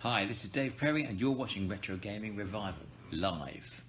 Hi, this is Dave Perry and you're watching Retro Gaming Revival live.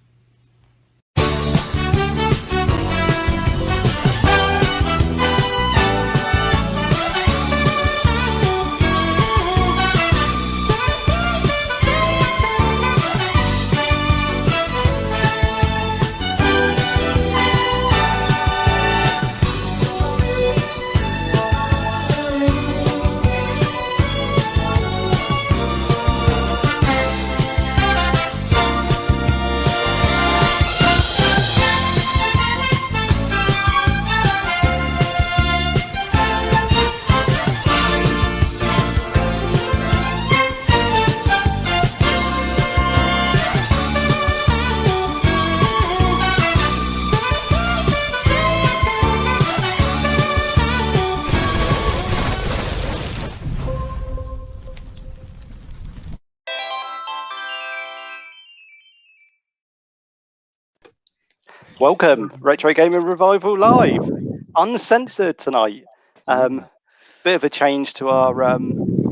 Welcome, Retro Gaming Revival Live, uncensored tonight. Bit of a change to our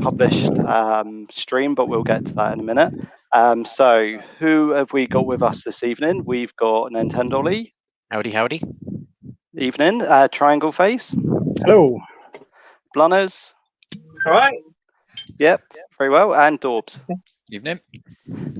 published stream, but we'll get to that in a minute. So, who have we got with us this evening? We've got NintendOlly. Howdy, howdy. Evening. Triangle Face. Hello. Blunners. All right. Yep, very well. And Dawbs. Evening.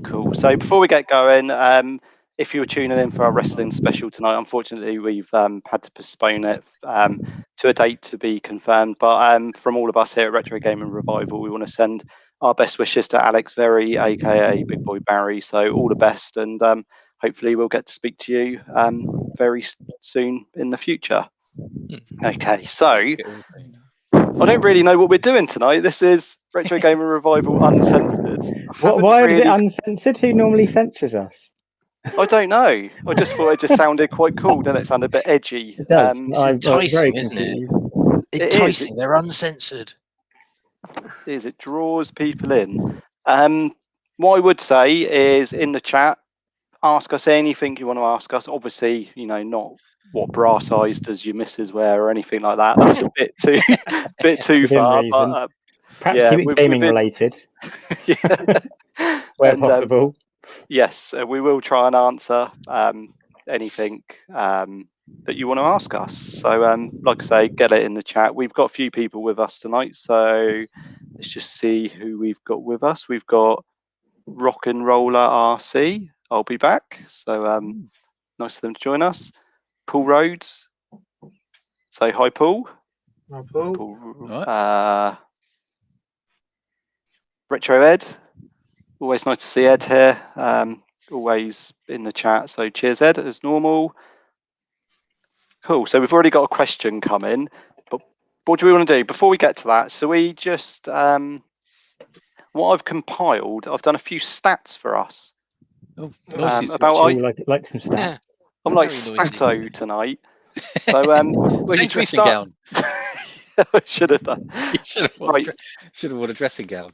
Cool. So before we get going, if you were tuning in for our wrestling special tonight, unfortunately we've had to postpone it to a date to be confirmed. But from all of us here at Retro Gaming Revival, we want to send our best wishes to Alex Very, aka Big Boy Barry. So all the best, and hopefully we'll get to speak to you very soon in the future. Okay, so I don't really know what we're doing tonight. This is Retro Gaming Revival Uncensored. Why is it uncensored? Who normally censors us? I don't know. I just thought it just sounded quite cool. Then it sounded a bit edgy. It does. It's enticing, isn't it? Enticing. They're uncensored. It is. It draws people in. What I would say is in the chat, ask us anything you want to ask us. Obviously, you know, not what bra size does your missus wear or anything like that. That's a bit too far. But, perhaps keep it gaming related. Yeah. Where possible. Yes, we will try and answer anything that you want to ask us. So, like I say, get it in the chat. We've got a few people with us tonight, so let's just see who we've got with us. We've got Rock and Roller RC. I'll be back. So, nice of them to join us. Paul Rhodes. Say hi, Paul. Hi, Paul. Right. Retro Ed. Always nice to see Ed here. Always in the chat. So cheers, Ed, as normal. Cool. So we've already got a question coming. But what do we want to do before we get to that? So we just what I've compiled. I've done a few stats for us. Oh, about like some stats. Yeah. I'm like Stato tonight. So dressing gown. I should have done. You should have worn a dressing gown.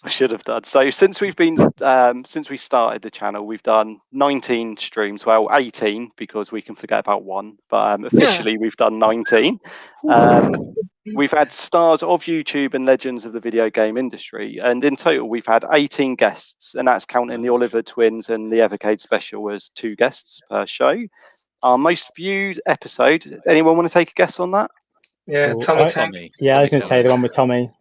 I should have done. So since we started the channel, we've done 19 streams. Well, 18 because we can forget about one. But officially, we've done 19. We've had stars of YouTube and legends of the video game industry, and in total, we've had 18 guests, and that's counting the Oliver twins and the Evercade special as 2 guests per show. Our most viewed episode. Anyone want to take a guess on that? Yeah, Tommy. Yeah, I was going to say the one with Tommy.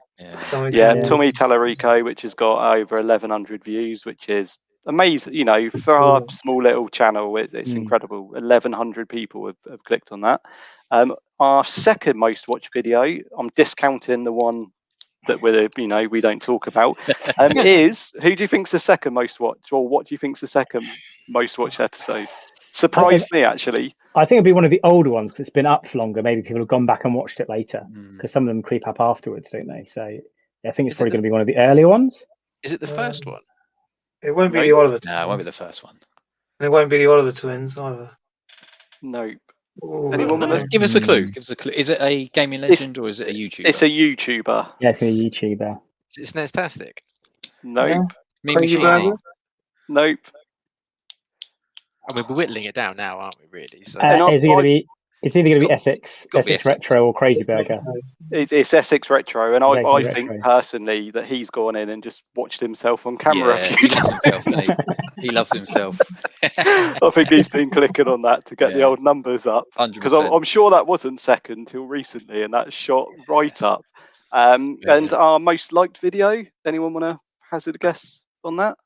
Tommy Tallarico, which has got over 1,100 views, which is amazing. You know, for our small little channel, it's incredible. 1,100 people have clicked on that. Our second most watched video, I'm discounting the one that we don't talk about, is who do you think's the second most watched, or what do you think's the second most watched episode? Surprised me, actually. I think it'd be one of the older ones because it's been up for longer. Maybe people have gone back and watched it later because some of them creep up afterwards, don't they? So I think it's probably going to be one of the earlier ones. Is it the first one? It won't be the Oliver. No, it won't be the first one. And it won't be the Oliver twins either. Nope. Give us a clue. Give us a clue. Is it a gaming legend or is it a YouTuber? It's a YouTuber. Yeah, it's a YouTuber. It's Nestastic. Nope. Me Machine. Nope. I mean, we're whittling it down now, aren't we? Really? So is it going to be It's either going to be Essex, gotta be Essex Retro, or Crazy Burger. It's Essex Retro, and Essex I Retro. think personally that he's gone in and just watched himself on camera a few he loves himself, doesn't he? He loves himself. I think he's been clicking on that to get the old numbers up, 100%. because I'm sure that wasn't second till recently, and that shot right up. And our most liked video, anyone want to hazard a guess on that?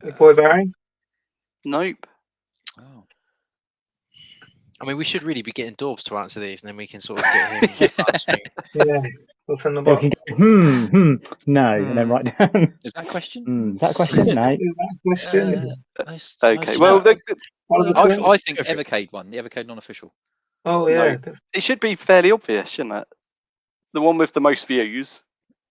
Big Boy Barry? Nope. Oh. I mean, we should really be getting Dawbs to answer these, and then we can sort of get him answering. Yeah. What's in the So box? we can go, no, and then write down. Is that a question? Is that a question? No. Is that a question? Okay. Well, I think Evercade won. The Evercade non-official. Oh, yeah. it should be fairly obvious, shouldn't it? The one with the most views.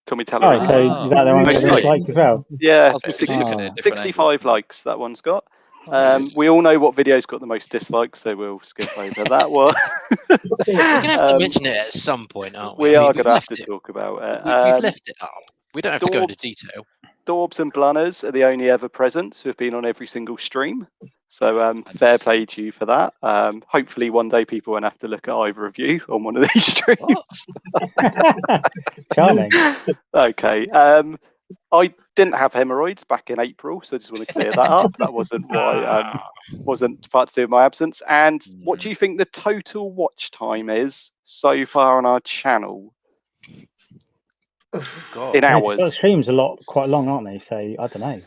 Tommy Teller. Oh, so is that the one Most with the likes as well? Yeah, I was looking at a different 65 angle. likes that one's got. That's good. We all know what video's got the most dislikes, so we'll skip over that one. We're going to have to mention it at some point, aren't we? We I mean, are going to have to talk about it. We've left it up. We don't have to go into Dawbs- detail. Dawbs and Blunners are the only ever presents who have been on every single stream. So fair play to you for that. Hopefully one day people won't have to look at either of you on one of these streams. Charming. Okay. I didn't have hemorrhoids back in April, so I just want to clear that up. That wasn't why wasn't part to do with my absence. And what do you think the total watch time is so far on our channel? God. In hours. The streams are quite long, aren't they? So I don't know.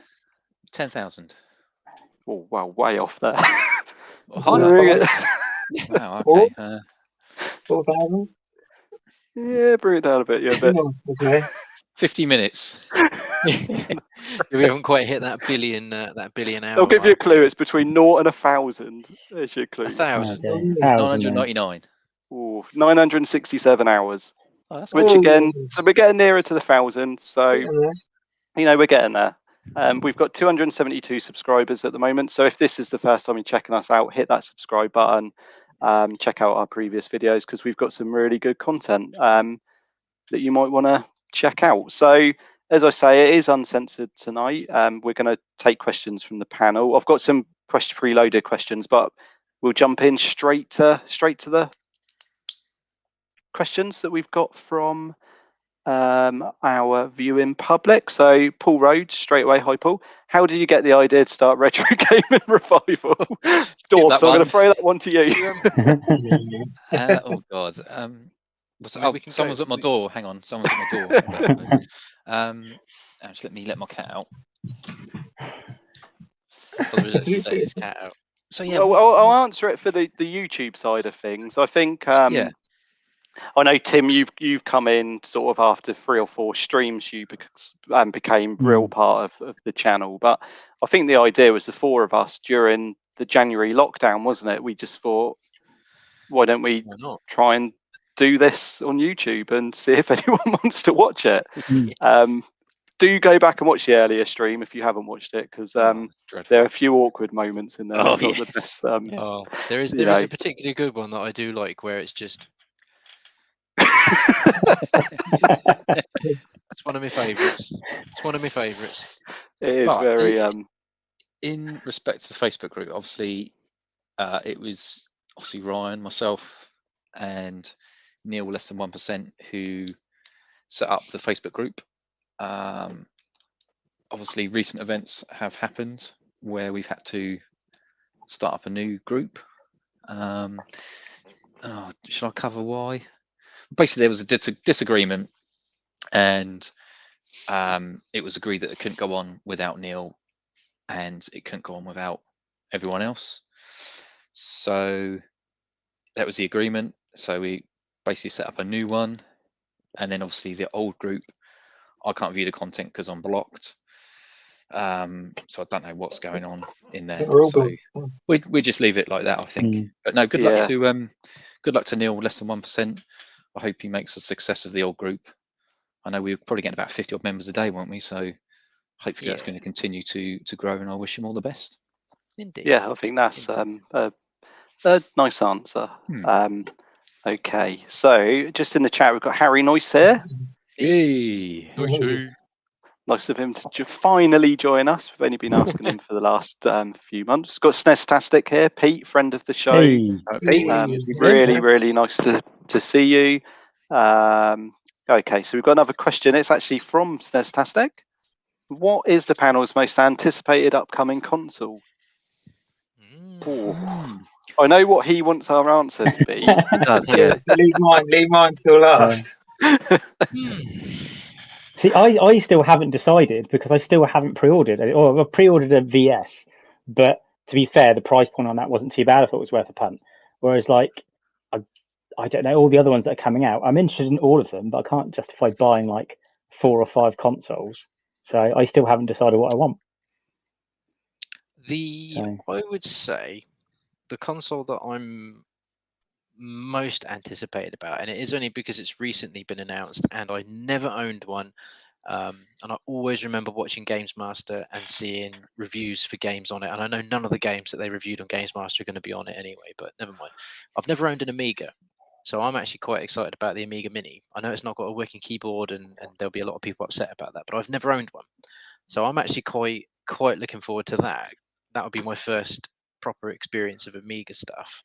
10,000. Oh wow, way off there. Wow. Okay. 4,000? Yeah, bring it down a bit. Yeah, a bit. Okay. 50 minutes. We haven't quite hit that billion hour. I'll give you a clue. It's between 0 and 1,000. There's your clue. 1,000. Okay. 999. Ooh, 967 hours. Oh, that's Which again, so we're getting nearer to the 1,000. So Yeah. we're getting there. We've got 272 subscribers at the moment. So if this is the first time you're checking us out, hit that subscribe button. Check out our previous videos because we've got some really good content that you might want to check out. So as I say, it is uncensored tonight. We're going to take questions from the panel. I've got some preloaded questions, but we'll jump in straight to the questions that we've got from our viewing public. So Paul Rhodes, straight away. Hi Paul, how did you get the idea to start Retro Gaming Revival? Dawbs, I'm going to throw that one to you. Oh god. Someone's at my door. Hang on, someone's at my door. Actually, let my cat out. Let his cat out. So yeah, well, I'll answer it for the YouTube side of things. I think I know, Tim, you've come in sort of after 3 or 4 streams, you became real part of the channel. But I think the idea was the 4 of us during the January lockdown, wasn't it? We just thought, why don't we try and do this on YouTube and see if anyone wants to watch it? Do go back and watch the earlier stream if you haven't watched it, because there are a few awkward moments in there. Oh, not the best, there is a particularly good one that I do like, where it's just it's one of my favourites. It is very in respect to the Facebook group, obviously it was Ryan, myself and Neil less than 1% who set up the Facebook group. Obviously recent events have happened where we've had to start up a new group. Should I cover why? Basically there was a disagreement, and it was agreed that it couldn't go on without Neil and it couldn't go on without everyone else. So that was the agreement. So we basically set up a new one, and then obviously the old group, I can't view the content because I'm blocked. So I don't know what's going on in there. So we just leave it like that, I think. But no, good luck to Neil, less than 1%. I hope he makes a success of the old group. I know we were probably getting about 50 odd members a day, weren't we? So hopefully that's going to continue to grow, and I wish him all the best. Indeed. Yeah, I think that's a nice answer. Okay, so just in the chat we've got Harry Noyce here. Hey, Nice of him to finally join us. We've only been asking him for the last few months. Got SNEStastic here, Pete, friend of the show. Hey. Really, really nice to see you. Okay, so we've got another question. It's actually from SNEStastic. What is the panel's most anticipated upcoming console? I know what he wants our answer to be. It does, yeah. Leave mine till last. See, I still haven't decided because I still haven't pre-ordered it. Or I've pre-ordered a VS, but to be fair, the price point on that wasn't too bad. I thought it was worth a punt. Whereas, like, I don't know, all the other ones that are coming out, I'm interested in all of them, but I can't justify buying like 4 or 5 consoles. So I still haven't decided what I want. I would say the console that I'm most anticipated about, and it is only because it's recently been announced and I never owned one, and I always remember watching Games Master and seeing reviews for games on it, and I know none of the games that they reviewed on Games Master are going to be on it anyway, but never mind. I've never owned an Amiga, so I'm actually quite excited about the Amiga Mini. I know it's not got a working keyboard and there'll be a lot of people upset about that, but I've never owned one, so I'm actually quite looking forward to that. That would be my first proper experience of Amiga stuff.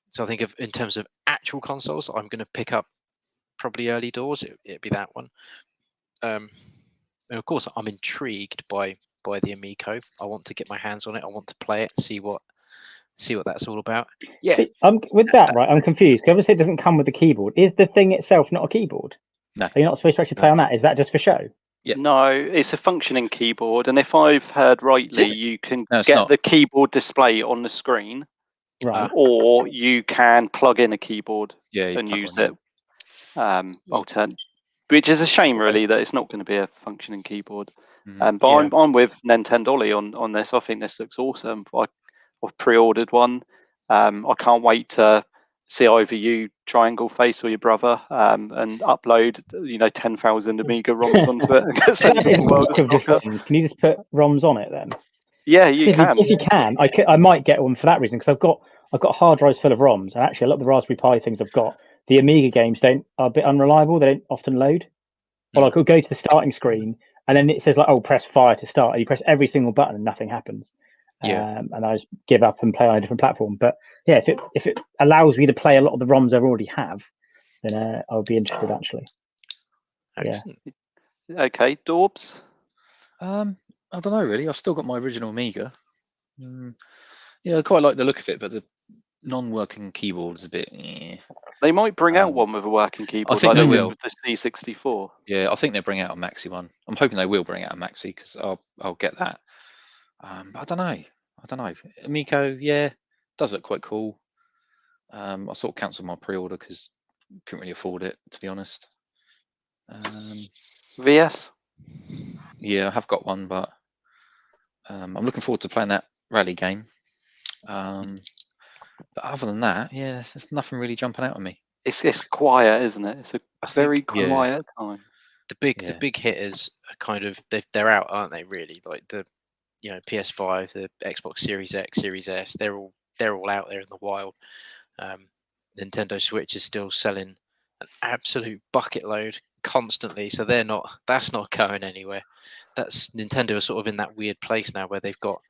So I think in terms of actual consoles, I'm going to pick up probably early doors. It'd be that one. And of course, I'm intrigued by the Amigo. I want to get my hands on it. I want to play it, see what that's all about. Yeah. See, with that, right? I'm confused. Because obviously it doesn't come with a keyboard. Is the thing itself not a keyboard? No. Are you not supposed to actually play on that? Is that just for show? Yep. No, it's a functioning keyboard, and if I've heard rightly, you can get the keyboard display on the screen, right? Or you can plug in a keyboard and use it. Which is a shame, really, that it's not going to be a functioning keyboard. But I'm with NintendOlly on this. I think this looks awesome. I've pre-ordered one. I can't wait to see either you, Triangle Face, or your brother, and upload 10,000 Amiga ROMs onto it. And get sent to the world of soccer. Can you just put ROMs on it then? Yeah, you can. If you can, I might get one for that reason, because I've got hard drives full of ROMs, and actually a lot of the Raspberry Pi things I've got, the Amiga games are a bit unreliable. They don't often load. Or I could go to the starting screen, and then it says like, "Oh, press fire to start." And you press every single button, and nothing happens. And I just give up and play on a different platform. But yeah, if it allows me to play a lot of the ROMs I already have, then I would be interested actually. Excellent. Yeah. Okay, Dawbs. I don't know really. I've still got my original Amiga. Yeah, I quite like the look of it, but the non-working keyboard is a bit. They might bring out one with a working keyboard. I think they will with the C64. Yeah, I think they'll bring out a Maxi one. I'm hoping they will bring out a Maxi because I'll get that. But I don't know. Amigo, yeah, does look quite cool. I sort of cancelled my pre-order because couldn't really afford it, to be honest. VS. Yeah, I have got one, but I'm looking forward to playing that rally game. But other than that, yeah, there's nothing really jumping out at me. It's quiet, isn't it? It's a very quiet time. The big hitters are kind of they're out, aren't they? Really, like the PS5, the Xbox Series X, Series S. They're all out there in the wild. Nintendo Switch is still selling an absolute bucket load constantly, so that's not going anywhere. That's Nintendo are sort of in that weird place now where they've got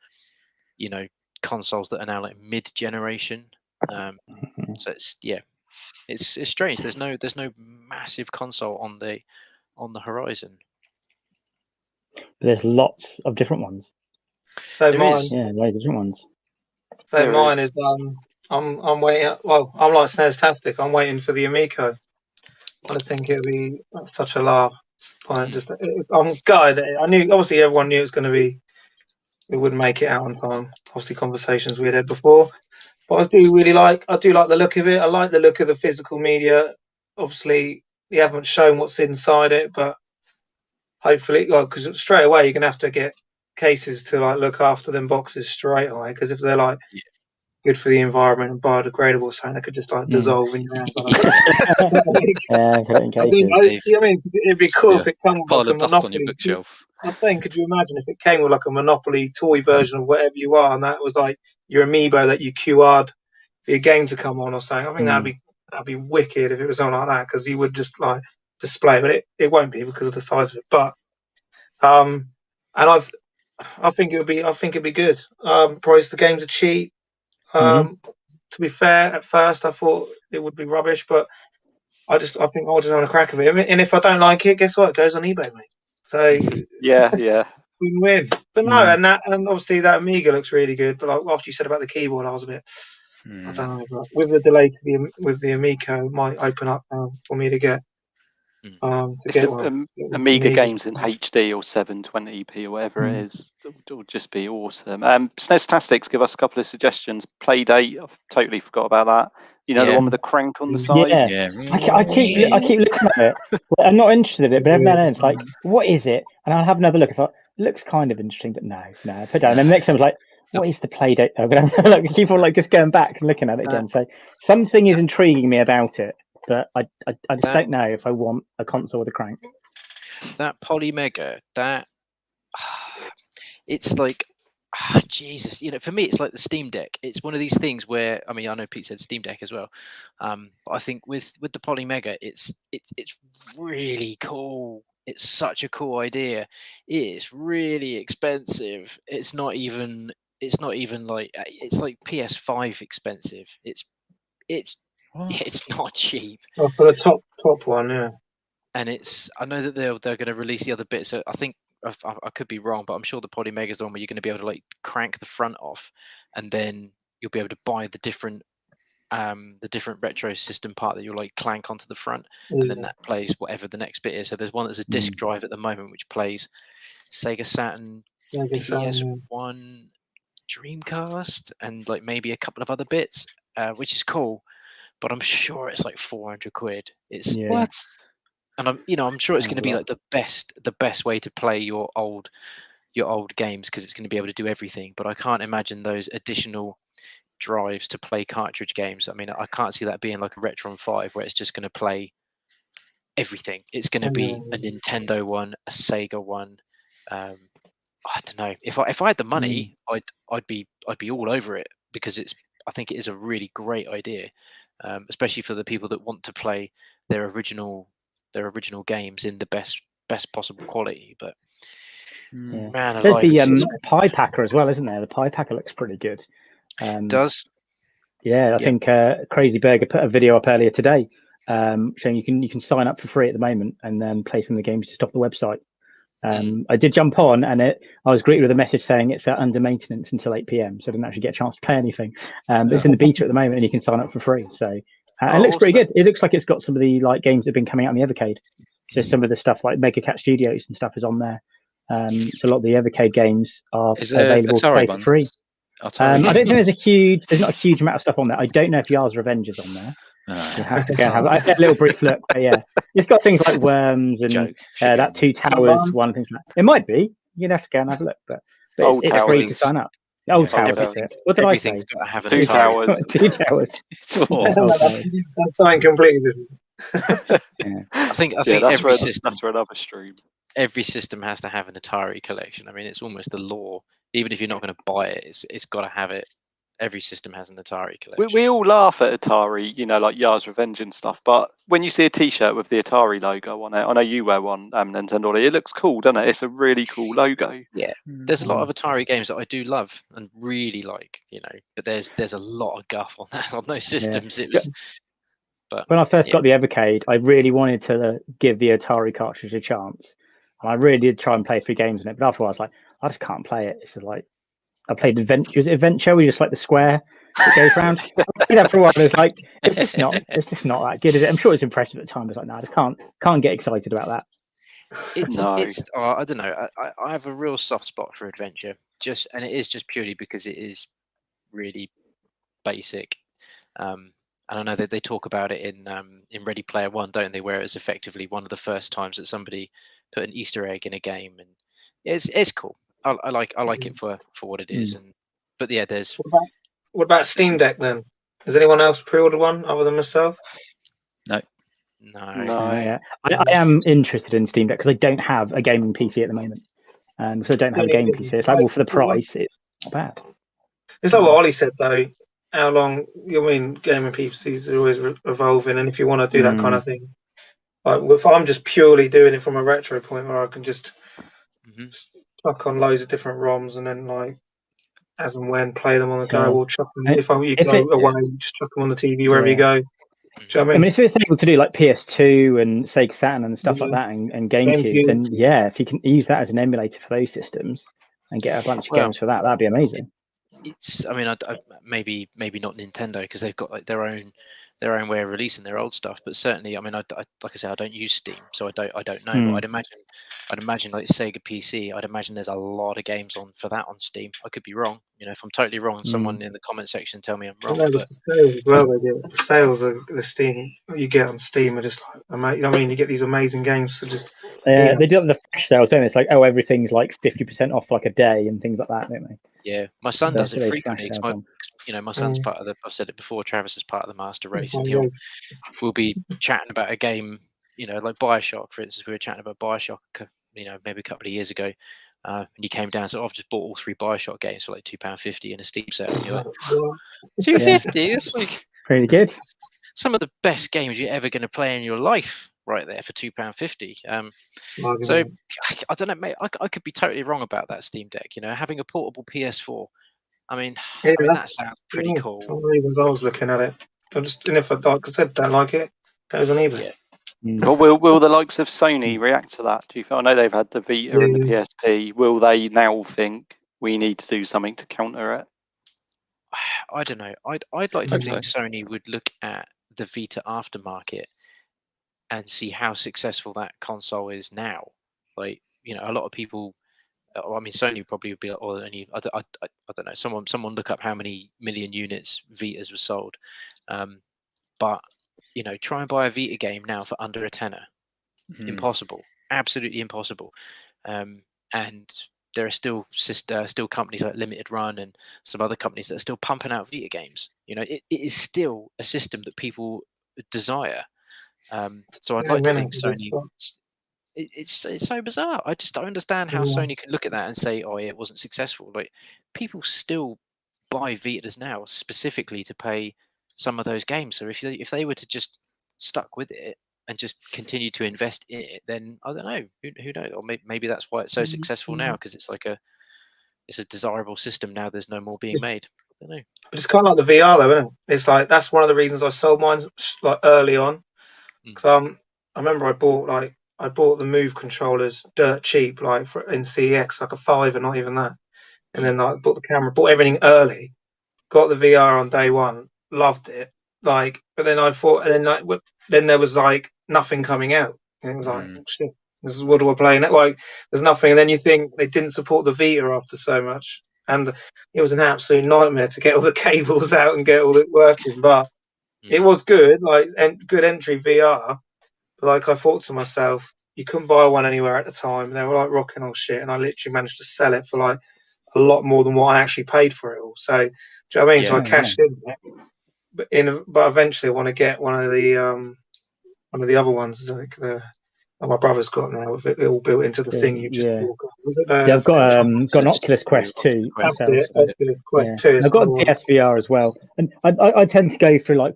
consoles that are now like mid-generation. So it's strange. There's no massive console on the horizon. There's lots of different ones. So There mine, is. Yeah, loads of different ones. so mine is I'm waiting. Well, I'm like SNEStastic. I'm waiting for the Amigo. I think it'll be such a laugh. I'm gutted. I knew, obviously, everyone knew it was going to be. We wouldn't make it out on time. Obviously, conversations we had before. But I do like the look of it. I like the look of the physical media. Obviously, you haven't shown what's inside it, but hopefully, because straight away you're gonna have to get cases to like look after them boxes straight away. Because if they're like good for the environment and biodegradable, so they could just like dissolve in your hands. It'd be cool if it came with like a Monopoly. I'm saying, could you imagine if it came with like a Monopoly toy version of whatever you are, and that was like your amiibo that you QR'd for your game to come on or something? I think that'd be wicked if it was something like that, because you would just like display, but it won't be because of the size of it. But and I think it'd be good. Price the games are cheap. To be fair, at first I thought it would be rubbish, but I think I'll just have a crack of it. And if I don't like it, guess what? It goes on eBay, mate. So yeah. win. But no, and obviously that Amiga looks really good. But after you said about the keyboard, I was a bit. I don't know. But with the delay with the Amico, it might open up for me to get. Amiga games in HD or 720p or whatever it is. It'll just be awesome. SNEStastics give us a couple of suggestions. Playdate, I've totally forgot about that. You know, the one with the crank on the side. Yeah. I keep looking at it. I'm not interested in it, but every now and then it's like, what is it? And I'll have another look. If it looks kind of interesting, but no, put down. And then the next time I was like, what is the Playdate though? But I keep on just going back and looking at it again. So something is intriguing me about it. But I just don't know if I want a console with a crank. That Polymega, it's like, Jesus, for me, it's like the Steam Deck. It's one of these things where, I mean, I know Pete said Steam Deck as well, but I think with the Polymega, it's really cool. It's such a cool idea. It is really expensive. It's not even like, it's like PS5 expensive. It's not cheap. Oh, for the top one, yeah. And I know that they're going to release the other bits. So I think I could be wrong, but I'm sure the Polymega is the one where you're going to be able to like crank the front off, and then you'll be able to buy the different retro system part that you'll like clank onto the front, and then that plays whatever the next bit is. So there's one that's a disc drive at the moment, which plays Sega Saturn, PS1, Dreamcast, and like maybe a couple of other bits, which is cool. But I'm sure it's like 400 quid. It's what? And I'm sure it's going to be like the best way to play your old games, because it's going to be able to do everything. But I can't imagine those additional drives to play cartridge games. I mean, I can't see that being like a Retron 5 where it's just going to play everything. It's going to be a Nintendo one, a Sega one. I don't know. If I had the money, I'd be all over it, because I think it is a really great idea. Especially for the people that want to play their original games in the best possible quality. But man, there's the Pi Packer as well, isn't there? The Pi Packer looks pretty good. Does? Yeah, I think Crazy Burger put a video up earlier today showing you can sign up for free at the moment and then play some of the games just off the website. I did jump on, and I was greeted with a message saying it's under maintenance until 8 p.m, so I didn't actually get a chance to play anything. But it's in the beta at the moment, and you can sign up for free. So it looks pretty good. It looks like it's got some of the like games that have been coming out in the Evercade. So some of the stuff like Mega Cat Studios and stuff is on there. So a lot of the Evercade games are available to play for free. I don't think there's not a huge amount of stuff on there. I don't know if Yars Revenge is on there. You have to go and have a little brief look, but yeah, it's got things like Worms and that Two Towers one, things like that. It might be. You'd have to go and have a look, but it's free to sign up. Old Towers. What did I say? Got to have an Two Towers. Two Towers. That's something completely different. I think every system. That's for another stream. Every system has to have an Atari collection. I mean, it's almost the law. Even if you're not going to buy it, it's got to have it. Every system has an Atari collection. We all laugh at Atari, like Yars Revenge and stuff. But when you see a T-shirt with the Atari logo on it, I know you wear one, NintendOlly. It looks cool, doesn't it? It's a really cool logo. Yeah, there's a lot of Atari games that I do love and really like, but there's a lot of guff on that on those systems. It was. But when I first got the Evercade, I really wanted to give the Atari cartridge a chance, and I really did try and play a few games in it. But after a while, I was like, I just can't play it. It's like. I played Adventure. Was it Adventure? Where you just like the square that goes round. I played that for a while. It's like it's just not that good, is it? I'm sure it's impressive at the time. But it's like, no, I just can't get excited about that. It's I don't know. I have a real soft spot for Adventure, and it is just purely because it is really basic. And I know that they talk about it in Ready Player One, don't they? Where it's effectively one of the first times that somebody put an Easter egg in a game, and it's cool. I like it for what it is, but yeah, there's. What about Steam Deck then? Has anyone else pre-ordered one other than myself? No. Yeah. I am interested in Steam Deck because I don't have a gaming PC at the moment, because I don't have a gaming PC. It's like, well, for the price, it's not bad. It's like what Ollie said though. How long? Gaming PCs are always evolving, and if you want to do that kind of thing, Like if I'm just purely doing it from a retro point where I can just chuck on loads of different ROMs and then like as and when play them on the go, or chuck them, if you go away, just chuck them on the TV wherever you go. Do you know what I mean? If it's able to do like PS2 and Sega Saturn and stuff like that, and GameCube, then yeah, if you can use that as an emulator for those systems and get a bunch of games for that, that'd be amazing. It's, I mean, I maybe not Nintendo because they've got like their own way of releasing their old stuff, but certainly, I mean, like I said, I don't use Steam, so I don't know. But I'd imagine like Sega PC, I'd imagine there's a lot of games for that on Steam. I could be wrong. You know, if I'm totally wrong, someone in the comment section tell me I'm wrong. But the sales of the Steam you get on Steam are just like, I mean, you get these amazing games for just. They do the flash sales, don't they? It's like, oh, everything's like 50% off like a day and things like that, don't they? Yeah, my son does it frequently. You know, my son's part of the. I've said it before. Travis is part of the master race, and we'll be chatting about a game. You know, like BioShock, for instance. We were chatting about BioShock. You know, maybe a couple of years ago, and he came down. So I've just bought all 3 BioShock games for like £2.50 in a Steam set. And you're like, £2.50? It's like pretty good. Some of the best games you're ever going to play in your life, right there for £2.50. So I don't know, mate. I could be totally wrong about that Steam Deck. You know, having a portable PS4. I mean, that sounds pretty cool. One of the reasons I was looking at it. And if I, like I said, don't like it, goes on eBay. Well, will the likes of Sony react to that? Do you feel? I know they've had the Vita and the PSP. Will they now think we need to do something to counter it? I don't know. I'd like to think Sony would look at the Vita aftermarket and see how successful that console is now. Like, you know, a lot of people. I mean, Sony probably would be, or any. I don't know. Someone look up how many million units Vitas were sold. But you know, try and buy a Vita game now for under a tenner. Impossible. Absolutely impossible. And there are still companies like Limited Run and some other companies that are still pumping out Vita games. You know, it is still a system that people desire. So I'd like to think Sony. It's so bizarre. I just don't understand how Sony can look at that and say, "Oh, yeah, it wasn't successful." Like, people still buy Vitas now specifically to play some of those games. So if they were to just stuck with it and just continue to invest in it, then I don't know. Who knows? Or maybe that's why it's so successful now, because it's like it's a desirable system now. There's no more being made. I don't know. But it's kind of like the VR though, isn't it? It's like that's one of the reasons I sold mine like early on. Because I remember I bought the Move controllers dirt cheap, like in CEX, like a £5, not even that. And then I bought the camera, bought everything early, got the VR on day one, loved it. Like, but then I thought, and then there was like nothing coming out, and it was like, oh, shit, this is what do I play now? Like, there's nothing. And then you think they didn't support the Vita after so much, and it was an absolute nightmare to get all the cables out and get all it working. But it was good, like, and good entry VR. But like, I thought to myself, you couldn't buy one anywhere at the time. They were like rocking all shit, and I literally managed to sell it for like a lot more than what I actually paid for it all. So, do you know what I mean? So I cashed in it, but eventually I want to get one of the other ones, like my brother's got now, with it all built into the thing you just walk on. I've got an Oculus Quest 2. I've got a PSVR as well, and I tend to go through like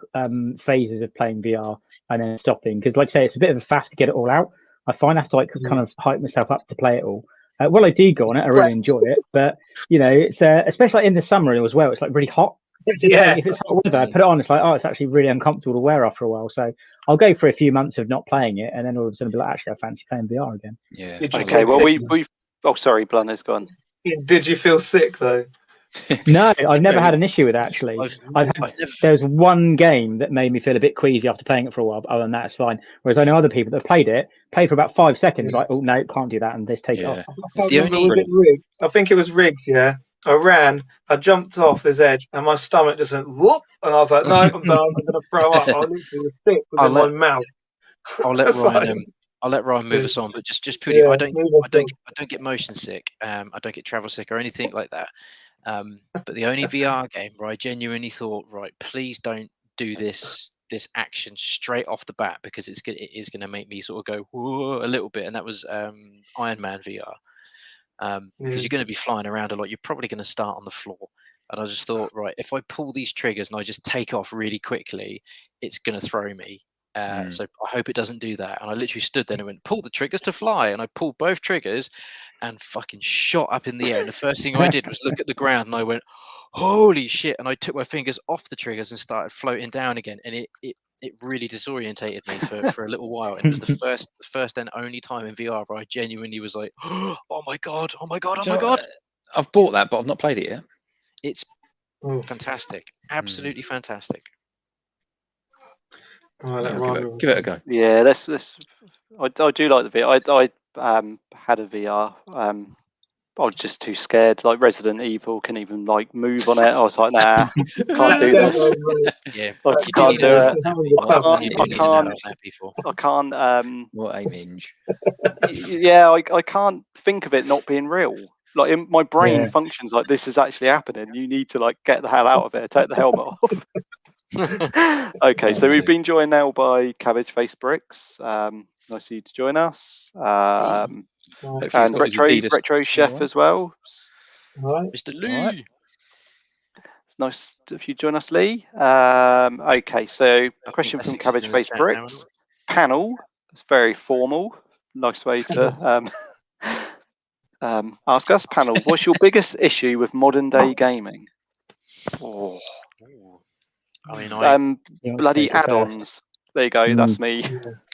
phases of playing VR and then stopping, because, like I say, it's a bit of a faff to get it all out. I find I have to like kind of hype myself up to play it all. Well, I do go on it. I really enjoy it, but you know, it's especially like in the summer as well. It's like really hot. If it's hot weather, I put it on. It's like, oh, it's actually really uncomfortable to wear after a while. So I'll go for a few months of not playing it, and then all of a sudden be like, actually, I fancy playing VR again. Yeah. Okay. Well, we've. Oh, sorry, Blunners, go on. Did you feel sick though? No, I've never had an issue with it, actually. There's one game that made me feel a bit queasy after playing it for a while, but other than that, it's fine. Whereas I know other people that have played for about 5 seconds, like, oh no, can't do that, and they just take it off. I think it was rigged. Yeah, I ran, I jumped off this edge, and my stomach just went whoop, and I was like, no, I'm done. I'm gonna throw up. I literally was sick within my mouth. I'll let Ryan. I'll let Ryan move us on, but just purely, I don't get motion sick. I don't get travel sick or anything like that. But the only VR game where I genuinely thought, right, please don't do this action straight off the bat, because it is going to make me sort of go whoa a little bit, and that was Iron Man VR. Because you're going to be flying around a lot, you're probably going to start on the floor. And I just thought, right, if I pull these triggers and I just take off really quickly, it's going to throw me. So I hope it doesn't do that. And I literally stood there and went, pull the triggers to fly. And I pulled both triggers and fucking shot up in the air. And the first thing I did was look at the ground and I went, holy shit. And I took my fingers off the triggers and started floating down again. And it really disorientated me for a little while. And it was the first and only time in VR where I genuinely was like, oh my God, oh my God, oh my God. I've bought that, but I've not played it yet. It's fantastic. Absolutely fantastic. Give it a go. Yeah, I do like the VR. I had a VR. I was just too scared. Like Resident Evil can even like move on it. I was like, nah, can't do this. Yeah, I just can't do it. I can't. What a minge. Yeah, I can't think of it not being real. Like my brain functions like this is actually happening. You need to like get the hell out of it. Take the helmet off. Okay, so we've been joined now by Cabbage Face Bricks. Nice of you to join us. And Retro Chef as well. Mr. Lee. Nice if you join us, Lee. Okay, so question from Cabbage Face Bricks. Panel. It's very formal. Nice way to ask us. Panel. What's your biggest issue with modern day gaming? Oh. I mean, bloody add-ons. There you go. That's me.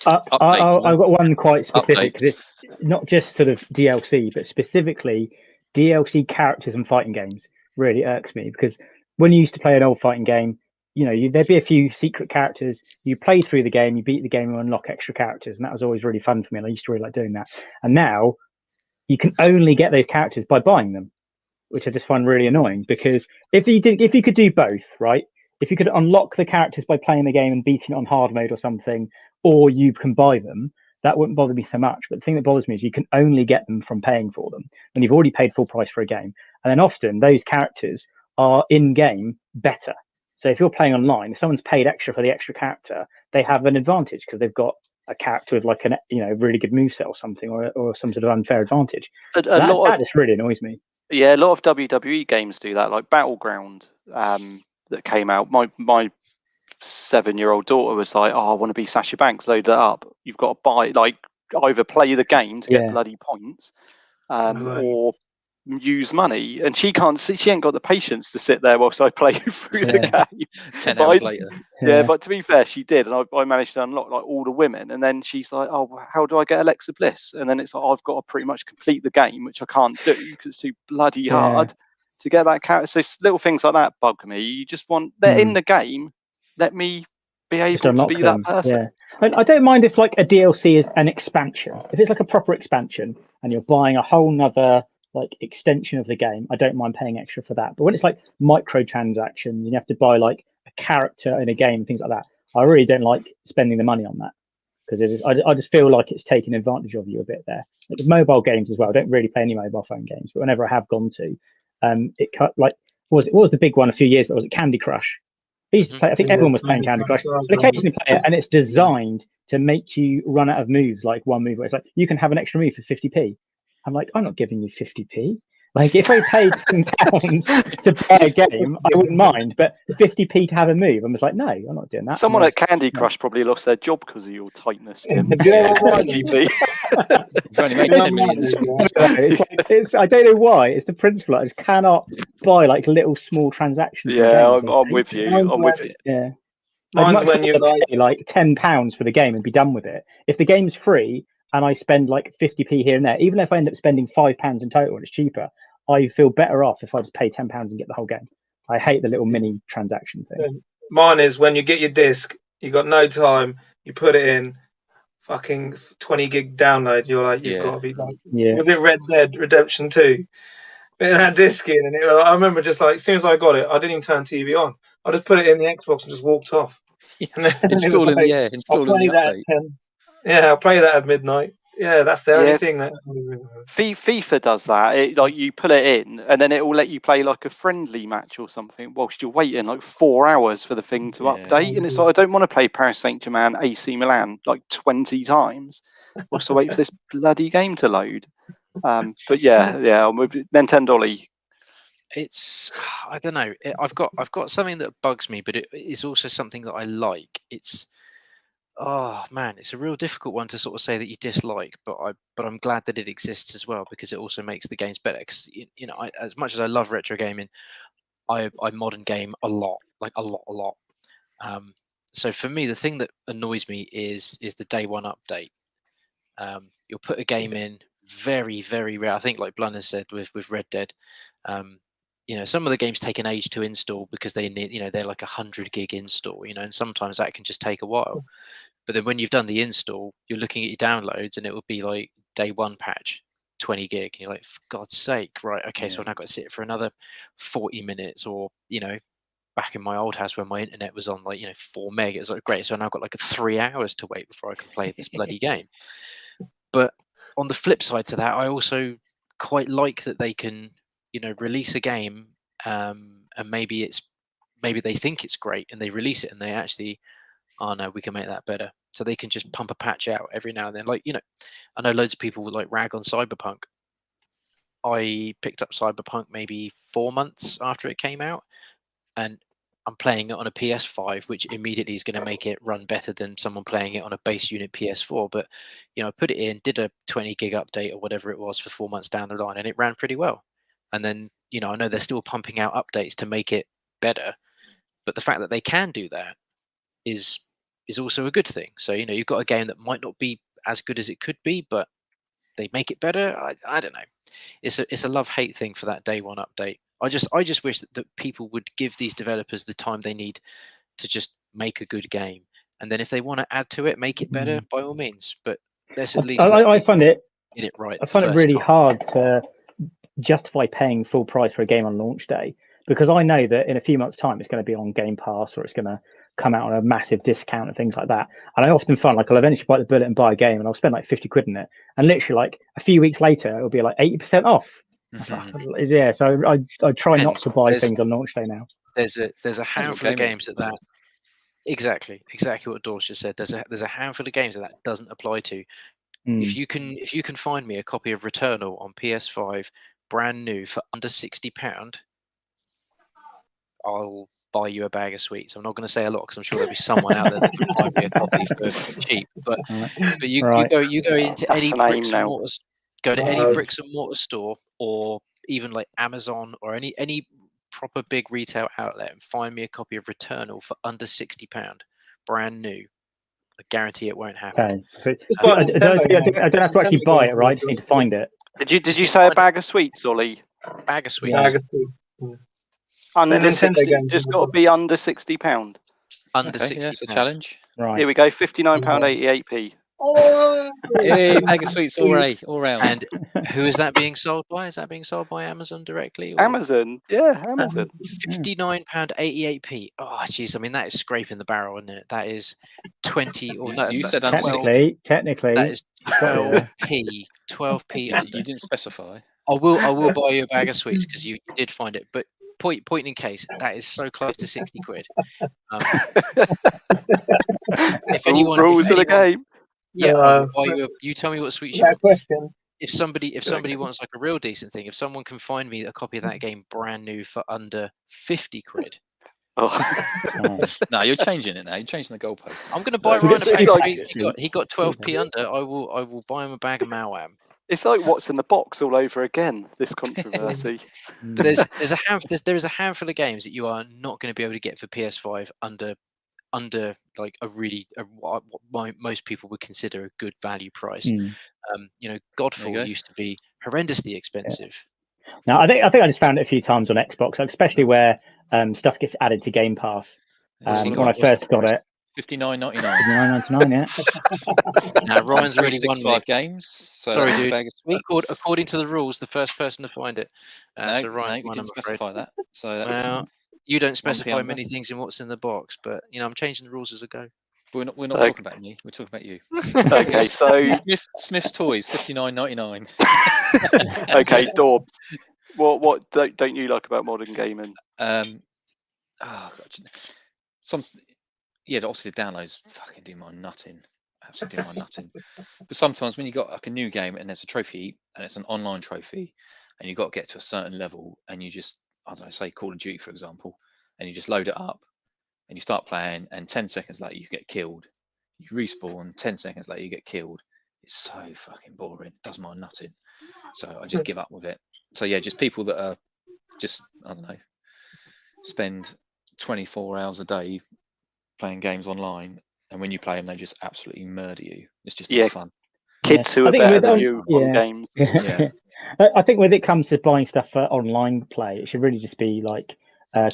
I've got one quite specific. It's not just sort of DLC, but specifically DLC characters and fighting games. Really irks me because when you used to play an old fighting game, there'd be a few secret characters. You play through the game, you beat the game, and unlock extra characters, and that was always really fun for me. And I used to really like doing that. And now you can only get those characters by buying them, which I just find really annoying. Because if you could do both, right? If you could unlock the characters by playing the game and beating it on hard mode or something, or you can buy them, that wouldn't bother me so much. But the thing that bothers me is you can only get them from paying for them when you've already paid full price for a game. And then often those characters are in-game better. So if you're playing online, if someone's paid extra for the extra character, they have an advantage because they've got a character with like a really good moveset or something, or some sort of unfair advantage. That just really annoys me. Yeah, a lot of WWE games do that, like Battleground. That came out, my 7-year-old daughter was like, "Oh, I want to be Sasha Banks. Load it up. You've got to buy, like, either play the game to get bloody points, or use money." And she can't see. She ain't got the patience to sit there whilst I play through the game. 10 hours later. Yeah, but to be fair, she did, and I managed to unlock like all the women. And then she's like, "Oh, how do I get Alexa Bliss?" And then it's like I've got to pretty much complete the game, which I can't do because it's too bloody hard. To get that character, so little things like that bug me. You just want they're in the game. Let me be able to be that person. Yeah. I don't mind if like a DLC is an expansion. If it's like a proper expansion and you're buying a whole nother like extension of the game, I don't mind paying extra for that. But when it's like microtransactions, you have to buy like a character in a game and things like that, I really don't like spending the money on that because I just feel like it's taking advantage of you a bit there. Like the mobile games as well. I don't really play any mobile phone games, but whenever I have gone to. It cut like what was the big one a few years ago? Was it Candy Crush? I think everyone was playing Candy Crush. But occasionally play it, and it's designed to make you run out of moves. Like one move where it's like you can have an extra move for 50p. I'm like, I'm not giving you 50p. Like if I paid £10 to buy a game, I wouldn't mind. But 50p to have a move, I'm just like, no, I'm not doing that. Someone at Candy Crush probably lost their job because of your tightness, Tim. You've only made 10 million. I don't know why. It's the principle. I just cannot buy like little small transactions. Yeah, I'm with you. I'm with you. Yeah. Mine's when you pay like £10 for the game and be done with it. If the game's free and I spend like 50p here and there, even if I end up spending £5 in total and it's cheaper, I feel better off if I just pay £10 and get the whole game. I hate the little mini transaction thing. Mine is when you get your disc, you got no time, you put it in, fucking 20 gig download. You're like, you've got to be like, was it Red Dead Redemption 2? Put that disc in, and I remember just like as soon as I got it, I didn't even turn TV on. I just put it in the Xbox and just walked off. Install in the air. Install in the update. I'll play that at midnight. Yeah, that's the only thing that. FIFA does that. Like you put it in, and then it will let you play like a friendly match or something whilst you're waiting like 4 hours for the thing to update. And it's like I don't want to play Paris Saint-Germain, AC Milan like 20 times. Also wait for this bloody game to load. But yeah, I'm with NintendOlly. It's I don't know. I've got something that bugs me, but it is also something that I like. It's Oh man, it's a real difficult one to sort of say that you dislike, but I'm glad that it exists as well because it also makes the games better. Because as much as I love retro gaming, I modern game a lot, like a lot. Um, so for me, the thing that annoys me is the day one update. You'll put a game in, very rare. I think like Blunners said with Red Dead, some of the games take an age to install because they need, they're like 100 gig install, and sometimes that can just take a while. But then when you've done the install, you're looking at your downloads and it will be like day one patch, 20 gig. And you're like, for God's sake, right? Okay, so I've now got to sit for another 40 minutes, or back in my old house when my internet was on like 4 meg, it's like great. So I've now got like 3 hours to wait before I can play this bloody game. But on the flip side to that, I also quite like that they can, release a game, and maybe they think it's great and they release it and they actually, oh no, we can make that better. So they can just pump a patch out every now and then. Like, I know loads of people would like rag on Cyberpunk. I picked up Cyberpunk maybe 4 months after it came out, and I'm playing it on a PS5, which immediately is going to make it run better than someone playing it on a base unit PS4. But, I put it in, did a 20 gig update or whatever it was for 4 months down the line, and it ran pretty well. And then, I know they're still pumping out updates to make it better, but the fact that they can do that is also a good thing. So, you've got a game that might not be as good as it could be, but they make it better. I don't know. It's a love-hate thing for that day one update. I just wish that people would give these developers the time they need to just make a good game, and then if they want to add to it, make it better by all means. But let's at least I find it get it right. I find it really hard to justify paying full price for a game on launch day, because I know that in a few months' time it's going to be on Game Pass or it's going to come out on a massive discount and things like that. And I often find like I'll eventually bite the bullet and buy a game and I'll spend like 50 quid in it, and literally like a few weeks later it'll be like 80% off. Yeah, so I try not to buy things on launch day now. There's a handful of games that exactly what Dawbs just said. There's a handful of games that doesn't apply to. If you can find me a copy of Returnal on PS5 brand new for under £60, I'll buy you a bag of sweets. I'm not going to say a lot because I'm sure there'll be someone out there that can find me a copy for cheap. But you go into any bricks and mortar, any bricks and mortar store, or even like Amazon or any proper big retail outlet, and find me a copy of Returnal for under £60, brand new. I guarantee it won't happen. Okay. I don't have to actually buy it, right? I just need to find it. Did you say a bag of sweets, Ollie? Bag of sweets. Bag of sweets. Under 60, just got to be under £60. Under 60. That's a challenge. Right. Here we go. £59.88p. Oh, hey, bag of sweets all round. And who is that being sold by? Is that being sold by Amazon directly? Or? Amazon, yeah, Amazon. £59.88p. Oh, jeez. I mean, that is scraping the barrel, isn't it? That is 20. Or no, you said technically, that is 12p. 12p. You didn't specify. I will buy you a bag of sweets because you did find it. But point in case, that is so close to 60 quid. If anyone rules of the game. Yeah, you tell me what sweets you want. Question. If somebody wants like a real decent thing, if someone can find me a copy of that game brand new for under 50 quid. No, you're changing it now. You're changing the goalpost. I'm going to buy Ryan a bag of sweets. He got 12p under. I will buy him a bag of Malwam. It's like what's in the box all over again. This controversy. But there is a handful of games that you are not going to be able to get for PS5 under like what most people would consider a good value price. Godfall used to be horrendously expensive. Now I think I just found it a few times on Xbox, especially where stuff gets added to Game Pass. When I first got it, $59.99. $59.99, yeah. Now Ryan's really won me. Games. So sorry, dude. According to the rules, the first person to find it. So Ryan's no, won, I'm afraid. Specify that. So well, you don't specify many things in what's in the box, but I'm changing the rules as I go. But we're not talking about me. We're talking about you. Okay, so Smith's Toys, $59.99. Okay, Dawbs. What don't you like about modern gaming? Obviously the downloads fucking do my nutting. Absolutely do my nutting. But sometimes when you got like a new game and there's a trophy and it's an online trophy and you've got to get to a certain level and you just, I don't know, say Call of Duty, for example, and you just load it up and you start playing and 10 seconds later you get killed. You respawn, 10 seconds later you get killed. It's so fucking boring. It does my nutting. So I just give up with it. So yeah, just people that are just, I don't know, spend 24 hours a day playing games online, and when you play them, they just absolutely murder you. It's just not fun. Kids who I are think better with than you on yeah. games. Yeah. I think when it comes to buying stuff for online play, it should really just be like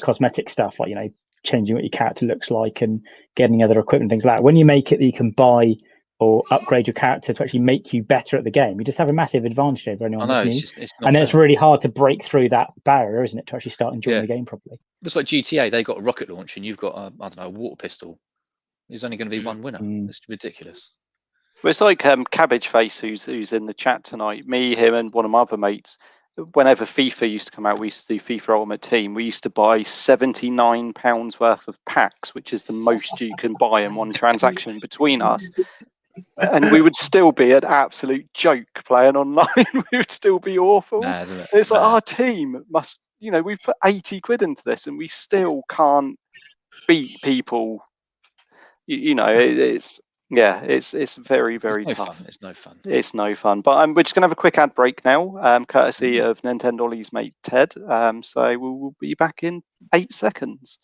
cosmetic stuff, like, you know, changing what your character looks like and getting other equipment, things like that. When you make it that you can buy or upgrade your character to actually make you better at the game, you just have a massive advantage over anyone I know, that's new. it's not And then it's fair. really hard to break through that barrier, isn't it, to actually start enjoying the game properly. It's like GTA, they got a rocket launch and you've got a, I don't know, a water pistol. There's only going to be one winner. It's ridiculous. Well, it's like Cabbage Face, who's in the chat tonight. Me, him, and one of my other mates. Whenever FIFA used to come out, we used to do FIFA Ultimate Team. We used to buy £79 worth of packs, which is the most you can buy in one transaction between us. And we would still be an absolute joke playing online. We would still be awful. Mad, isn't it? It's like our team must, you know, we've put 80 quid into this and we still can't beat people. You know, it's very, very tough. It's no fun. It's no fun. But we're just going to have a quick ad break now, courtesy of NintendOlly's mate Ted. So we'll be back in 8 seconds.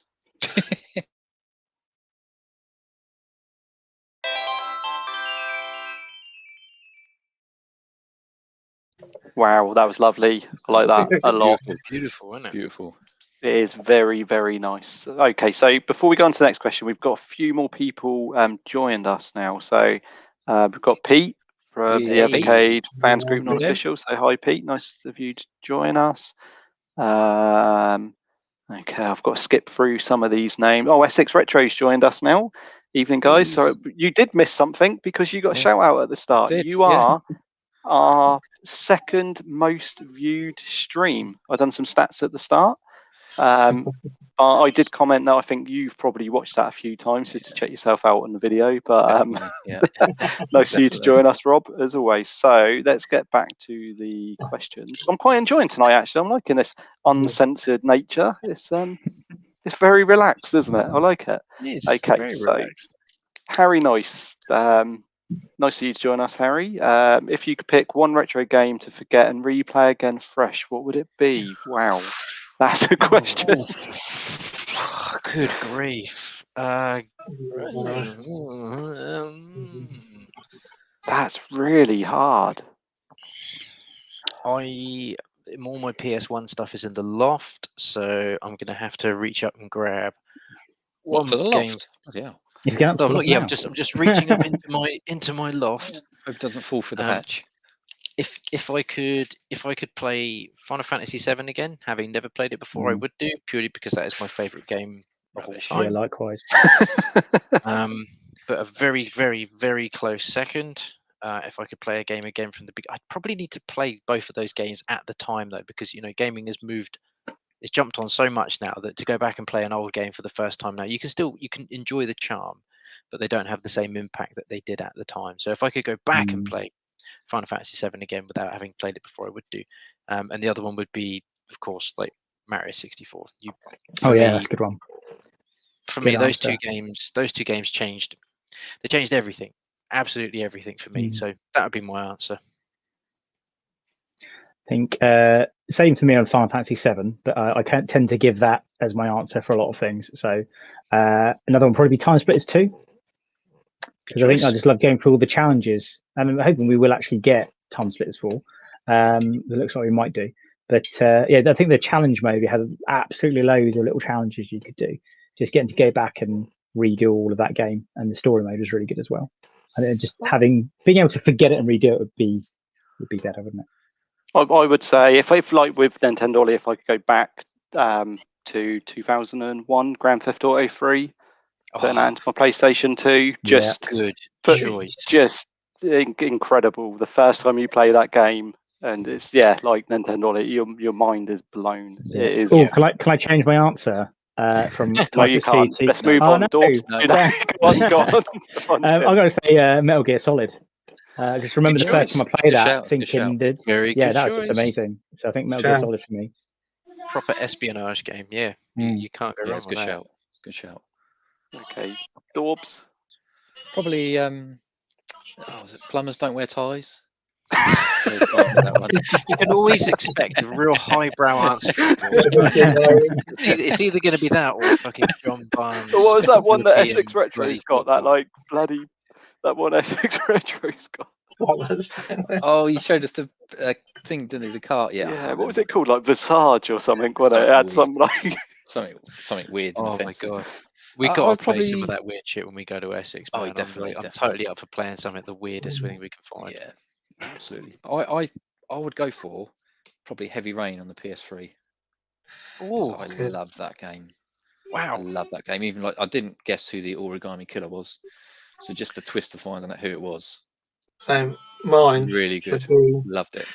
Wow, that was lovely. I like that a lot. Beautiful, isn't it? Beautiful. It is very, very nice. Okay, so before we go on to the next question, we've got a few more people joined us now. So we've got Pete from the Evercade Fans Group Non-Official. So hi, Pete. Nice of you to join us. Okay, I've got to skip through some of these names. Oh, Essex Retro's joined us now. Evening, guys. So you did miss something because you got a shout out at the start. You are our second most viewed stream. I've done some stats at the start. I did comment that I think you've probably watched that a few times just to check yourself out on the video. But nice of you to join us, Rob, as always. So let's get back to the questions. I'm quite enjoying tonight, actually. I'm liking this uncensored nature. It's very relaxed, isn't it? I like it. Okay, very relaxed. Harry Nice. Nice of you to join us, Harry. If you could pick one retro game to forget and replay again fresh, what would it be? Wow, that's a question. Good grief. That's really hard. All my PS1 stuff is in the loft, so I'm going to have to reach up and grab one to the loft. Yeah. I'm just reaching up into my loft. Hope it doesn't fall through the hatch. If I could play Final Fantasy VII again, having never played it before, I would do, purely because that is my favourite game of all time. Yeah, likewise. But a very, very, very close second. If I could play a game again from the beginning, I'd probably need to play both of those games at the time, though, because gaming has moved. It's jumped on so much now that to go back and play an old game for the first time now, you can enjoy the charm, but they don't have the same impact that they did at the time. So if I could go back and play Final Fantasy VII again without having played it before, I would do. And the other one would be, of course, like Mario 64. That's a good one. For me, those two games changed. They changed everything, absolutely everything for me. So that would be my answer. I think same for me on Final Fantasy VII, but I can't tend to give that as my answer for a lot of things. So another one probably be Time Splitters 2, because I think I just love going through all the challenges, and I'm hoping we will actually get Time Splitters 4. It looks like we might do, but I think the challenge mode had absolutely loads of little challenges you could do. Just getting to go back and redo all of that game, and the story mode was really good as well. And then just being able to forget it and redo it would be better, wouldn't it? I would say if like with NintendOlly, if I could go back to 2001 Grand Theft Auto 3, putting that into my PlayStation 2, just incredible. The first time you play that game, and it's like NintendOlly, your mind is blown. Yeah. It is. Oh, can I change my answer from? No, you can't. Let's move on. Dawbs, go on. I'm going to say Metal Gear Solid. Just remember the first time I played that, thinking that that was just amazing. So I think Metal Gear Solid for me. Proper espionage game, you can't go wrong with that. Good shout. Okay, Dawbs. Probably was it Plumbers Don't Wear Ties? That one. You can always expect a real highbrow answer from George. It's either going to be that or fucking John Barnes. What was that one that European Essex bloody Retro's got? That football. like bloody that one Essex Retro's got. What was that? Oh, he showed us the thing, didn't he? The cart. Yeah. I Yeah. can't What was remember. it called? Like Visage or something? What it had some like. Something weird. And Oh my offensive. god. We I'd got to play some probably- of that weird shit when we go to Essex. Oh, Man. definitely, I'm definitely. totally up for playing something the weirdest thing we can find. Yeah, absolutely. I would go for probably Heavy Rain on the PS3. Oh, I good. love that game. wow. I love that game. Even like I didn't guess who the Origami Killer was, so just the twist of finding out who it was. So mine Really good. should be, Loved it.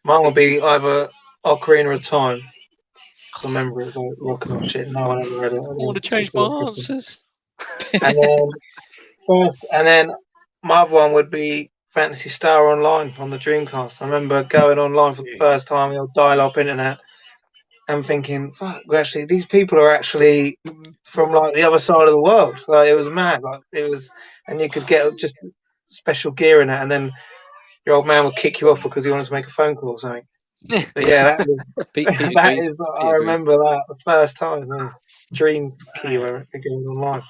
mine will be either Ocarina of Time. I remember it like rocking on shit. No one ever read it. I want to change my answers. And then my other one would be Fantasy Star Online on the Dreamcast. I remember going online for the first time on dial-up internet and thinking, "Fuck, actually, these people are actually from like the other side of the world." Like it was mad. Like it was, and you could get just special gear in it, and then your old man would kick you off because he wanted to make a phone call or something. But yeah, that was, Peter that agrees. is. I Peter agrees. remember that the first time. Yeah. Dream key where it going online.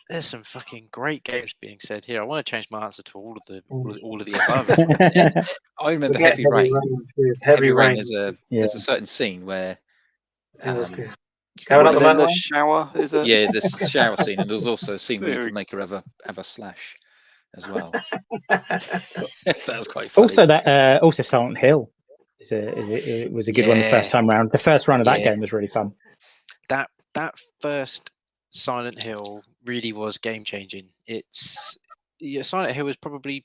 There's some fucking great games being said here. I want to change my answer to all of the above. I remember Forget Heavy Rain. Heavy Rain. There's a certain scene where It was good. you Going can up the make- in the motorway? shower, is it? yeah, this shower scene, and there's also a scene where you Very can make her have a slash as well. That was quite funny. Also, that also Silent Hill it was a good one the first time round. The first run of that game was really fun. That first Silent Hill really was game changing. Silent Hill was probably,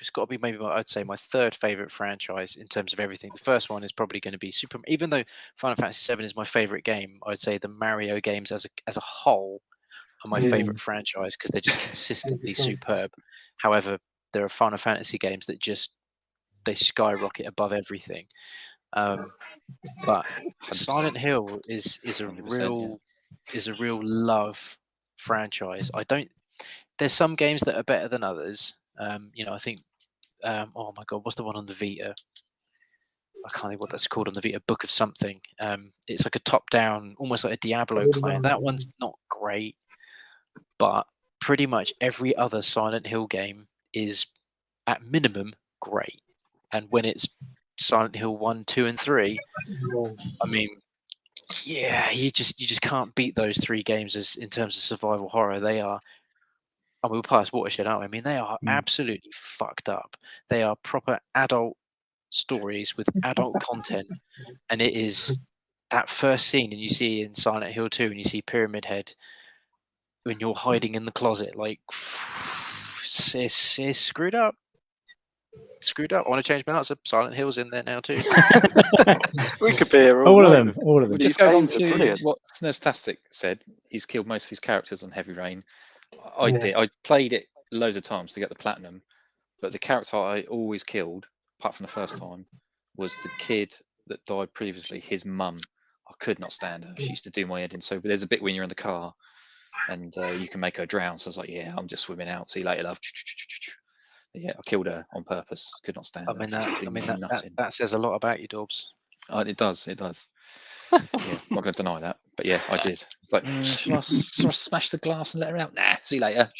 it's got to be maybe I'd say my third favorite franchise in terms of everything. The first one is probably going to be Super. Even though Final Fantasy VII is my favorite game, I'd say the Mario games as a whole are my favorite franchise because they're just consistently superb. However, there are Final Fantasy games that they skyrocket above everything. But Silent Hill is a 100%, real love franchise. There's some games that are better than others. I think oh my god, what's the one on the Vita? I can't think what that's called on the Vita. Book of something. It's like a top-down, almost like a Diablo clone. That one's not great, but pretty much every other Silent Hill game is at minimum great. And when it's Silent Hill 1, 2, and 3, I mean, yeah, you just can't beat those three games as in terms of survival horror. They are. I mean, we're past watershed, aren't we? I mean, they are absolutely fucked up. They are proper adult stories with adult content, and it is that first scene, and you see in Silent Hill 2, and you see Pyramid Head when you're hiding in the closet, like it's screwed up. Screwed up. I want to change my answer. Silent Hill's in there now too. We could be here All of night. them. All of them. We'll These just go on games are to brilliant. what Snestastic said. He's killed most of his characters on Heavy Rain. I did. I played it loads of times to get the platinum, but the character I always killed, apart from the first time, was the kid that died previously. His mum. I could not stand her. She used to do my head in. So there's a bit when you're in the car, and you can make her drown. So I was like, yeah, I'm just swimming out. See you later, love. Yeah, I killed her on purpose. Could not stand her. That says a lot about you, Dawbs. It does. Yeah, I'm not going to deny that. But yeah, I did. It's like, shall I smash the glass and let her out? Nah, see you later.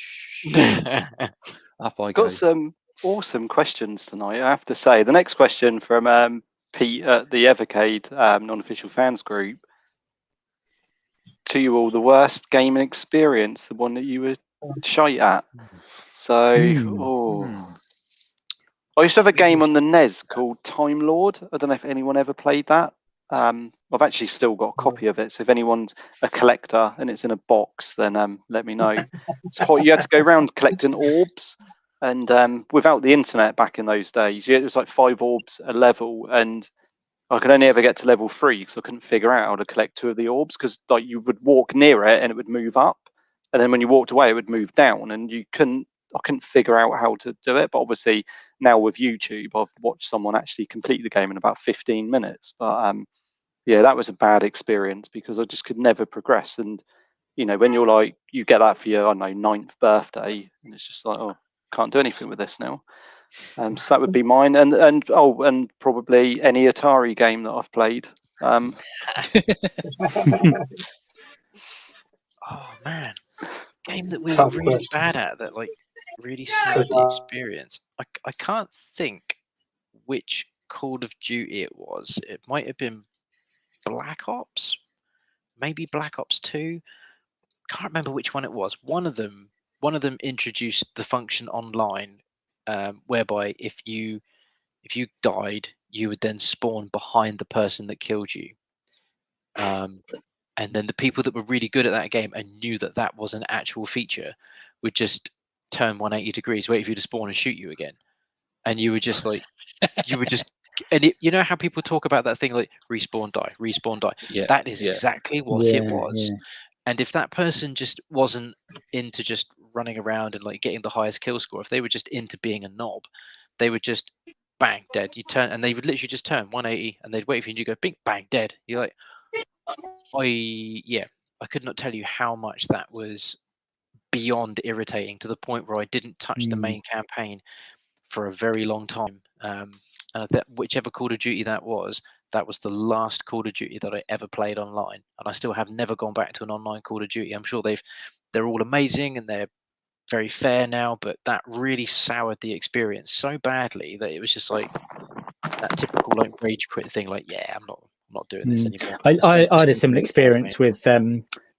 Up I go. Got some awesome questions tonight, I have to say. The next question from Pete at the Evercade non-official fans group. To you all, the worst gaming experience, the one that you were shite at. So, I used to have a game on the NES called Timelord. I don't know if anyone ever played that. I've actually still got a copy of it. So if anyone's a collector and it's in a box, then let me know. You had to go around collecting orbs, and without the internet back in those days, it was like 5 orbs a level, and I could only ever get to level 3 because I couldn't figure out how to collect 2 of the orbs, because like you would walk near it and it would move up, and then when you walked away it would move down, and I couldn't figure out how to do it. But obviously now with YouTube, I've watched someone actually complete the game in about 15 minutes. But yeah, that was a bad experience because I just could never progress. And you know, when you're like, you get that for your, I don't know, 9th birthday, and it's just like, oh, can't do anything with this now. So that would be mine, and probably any Atari game that I've played. Oh man, game that we were Tough really question. bad at that like really soured the experience. I can't think which Call of Duty it was. It might have been Black Ops, maybe Black Ops 2. Can't remember which one it was. One of them introduced the function online, whereby if you died, you would then spawn behind the person that killed you. And then the people that were really good at that game and knew that that was an actual feature would just turn 180 degrees, wait for you to spawn and shoot you again. And you were just like, and you know how people talk about that thing like respawn, die, respawn, die? Yeah, that is yeah. exactly what it was. Yeah. And if that person just wasn't into just running around and like getting the highest kill score, if they were just into being a knob, they would just bang, dead. You turn, and they would literally just turn 180 and they'd wait for you and you go, bing, bang, dead. You're like, I could not tell you how much that was beyond irritating, to the point where I didn't touch the main campaign for a very long time. And whichever Call of Duty that was the last Call of Duty that I ever played online, and I still have never gone back to an online Call of Duty. I'm sure they're all amazing and they're very fair now, but that really soured the experience so badly that it was just like that typical like rage quit thing. Like, yeah, I'm not doing this anymore. I had a similar experience with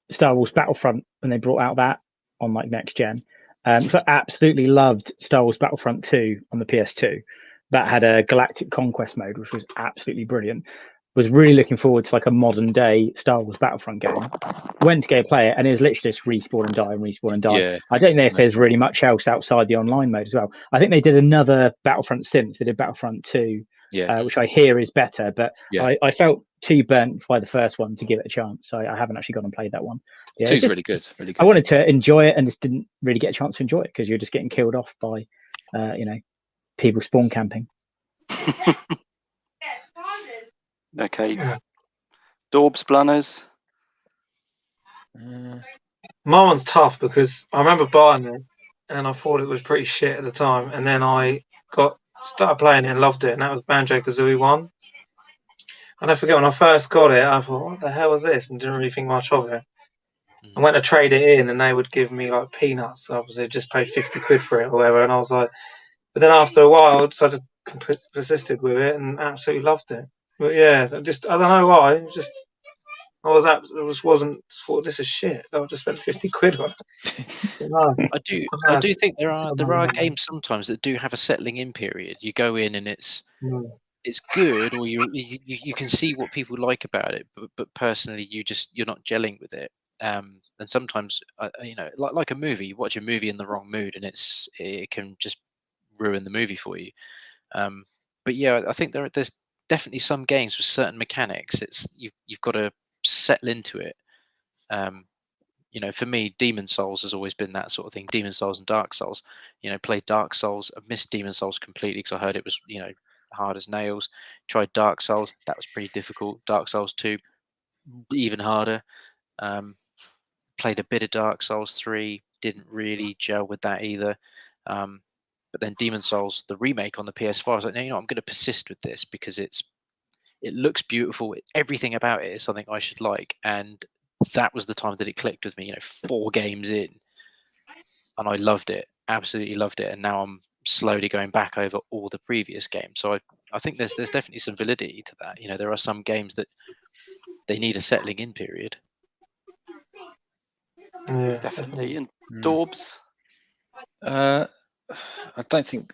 Star Wars Battlefront when they brought out that on like next gen. So I absolutely loved Star Wars Battlefront 2 on the PS2. That had a Galactic Conquest mode, which was absolutely brilliant. Was really looking forward to like a modern day Star Wars Battlefront game. Went to go play it, and it was literally just respawn and die and respawn and die. Yeah, I don't know if there's really much else outside the online mode as well. I think they did another Battlefront since. They did Battlefront 2, which I hear is better, but I felt too burnt by the first one to give it a chance. So I haven't actually gone and played that one. Yeah, 2's really good. Really good. I wanted to enjoy it and just didn't really get a chance to enjoy it because you're just getting killed off by, people spawn camping. Okay. Dawbs, Blunners. My one's tough because I remember buying it and I thought it was pretty shit at the time, and then I started playing it and loved it, and that was Banjo-Kazooie 1. And I forget, when I first got it, I thought, what the hell was this? And didn't really think much of it. I went to trade it in and they would give me like peanuts. Obviously, I just paid 50 quid for it or whatever. And I was like, but then after a while, so I just persisted with it and absolutely loved it. But yeah, I don't know why. I thought this is shit. I just spent 50 quid on it. No. I do think there are games sometimes that do have a settling in period. You go in and it's good, or you can see what people like about it, but personally you're not gelling with it. And sometimes like a movie, you watch a movie in the wrong mood and it can just ruin the movie for you. But yeah, I think there's definitely some games with certain mechanics. It's you've got to settle into it. For me, Demon Souls has always been that sort of thing. Demon Souls and Dark Souls. Played Dark Souls. I missed Demon Souls completely because I heard it was hard as nails. Tried Dark Souls. That was pretty difficult. Dark Souls 2, even harder. Played a bit of Dark Souls 3. Didn't really gel with that either. But then Demon Souls, the remake on the PS4, I was like, no, I'm going to persist with this because it looks beautiful. Everything about it is something I should like. And that was the time that it clicked with me, 4 games in. And I loved it, absolutely loved it. And now I'm slowly going back over all the previous games. So I think there's definitely some validity to that. There are some games that they need a settling in period. Yeah, definitely. And Dawbs? I don't think.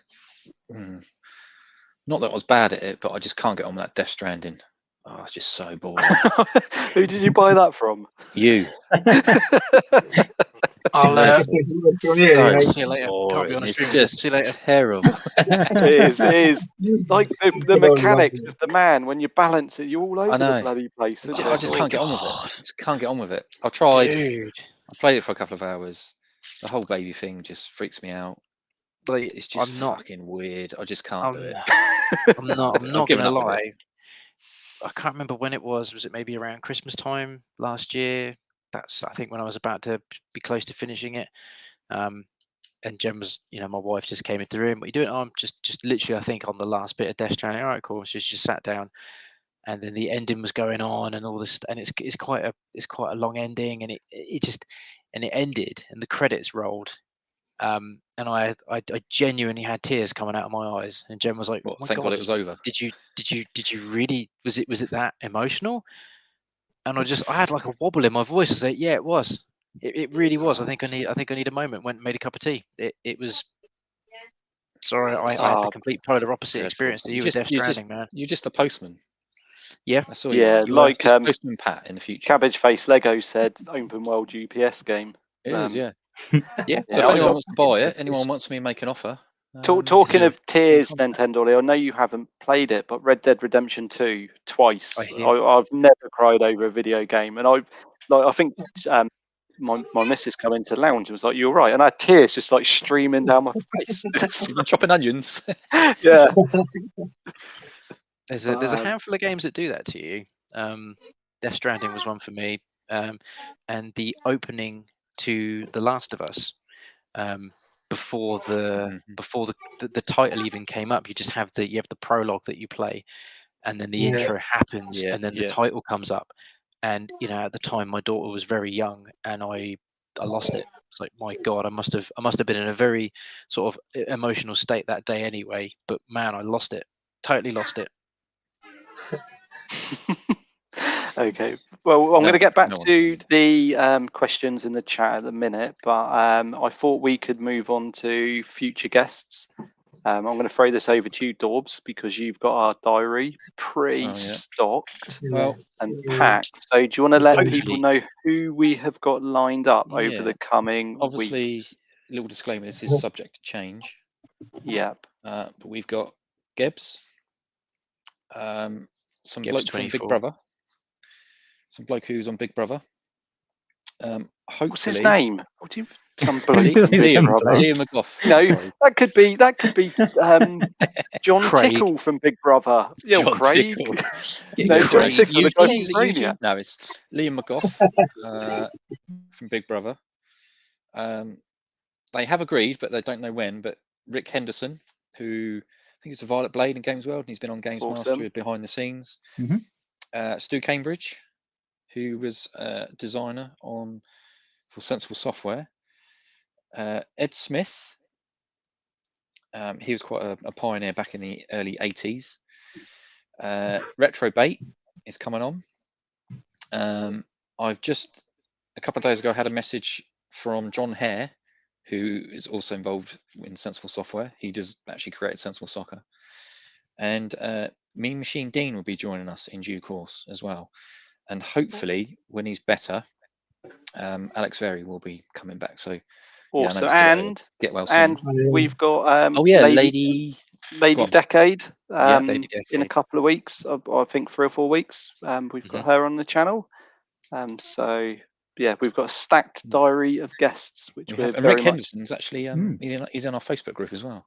Not that I was bad at it, but I just can't get on with that Death Stranding. Oh, it's just so boring. Who did you buy that from? You. I'll see you later. Can't be on a it's stream. just See you later. terrible. It is. Like the mechanics of the man, when you balance it, you're all over the bloody place. I just can't get on with it. Just can't get on with it. I've tried. Dude. I played it for a couple of hours. The whole baby thing just freaks me out. Like, it's just fucking weird. I just can't do it. I'm not gonna lie. I can't remember when it was. Was it maybe around Christmas time last year? I think when I was about to be close to finishing it. And Jen was, my wife just came into the room. What are you doing? Oh, I'm just literally, I think, on the last bit of Death Stranding. All right, cool. She just sat down, and then the ending was going on, and all this, and it's quite a long ending, and it ended, and the credits rolled, and I genuinely had tears coming out of my eyes, and Jen was like, Well, oh thank God it was over. Did you really? Was it that emotional? And I had like a wobble in my voice. I said, yeah, it was. It really was. I think I need a moment. Went and made a cup of tea. It was. Sorry, I had the complete polar opposite Dreadful. experience to you with Death Stranding, man. You're just a postman. Yeah. That's all Yeah, you are. like Just Postman Pat in the future. Cabbage Face Lego said, open world UPS game. It is, yeah. Yeah. So if anyone wants to buy it, anyone wants me to make an offer. Talking of tears, NintendOlly, I know you haven't played it, but Red Dead Redemption 2 twice. I've never cried over a video game, and I think my missus come into the lounge and was like, "You're right," and I had tears just like streaming down my face. You've been chopping onions. Yeah. There's a handful of games that do that to you. Death Stranding was one for me, and the opening to The Last of Us. Before the title even came up, you just have the prologue that you play, and then the intro happens, and then the title comes up, and at the time my daughter was very young, and I lost it. It's like, my God, I must have been in a very sort of emotional state that day anyway. But man, I lost it, totally lost it. Okay, well, I'm going to get back to the questions in the chat at the minute, but I thought we could move on to future guests. I'm going to throw this over to you, Dawbs, because you've got our diary pre-stocked and packed. So do you want to let people know who we have got lined up over the coming weeks? A little disclaimer, this is subject to change. Yep. But we've got Gebs, some bloke from 24. Big Brother. Some bloke who's on Big Brother. Hopefully, what's his name? Some bloke from Big Brother. Liam McGough. That could be John Tickle from Big Brother. Yeah, John Craig. Tickle. John Tickle, the guy from Brainiac. No, it's Liam McGough from Big Brother. They have agreed, but they don't know when. But Rick Henderson, who I think is a Violet Blade in Games World, and he's been on Games Master behind the scenes. Stu Cambridge, who was a designer for Sensible Software. Ed Smith, he was quite a pioneer back in the early 80s. Retrobait is coming on. I've just, a couple of days ago, had a message from John Hare, who is also involved in Sensible Software. He does actually create Sensible Soccer. And Mean Machine Dean will be joining us in due course as well. And hopefully, when he's better, Alex Very will be coming back. So awesome. Get well soon. And we've got Lady Decade. Lady Decade. In a couple of weeks, I think 3 or 4 weeks. We've got her on the channel. So yeah, we've got a stacked diary of guests, which we're and Rick Henderson's actually he's in our Facebook group as well.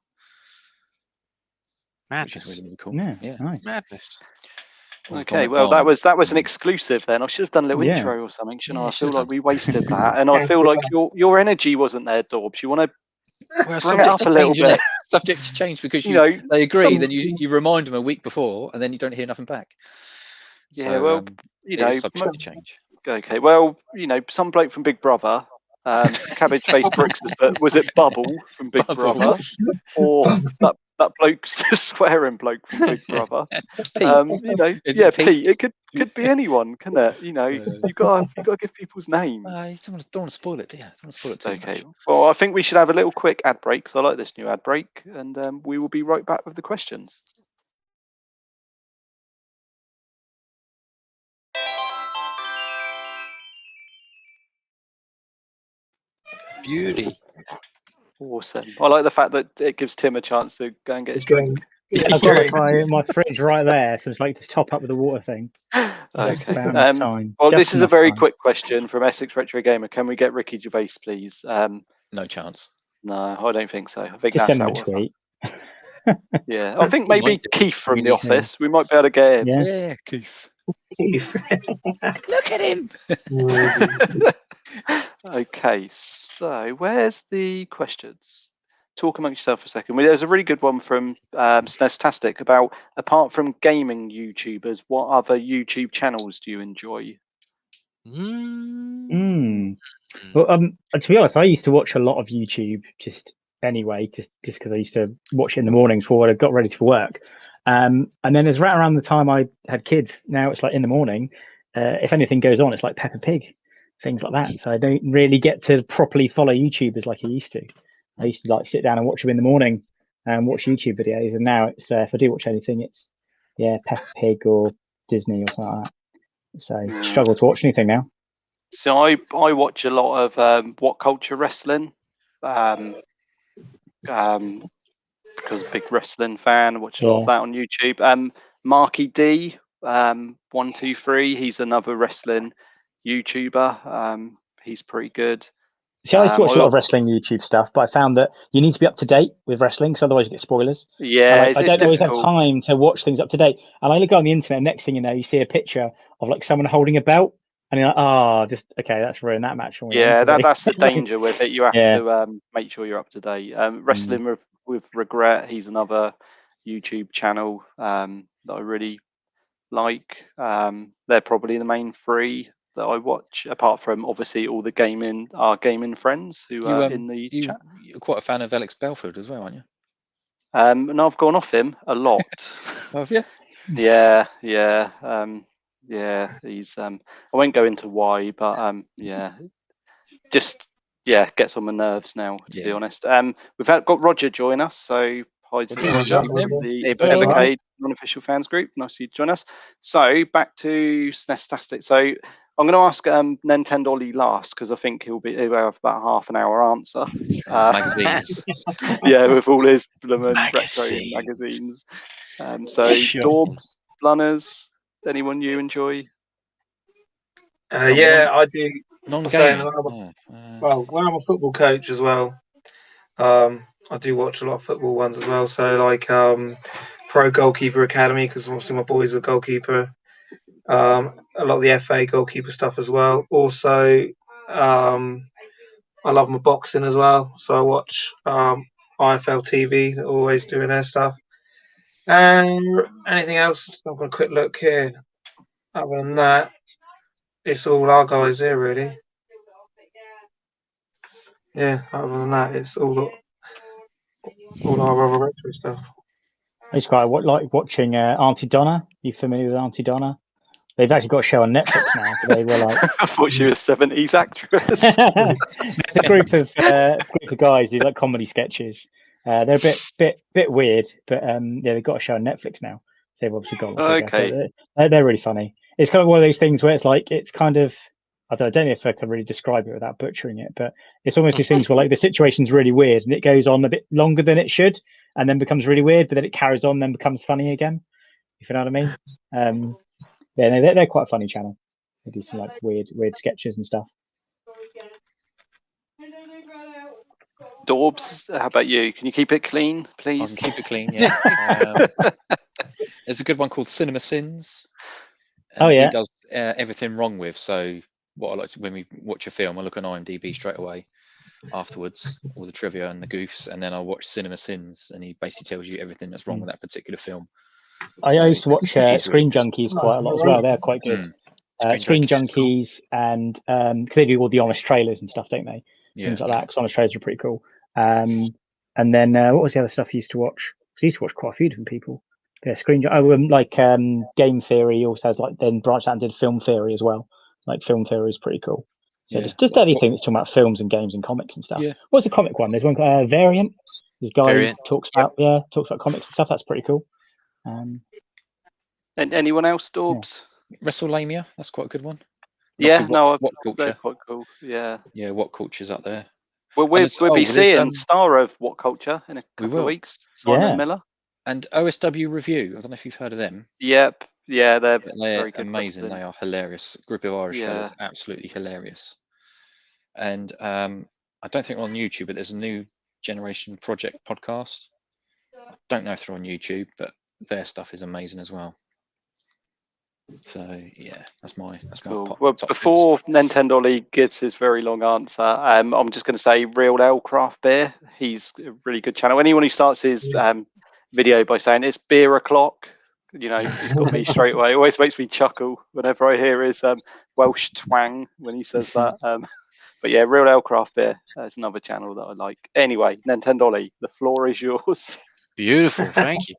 Madness. Which is really, really cool. Yeah, nice. Madness. Okay, well, that was an exclusive then. I should have done a little intro or something, shouldn't I? I feel like we wasted that, and I feel like your energy wasn't there, Dawbs. You want to bring it up a little bit? Subject to change, because they agree, then you remind them a week before, and then you don't hear nothing back. Yeah, so, well, subject to change. Okay, well, some bloke from Big Brother, Cabbage Face Brooks, but was it Bubble from Big Brother, or that bloke's the swearing bloke from Big Brother? Pete. It could be anyone, couldn't it? You got to give people's names. You don't want to spoil it, do you? Don't want to spoil it too much. Well, I think we should have a little quick ad break, because I like this new ad break, and we will be right back with the questions. Beauty. Awesome. I like the fact that it gives Tim a chance to go and get his drink. I've got my fridge right there, so it's like to top up with the water thing. Okay. Well, this is a very quick question from Essex Retro Gamer. Can we get Ricky Gervais, please? No chance. No, I don't think so. I think just that's send him a tweet. Yeah, I think maybe Keith from The Office. We might be able to get him. Yeah, Keith. Keith. Look at him. Okay, so where's the questions? Talk amongst yourself for a second. Well, there's a really good one from SNEStastic about, apart from gaming YouTubers, what other YouTube channels do you enjoy? Well, to be honest, I used to watch a lot of YouTube just anyway, just because I used to watch it in the mornings before I got ready for work. And then it's right around the time I had kids. Now it's like in the morning. If anything goes on, it's like Peppa Pig, things like that. So I don't really get to properly follow YouTubers like I used to. I used to like sit down and watch them in the morning and watch YouTube videos. And now it's if I do watch anything, it's Peppa Pig or Disney or something like that. So struggle to watch anything now. So I watch a lot of What Culture Wrestling, because big wrestling fan. I watch a lot of that on YouTube. Marky D, 123. He's another wrestling YouTuber. He's pretty good. See, I used to watch a lot of wrestling YouTube stuff, but I found that you need to be up to date with wrestling, because otherwise you get spoilers. Yeah, I don't always have time to watch things up to date. And I look on the internet, next thing you know, you see a picture of like someone holding a belt, and you're like, okay, that's ruined that match for me. Yeah, that's the danger with it. You have to make sure you're up to date. Wrestling with Regret, he's another YouTube channel that I really like. They're probably the main three that I watch, apart from obviously all the gaming friends who are in the chat. You're quite a fan of Alex Belford as well, aren't you? And I've gone off him a lot. Have you? Yeah. He's I won't go into why, but just gets on my nerves now, to be honest. We've got Roger join us, so hi to Roger from the Evercade non-official fans group. Nice to join us. So back to SNEStastic. So I'm going to ask NintendOlly last, because I think he'll have about a half an hour answer. Magazines. With all his retro magazines. Dawbs, Blunners, anyone you enjoy? I do. Non-gaming. Well, I'm a football coach as well. I do watch a lot of football ones as well. So like Pro Goalkeeper Academy, because obviously my boy's a goalkeeper. A lot of the FA goalkeeper stuff as well. Also, I love my boxing as well. So I watch IFL TV, they're always doing their stuff. And anything else? I've got a quick look here. Other than that, it's all our guys here, really. Yeah, other than that, it's all our other retro stuff. It's quite like watching Auntie Donna. You familiar with Auntie Donna? They've actually got a show on Netflix now. They were like, I thought she was a 70s actress. It's a group of guys who like comedy sketches. They're a bit weird, but they've got a show on Netflix now. So they've obviously got they're really funny. It's kind of one of those things where it's kind of, I don't know if I can really describe it without butchering it, but it's almost these things where like the situation's really weird and it goes on a bit longer than it should, and then becomes really weird, but then it carries on, then becomes funny again. If you know what I mean? They're quite a funny channel. They do some like weird sketches and stuff. Dawbs, how about you? Can you keep it clean, please? I can keep it clean, yeah. There's a good one called Cinema Sins. And he does everything wrong with. So what I like to, when we watch a film, I look on IMDb straight away afterwards, all the trivia and the goofs, and then I watch Cinema Sins, and he basically tells you everything that's wrong with that particular film. I used to watch Screen Junkies quite a lot as well. They're quite good. Screen Junkies, and because they do all the honest trailers and stuff, don't they? Things like that, because honest trailers are pretty cool. And then what was the other stuff you used to watch? Because I used to watch quite a few different people. Game Theory also has then branched out and did Film Theory as well. Like Film Theory is pretty cool. So just anything that's talking about films and games and comics and stuff. What's the comic one? There's one called Variant. This guy who talks about comics and stuff. That's pretty cool. And anyone else, Dawbs? WrestleMania, that's quite a good one. What culture? Quite cool. Yeah, What culture's up there? Well, we'll be seeing star of What Culture in a couple of weeks. Simon Miller and OSW Review. I don't know if you've heard of them. Yep. Yeah, they're very good. Amazing. Wrestling. They are hilarious. A group of Irish fellas, absolutely hilarious. And I don't think they're on YouTube, but there's a New Generation Project podcast. I don't know if they're on YouTube, but their stuff is amazing as well. So yeah, that's my Cool. top, Well, top before NintendOlly gives his very long answer, I'm just going to say Real Ale Craft Beer. He's a really good channel. Anyone who starts his video by saying it's beer o'clock, he's got me straight away. It always makes me chuckle whenever I hear his Welsh twang when he says that. But yeah, Real Ale Craft Beer is another channel that I like. Anyway, NintendOlly, the floor is yours. Beautiful, thank you.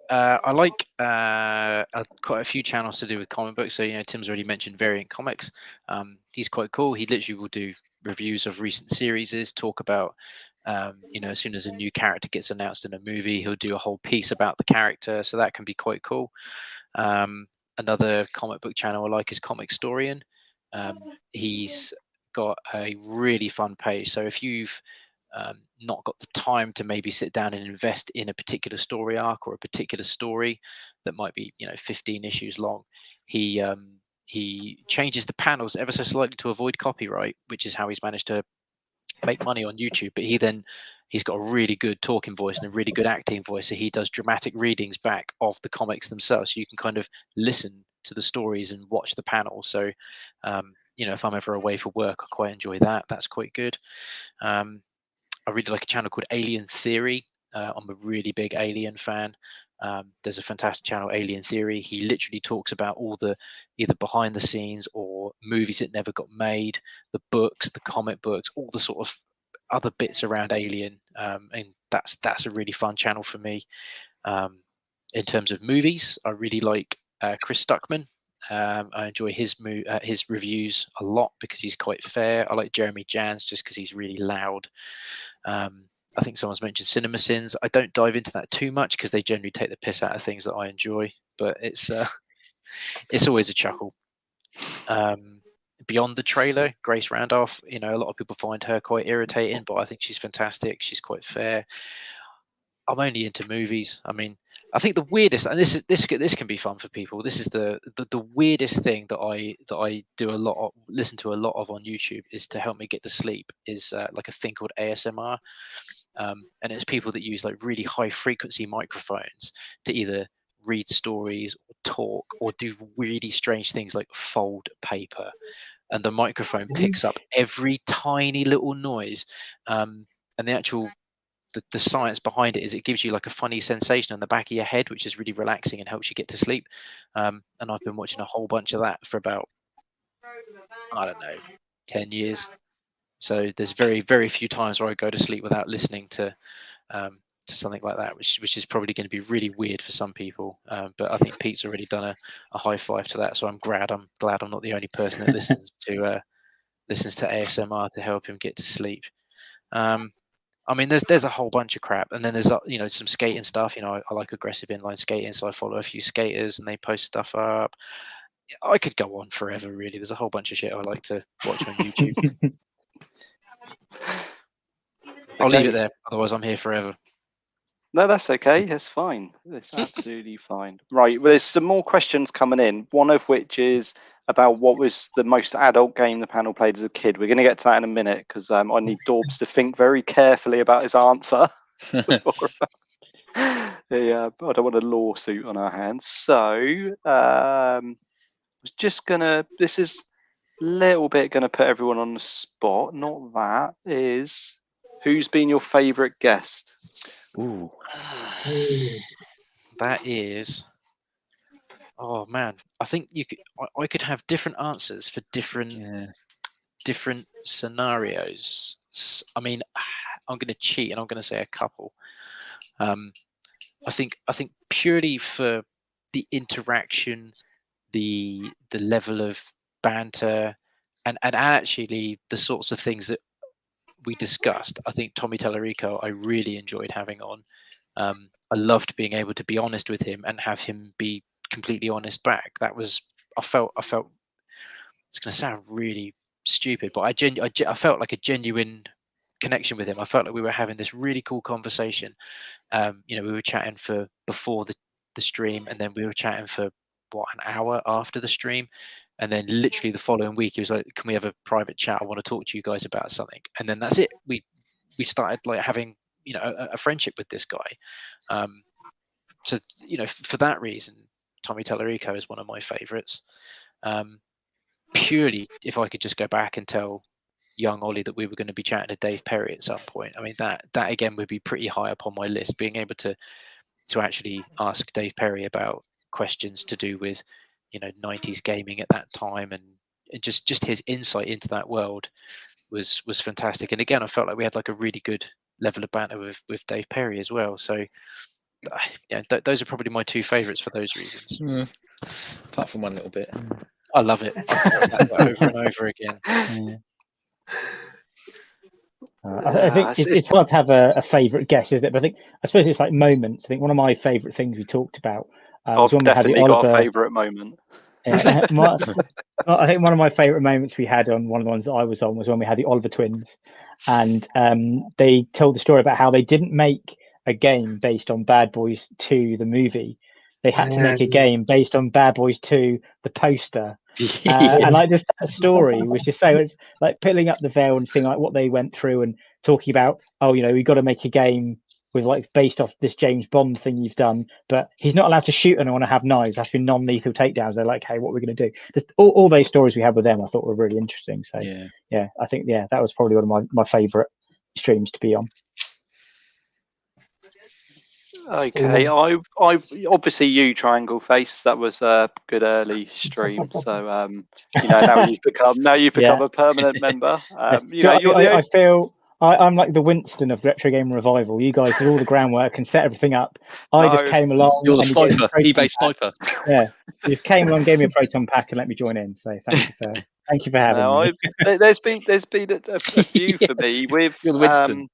I like quite a few channels to do with comic books. So Tim's already mentioned Variant Comics. He's quite cool. He literally will do reviews of recent series, talk about as soon as a new character gets announced in a movie, he'll do a whole piece about the character. So that can be quite cool. Another comic book channel I like is Comic Storian. He's got a really fun page. So if you've not got the time to maybe sit down and invest in a particular story arc or a particular story that might be 15 issues long, he changes the panels ever so slightly to avoid copyright, which is how he's managed to make money on YouTube. But he's got a really good talking voice and a really good acting voice, so he does dramatic readings back of the comics themselves, so you can kind of listen to the stories and watch the panels. So if I'm ever away for work, I quite enjoy that. That's quite good. I really like a channel called Alien Theory. I'm a really big Alien fan. There's a fantastic channel, Alien Theory. He literally talks about all the either behind the scenes or movies that never got made, the books, the comic books, all the sort of other bits around Alien. And that's a really fun channel for me. In terms of movies, I really like Chris Stuckman. I enjoy his reviews a lot because he's quite fair. I like Jeremy Jans just because he's really loud. I think someone's mentioned Cinema Sins. I don't dive into that too much because they generally take the piss out of things that I enjoy, but it's always a chuckle. Beyond the Trailer, Grace Randolph, a lot of people find her quite irritating, but I think she's fantastic. She's quite fair. I'm only into movies. I mean, I think the weirdest, and this can be fun for people. This is the weirdest thing that I do listen to a lot of on YouTube is to help me get to sleep. Is like a thing called ASMR, and it's people that use like really high frequency microphones to either read stories or talk or do really strange things like fold paper, and the microphone picks up every tiny little noise, and the actual the science behind it is it gives you like a funny sensation on the back of your head, which is really relaxing and helps you get to sleep. And I've been watching a whole bunch of that for about, I don't know, 10 years. So there's very, very few times where I go to sleep without listening to something like that, which is probably going to be really weird for some people. But I think Pete's already done a high five to that. So I'm glad I'm not the only person that listens to ASMR to help him get to sleep. I mean, there's a whole bunch of crap, and then there's some skating stuff. I like aggressive inline skating, so I follow a few skaters, and they post stuff up. I could go on forever, really. There's a whole bunch of shit I like to watch on YouTube. I'll leave it there, otherwise I'm here forever. No, that's okay. That's fine. It's absolutely fine. Right. Well, there's some more questions coming in. One of which is about what was the most adult game the panel played as a kid. We're going to get to that in a minute because I need Dawbs to think very carefully about his answer. Yeah, but I don't want a lawsuit on our hands. So I was just gonna. This is a little bit going to put everyone on the spot. Not that is. Who's been your favourite guest? Ooh. That is. Oh man, I think I could have different answers for different scenarios. I mean, I'm going to cheat and I'm going to say a couple. I think purely for the interaction, the level of banter, and actually the sorts of things that we discussed. I think Tommy Tallarico I really enjoyed having on. I loved being able to be honest with him and have him be completely honest back. That was I felt it's going to sound really stupid, but I felt like a genuine connection with him. I felt like we were having this really cool conversation. We were chatting for before the stream, and then we were chatting for an hour after the stream, and then literally the following week he was like, "Can we have a private chat? I want to talk to you guys about something." And then that's it. We started like having a friendship with this guy. So for that reason, Tommy Tallarico is one of my favourites. Purely, if I could just go back and tell young Ollie that we were going to be chatting to Dave Perry at some point, I mean, that again would be pretty high up on my list. Being able to actually ask Dave Perry about questions to do with, 90s gaming at that time, and just his insight into that world was fantastic. And again, I felt like we had like a really good level of banter with Dave Perry as well. So yeah, those are probably my two favourites for those reasons. Apart from one little bit. I love it. I watch that over and over again. I think it's hard to have a favourite guess, isn't it? But I suppose it's like moments. I think one of my favourite things we talked about was I've when we had the definitely got Oliver. a favourite moment. Yeah, I think one of my favourite moments we had on one of the ones that I was on was when we had the Oliver twins, and they told the story about how they didn't make a game based on Bad Boys 2, the movie. They had to make a game based on Bad Boys 2, the poster. And like just that story was just so it's like pulling up the veil and seeing like what they went through and talking about, we've got to make a game with like based off this James Bond thing you've done, but he's not allowed to shoot anyone or have knives. That's been non-lethal takedowns. They're like, hey, what are we going to do? Just all those stories we had with them, I thought were really interesting. So yeah, I think that was probably one of my favourite streams to be on. Okay, I obviously you Triangle Face. That was a good early stream. So now you've become a permanent member. I feel I'm like the Winston of Retro Game Revival. You guys did all the groundwork and set everything up. I just came along. You're the sniper, eBay sniper. Yeah, you just came along, gave me a proton pack, and let me join in. So thank you for having me. There's been a few for me with You're the Winston.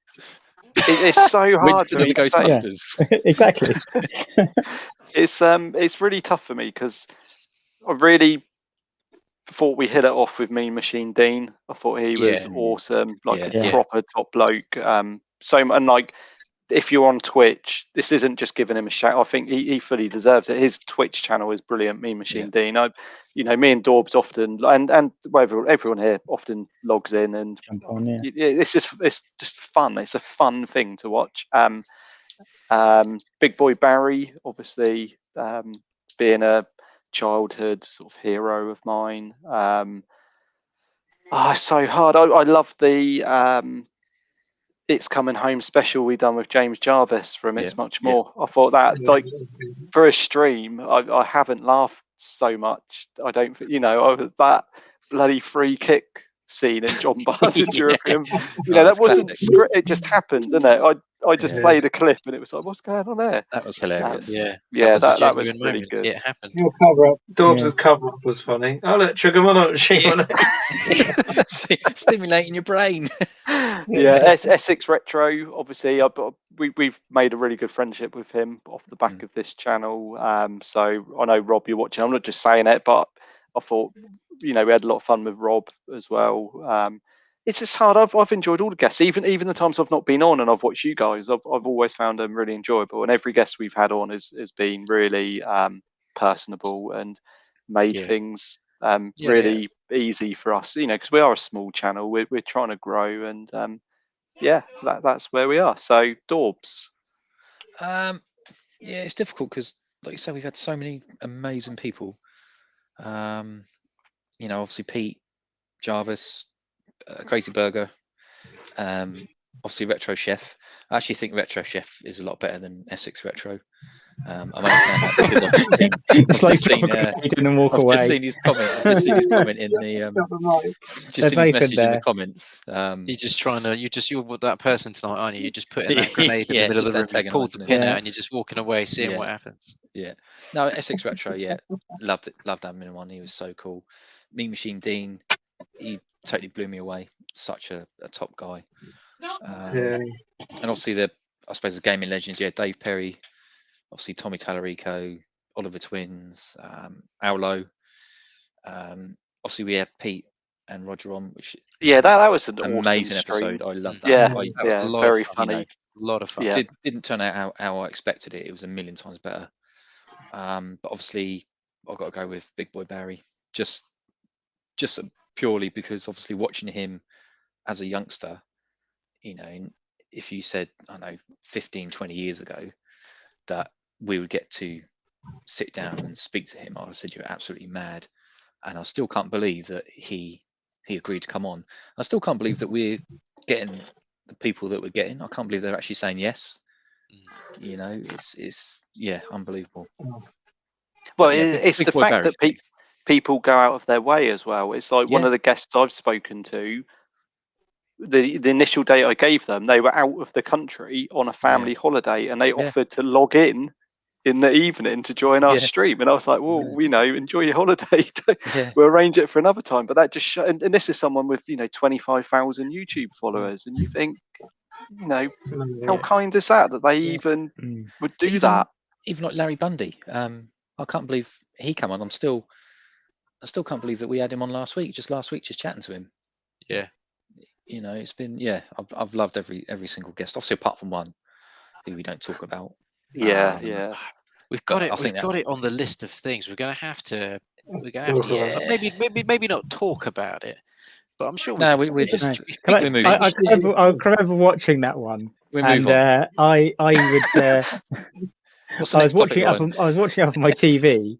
It's so hard Winston for me of the to say. Ghostbusters. Exactly. It's really tough for me because I really thought we hit it off with Mean Machine Dean. I thought he was awesome, like a proper top bloke. If you're on Twitch, this isn't just giving him a shout. I think he fully deserves it. His Twitch channel is brilliant, Mean Machine Dean. Me and Dawbs often, and everyone here often logs in, and jump on, it's just fun. It's a fun thing to watch. Big Boy Barry, obviously, being a childhood sort of hero of mine. It's so hard. I love the It's Coming Home special we done with James Jarvis from It's Much More. I thought that, like, for a stream, I haven't laughed so much. I don't think, that bloody free kick scene in John Barnes in European. That wasn't script. It just happened, didn't it? I just played a clip and it was like, what's going on there? That was hilarious. That was really good. It happened. Your cover up, Dawbs' cover up was funny. Oh look, Trigger machine on it. Stimulating your brain. Essex Retro. Obviously, we've made a really good friendship with him off the back of this channel. So I know Rob, you're watching. I'm not just saying it, but I thought we had a lot of fun with Rob as well. It's just hard. I've enjoyed all the guests, even the times I've not been on and I've watched you guys. I've always found them really enjoyable, and every guest we've had on has been really personable and made things really easy for us. Because we are a small channel, we're trying to grow, and that's where we are. So Dawbs. It's difficult because, like you said, we've had so many amazing people. Obviously Pete, Jarvis, Crazy Burger, obviously Retro Chef. I actually think Retro Chef is a lot better than Essex Retro. I'm only saying that because I've just seen his comment in the just seen his message in the comments. You're that person tonight, aren't you? You're just putting that grenade in the middle of the room, you've pulled the pin out, and you're just walking away, seeing what happens. No, Essex Retro, loved that one. He was so cool. Mean Machine Dean, he totally blew me away. Such a top guy. And obviously I suppose the gaming legends, Dave Perry, obviously Tommy Tallarico, Oliver Twins, Aulo. Obviously we had Pete and Roger on, which that was an amazing awesome episode. I loved that. Very funny. A lot of fun. Didn't turn out how I expected it. It was a million times better. But obviously I've got to go with Big Boy Barry, just purely because obviously watching him as a youngster, if you said, I don't know, 15, 20 years ago that we would get to sit down and speak to him, I said you're absolutely mad, and I still can't believe that he agreed to come on. I still can't believe that we're getting the people that we're getting. I can't believe they're actually saying yes. You know, it's unbelievable. Well, Yeah, it's the fact that people go out of their way as well. It's like one of the guests I've spoken to, the initial date I gave them, they were out of the country on a family holiday, and they offered to log in the evening to join our stream, and I was like, well, enjoy your holiday. We'll arrange it for another time. But that just and this is someone with 25,000 YouTube followers, and you think, how kind is that they even would do that? Even like Larry Bundy, I can't believe he came on. I still can't believe that we had him on last week, just chatting to him. Yeah. It's been I've loved every single guest, obviously apart from one who we don't talk about. We've got it. We've got it on the list of things. We're going to have to. Maybe not talk about it, but I'm sure. We're just. I remember watching that one, and I would. I was watching it up on my TV,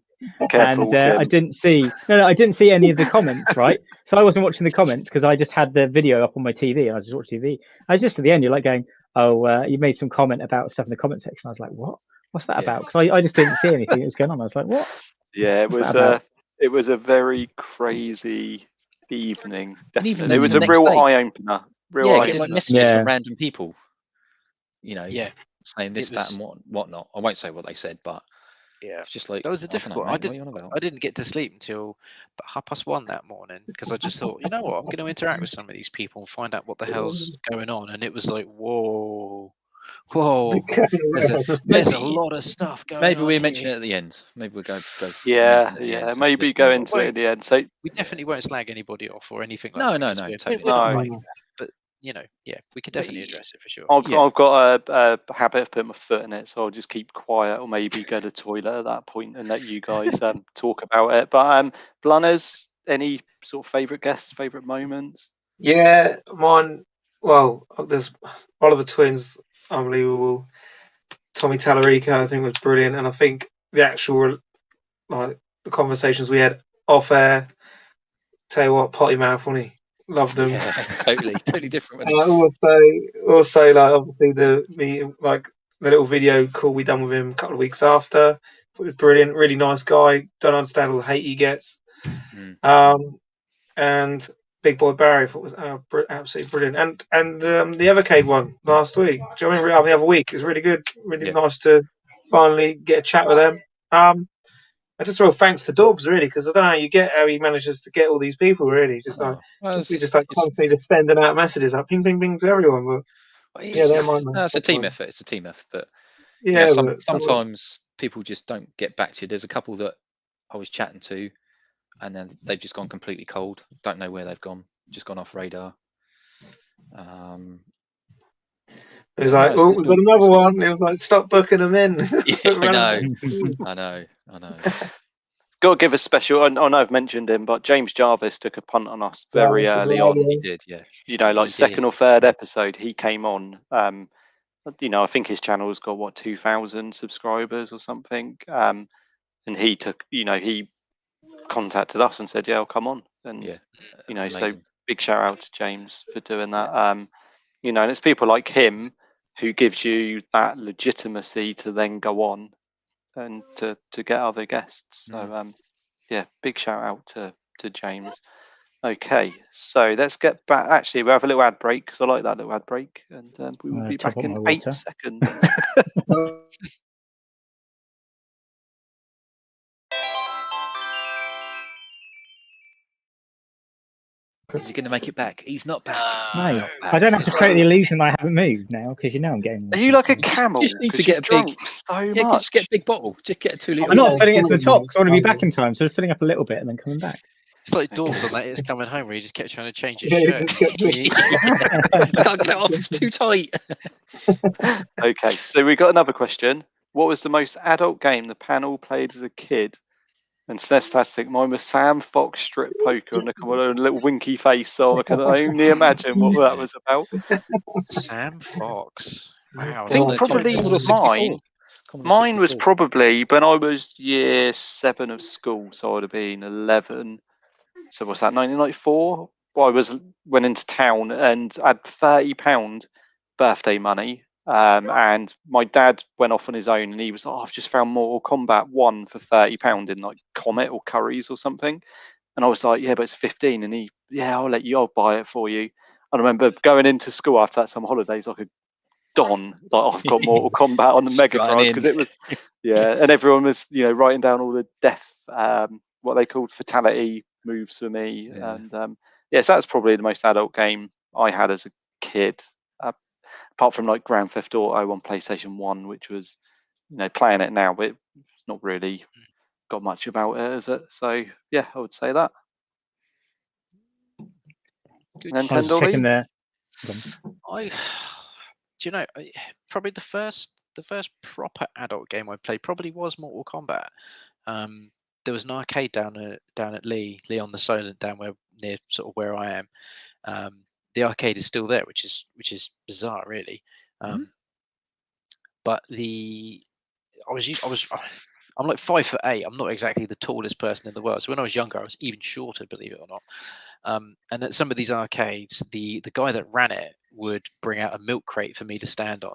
and I didn't see any of the comments. Right, so I wasn't watching the comments because I just had the video up on my TV, and I just watched TV. I was just at the end, you're like going, "Oh, you made some comment about stuff in the comment section." I was like, "What? What's that about?" Because I just didn't see anything that was going on. I was like, "What?" Yeah, it was a very crazy evening. Definitely, it was a real eye opener. Getting like messages from random people. Saying this, that, and whatnot. I won't say what they said, but it's just like that was a difficult. I didn't get to sleep until about 1:30 that morning because I just thought, you know what, I'm going to interact with some of these people and find out what the hell's going on. And it was like, whoa, there's a lot of stuff going on. Maybe we mention it at the end. Maybe we'll go. Maybe go into it at the end. So we definitely won't slag anybody off or anything like that. No, totally. No. But we could definitely address it for sure. I've got a habit of putting my foot in it, so I'll just keep quiet or maybe go to the toilet at that point and let you guys talk about it. But Blunners, any sort of favourite guests, favourite moments? Yeah, mine. Well, there's Oliver Twins, unbelievable. Tommy Tallarico, I think, was brilliant, and I think the actual the conversations we had off air. Tell you what, potty mouth, wasn't he? Loved them. Yeah, totally different. Also, obviously the little video call we done with him a couple of weeks after. It was brilliant. Really nice guy. Don't understand all the hate he gets. And Big Boy Barry, I thought was absolutely brilliant. And the Evercade one last week. Do you know what I mean? The other week, it was really good. Really nice to finally get a chat with them. I just throw thanks to Dawbs, really, because I don't know how he manages to get all these people, really. We just constantly just sending out messages, like ping, ping, ping to everyone. But it's a team effort. It's a team effort. But sometimes people just don't get back to you. There's a couple that I was chatting to, and then they've just gone completely cold. Don't know where they've gone. Just gone off radar. It was like, we've got another one. It was like, stop booking them in. I know. Got to give a special. I know I've mentioned him, but James Jarvis took a punt on us very early on. He did, yeah. Second or third episode, he came on. I think his channel's got 2,000 subscribers or something. And he took, he contacted us and said, "Yeah, I'll come on." And so big shout out to James for doing that. And it's people like him who gives you that legitimacy to then go on and to get other guests. So big shout out to James. Okay, so let's get back. Actually, we'll have a little ad break because I like that little ad break, and we will be back in 8 seconds. Is he going to make it back? He's not back. No, I don't have to create the illusion I haven't moved now because I'm getting. Are you like a camel? You just need to get a big. Just get a big bottle. Just get a 2 litre. I'm not filling it to the top because I want to be back in time. So just filling up a little bit and then coming back. It's like Dawbs on that It's Coming Home where he just kept trying to change his shirt. Can't get it off. It's too tight. Okay, so we got another question. What was the most adult game the panel played as a kid? And Snestastic, mine was Sam Fox Strip Poker, and a little winky face, so I can only imagine what that was about. Sam Fox. Wow. I think probably mine. Commodore Mine was 64. probably when I was year 7 of school, so I'd have been 11. So what's that, 1994? Well, went into town and had £30 birthday money. And my dad went off on his own and he was like, I've just found Mortal Kombat 1 for £30 in like Comet or Curry's or something. And I was like, yeah, but it's 15. And I'll buy it for you. I remember going into school after that, some holidays, like a Don, like I've got Mortal Kombat on the Mega Strutting Drive in. because it was, and everyone was, writing down all the death, what they called fatality moves for me, Yeah. and so that's probably the most adult game I had as a kid, apart from like Grand Theft Auto on PlayStation 1, which was, playing it now, but it's not really got much about it, is it? So yeah, I would say that. Good I was just checking NintendOlly. there. Probably the first proper adult game I played probably was Mortal Kombat. There was an arcade down at Lee on the Solent, down near sort of where I am. The arcade is still there, which is bizarre, really. But I'm like 5'8". I'm not exactly the tallest person in the world. So when I was younger, I was even shorter, believe it or not. And at some of these arcades, the guy that ran it would bring out a milk crate for me to stand on.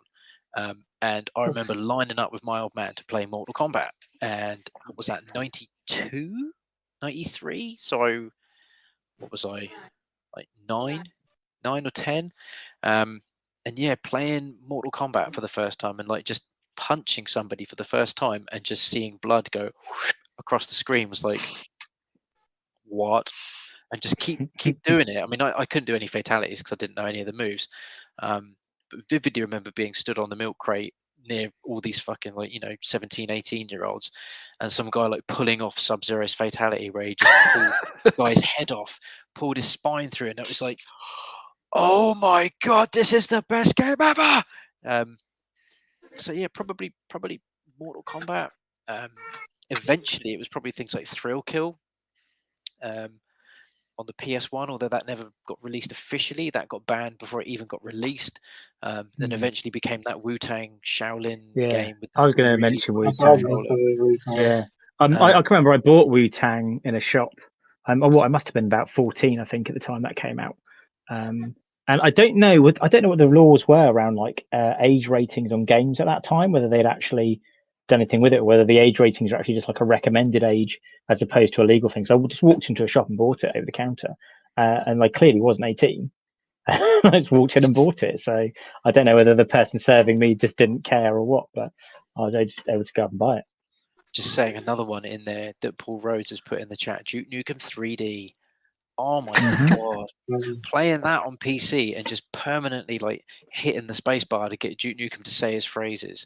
And I remember lining up with my old man to play Mortal Kombat. And what was that, 92, 93? So what was I, like 9 or 10? And yeah, playing Mortal Kombat for the first time and like just punching somebody for the first time and just seeing blood go across the screen was like, what? And just keep doing it. I mean, I couldn't do any fatalities because I didn't know any of the moves. But vividly remember being stood on the milk crate near all these fucking 17, 18-year-olds, and some guy like pulling off Sub-Zero's fatality where he just pulled the guy's head off, pulled his spine through, and it was like, oh my god, this is the best game ever. So yeah, probably Mortal Kombat. Eventually, it was probably things like Thrill Kill. On the PS1, although that never got released officially, that got banned before it even got released. Then eventually became that Wu-Tang Shaolin game. With I was going to really mention Wu-Tang. Yeah, I can remember I bought Wu-Tang in a shop. I must have been about 14, I think, at the time that came out. And I don't know what the laws were around like age ratings on games at that time, whether they'd actually done anything with it, or whether the age ratings are actually just like a recommended age as opposed to a legal thing. So I just walked into a shop and bought it over the counter, and like clearly wasn't 18. I just walked in and bought it. So I don't know whether the person serving me just didn't care or what, but I was able to go up and buy it. Just saying another one in there that Paul Rhodes has put in the chat, Duke Nukem 3D. Oh my god. Playing that on PC and just permanently like hitting the space bar to get Duke Nukem to say his phrases.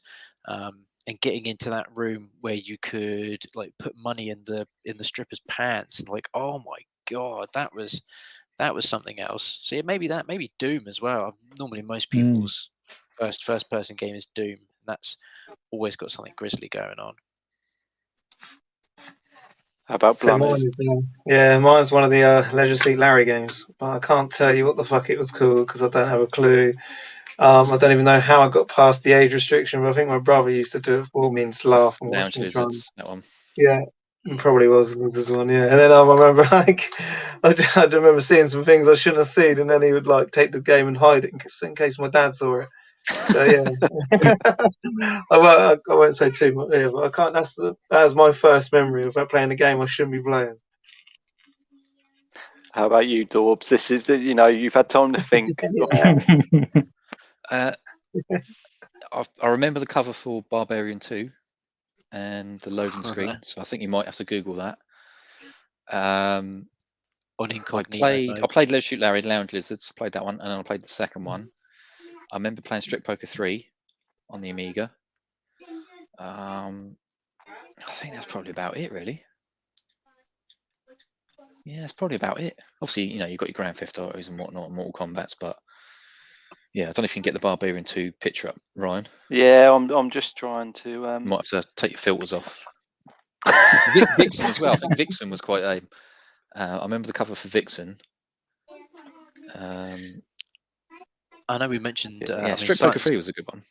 And getting into that room where you could like put money in the stripper's pants, and like, oh my god, that was something else. So yeah, maybe Doom as well. Normally most people's first person game is Doom. That's always got something grisly going on. How about Blunners? Mine's one of the Leisure Suit Larry games, but I can't tell you what the fuck it was called because I don't have a clue. I don't even know how I got past the age restriction, but I think my brother used to do it for me and just laugh and watch Lounge me try. Lizards, that one. Yeah, it probably was this one, yeah. And then I remember I remember seeing some things I shouldn't have seen, and then he would like take the game and hide it in case my dad saw it. So yeah, I won't say too much. Yeah, but I can't. That was my first memory of playing a game I shouldn't be playing. How about you, Dawbs? This is you've had time to think. I remember the cover for Barbarian 2 and the loading screen, so I think you might have to Google that. On incognito I played Leisure Suit Larry, Lounge Lizards. I played that one, and then I played the second one. I remember playing Strip Poker 3 on the Amiga. I think that's probably about it, really. Yeah, that's probably about it. Obviously, you've got your Grand Theft Autos and whatnot, Mortal Kombats, but yeah, I don't know if you can get the Barbarian 2 picture up, Ryan. Yeah, I'm just trying to. Might have to take your filters off. Vixen as well. I think Vixen was quite a. I remember the cover for Vixen. I know we mentioned. Strip Poker 3 was a good one.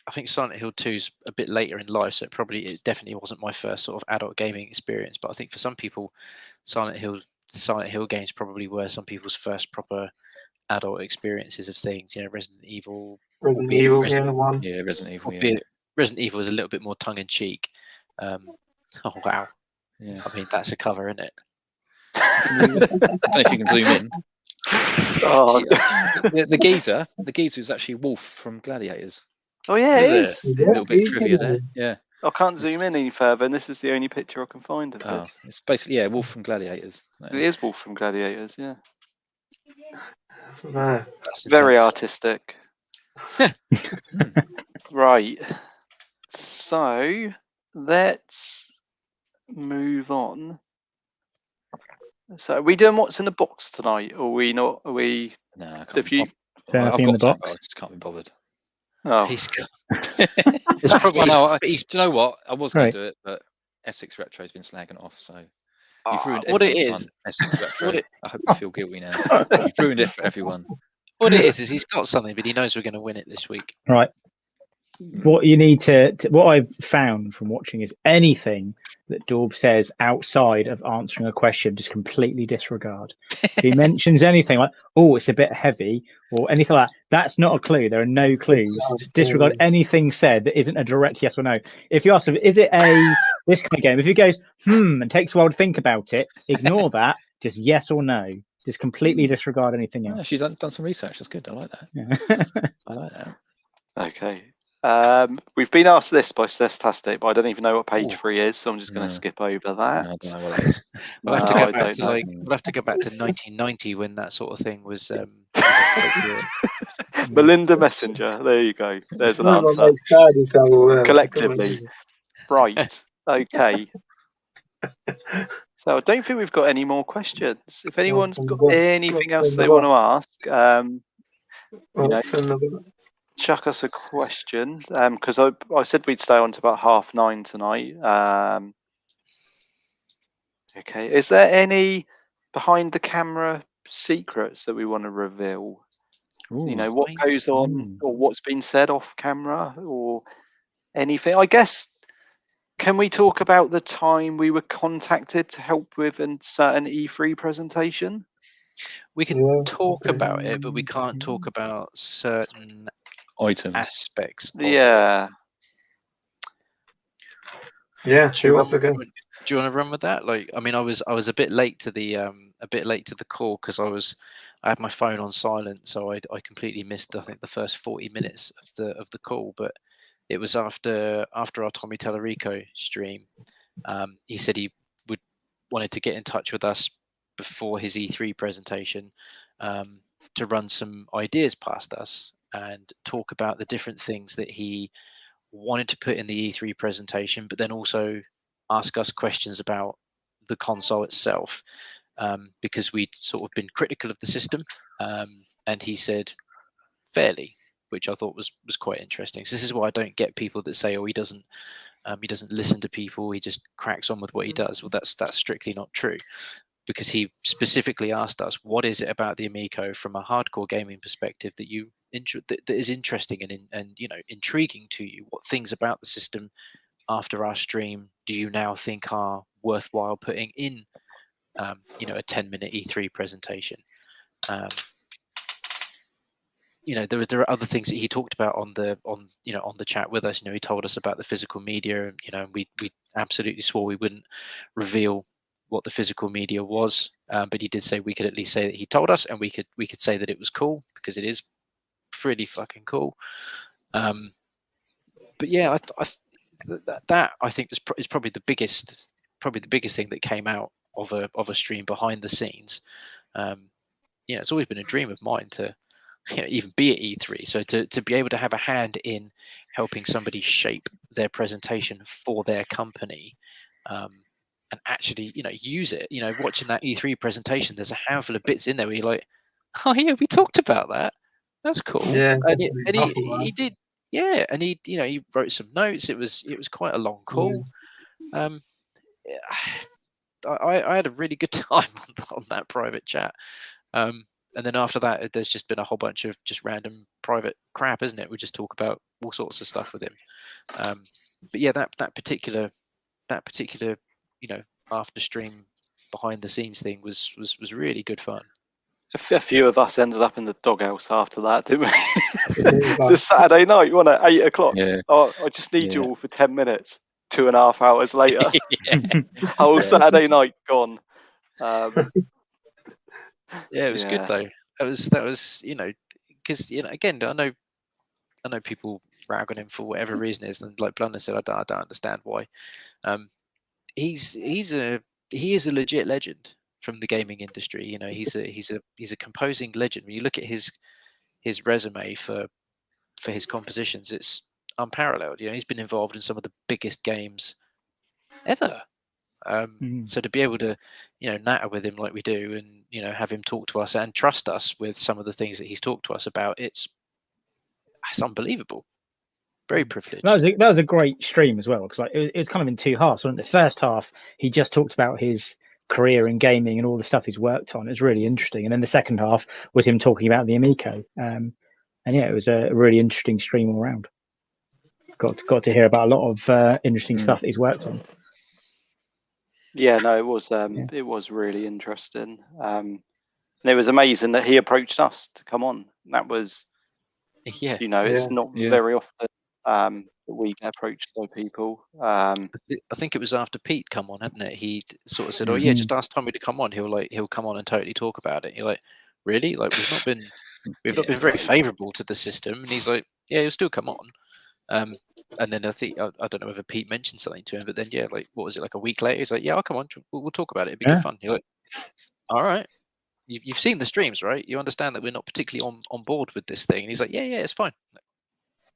I think Silent Hill 2's a bit later in life, so it definitely wasn't my first sort of adult gaming experience. But I think for some people, Silent Hill games probably were some people's first proper adult experiences of things. You know, Resident Evil. Resident albeit Evil, Resident, yeah, one. Yeah, Resident Evil. Yeah. albeit Resident Evil is a little bit more tongue in cheek. Oh wow! Yeah. I mean, that's a cover, isn't it? I don't know if you can zoom in. Oh, The geezer is actually Wolf from Gladiators. oh yeah, Is it it? is. A little bit of trivia there. Yeah. I can't zoom in any further, and this is the only picture I can find of Oh, this. it's basically Wolf from Gladiators. That It is Wolf from Gladiators, yeah. No. That's Very intense. artistic. Right. So let's move on. So are we doing what's in the box tonight? Or are we not? Are we? No, I can't. If you, I've Anything in got the something, box? but I just can't be bothered. oh, He's got, It's probably- do you know what? I was going Right. to do it, but Essex Retro's been slagging it off, so you've Ah, ruined what it everyone's is. fun. Essex Retro. What it- I hope you feel guilty now. You've ruined it for everyone. What it is he's got something, but he knows we're going to win it this week. Right. What you need to what I've found from watching is anything that Dawbs says outside of answering a question, just completely disregard. If he mentions anything like, "Oh, it's a bit heavy," or anything like that, that's not a clue. There are no clues. Just disregard anything said that isn't a direct yes or no. If you ask him, "Is it this kind of game?" If he goes, and takes a while to think about it, ignore that. Just yes or no. Just completely disregard anything Oh, else. she's done some research. That's good. I like that. Yeah. I like that. okay. We've been asked this by Stastic, but I don't even know what page Ooh. 3 is, so I'm just going No. to skip over No, that. I don't know what that is. We'll have to No, go I back don't to know. we'll have to go back to 1990 when that sort of thing was appropriate. Melinda Messenger. There you go. There's an Sounds answer. like they've tried this all, Collectively. Right. Okay. So I don't think we've got any more questions. If anyone's got anything else they want to ask, you know, chuck us a question. Because I said we'd stay on to about 9:30 tonight. Okay. Is there any behind the camera secrets that we want to reveal? You know, what goes on or what's been said off camera or anything? I guess, can we talk about the time we were contacted to help with a certain E3 presentation? We can talk about it, but we can't talk about certain Items. aspects. Of Yeah. Yeah, Do she you, wants to go. do you want to run with that? Like, I mean, I was a bit late to the call because I had my phone on silent, so I completely missed I think the first 40 minutes of the call. But it was after our Tommy Tellerico stream. He said he wanted to get in touch with us before his E3 presentation to run some ideas past us and talk about the different things that he wanted to put in the E3 presentation, but then also ask us questions about the console itself, because we'd sort of been critical of the system, and he said fairly, which I thought was quite interesting. So this is why I don't get people that say, "Oh, he doesn't listen to people, he just cracks on with what he does." Well, that's strictly not true, because he specifically asked us, what is it about the Amigo from a hardcore gaming perspective that that is interesting and you know, intriguing to you? What things about the system after our stream do you now think are worthwhile putting in you know, a 10-minute E3 presentation? You know, there are other things that he talked about on the chat with us. You know, he told us about the physical media. You know, we absolutely swore we wouldn't reveal what the physical media was, but he did say we could at least say that he told us, and we could say that it was cool, because it is pretty fucking cool. But yeah, that I think is probably the biggest thing that came out of a stream behind the scenes. Yeah, it's always been a dream of mine to, you know, even be at E3. So to be able to have a hand in helping somebody shape their presentation for their company, and actually, you know, use it. You know, watching that E3 presentation, there's a handful of bits in there where you're like, "Oh yeah, we talked about that. That's cool." Yeah, and he did. Yeah, and he, you know, he wrote some notes. It was quite a long call. I had a really good time on that private chat. And And then after that, there's just been a whole bunch of just random private crap, isn't it? We just talk about all sorts of stuff with him. But yeah, that particular after stream behind the scenes thing was really good fun. A few of us ended up in the doghouse after that, didn't we? It's a Saturday night, wasn't it? 8 o'clock. Yeah. Oh, I just need you all for 10 minutes. 2.5 hours later, Yeah. whole Saturday night gone. Yeah, it was good though. That was because again, I know people rag on him for whatever reason is, and like Blunder said, I don't understand why. He is a legit legend from the gaming industry. He's a composing legend. When you look at his resume for his compositions, it's unparalleled. He's been involved in some of the biggest games ever. So to be able to natter with him like we do, and have him talk to us and trust us with some of the things that he's talked to us about, it's unbelievable. Very privileged. That was a great stream as well, because it was kind of in two halves. So in the first half, he just talked about his career in gaming and all the stuff he's worked on. It was really interesting. And then the second half was him talking about the Amigo. And yeah, it was a really interesting stream all around. Got to hear about a lot of interesting stuff that he's worked on. Yeah, no, it was really interesting. And it was amazing that he approached us to come on. That was, it's not very often that we get approached by people. I think it was after Pete come on, hadn't it? He sort of said, "Oh yeah, just ask Tommy to come on. He'll come on and totally talk about it." You're like, "Really? Like we've not been very favourable to the system." And he's like, "Yeah, he'll still come on." And then I think I don't know whether Pete mentioned something to him, but then what was it, like a week later? He's like, "Yeah, I'll come on. We'll talk about it. It'd be good fun." You're like, "All right, you've seen the streams, right? You understand that we're not particularly on board with this thing." And he's like, "Yeah, it's fine." Like,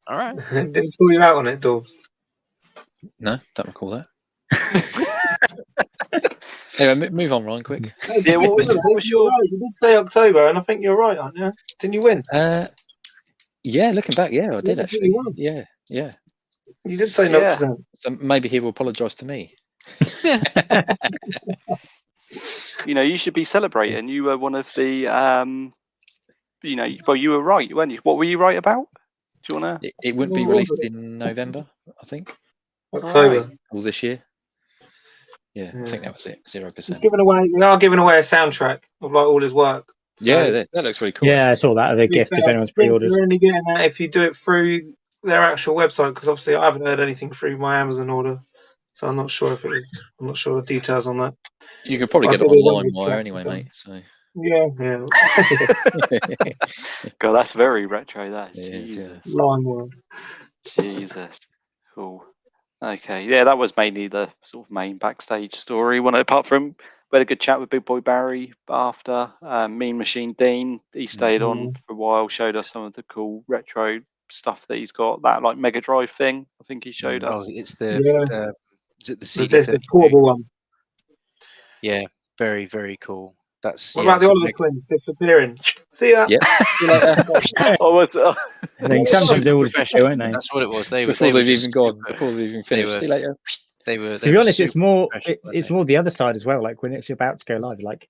all right. Didn't call you out on it, Dawbs? No, don't recall that. Anyway, move on, Ryan, quick. Yeah, what was your? You did say October, and I think you're right, aren't you? Didn't you win? Yeah, looking back, I did actually. Yeah. You did say 0%. So maybe he will apologise to me. You should be celebrating. You were one of the. You were right, weren't you? What were you right about? Do you wanna? It wouldn't be released in November, I think. October. All this year. Yeah, I think that was it. 0%. We are giving away a soundtrack of like all his work. So, yeah, that looks really cool. Yeah, I saw that as a gift if anyone's pre-ordered. You're only getting that if you do it through their actual website, because obviously I haven't heard anything through my Amazon order, so I'm not sure I'm not sure the details on that. You could probably get it on LimeWire anyway, mate. So yeah. God, that's very retro. That is, yeah. LimeWire. Jesus, cool. Okay, yeah, that was mainly the sort of main backstage story. Apart from, we had a good chat with Big Boy Barry after. Mean Machine Dean, he stayed on for a while, showed us some of the cool retro stuff that he's got. That like Mega Drive thing, I think he showed us. Oh, it's the is it the CD? The portable one. Yeah, very very cool. That's what about the Oliver twins disappearing? See ya. Yeah. I think sometimes they all just do, aren't they? That's what it was. Before they've even gone, before they've even finished. See you later. To be honest, it's more the other side as well. Like when it's about to go live, like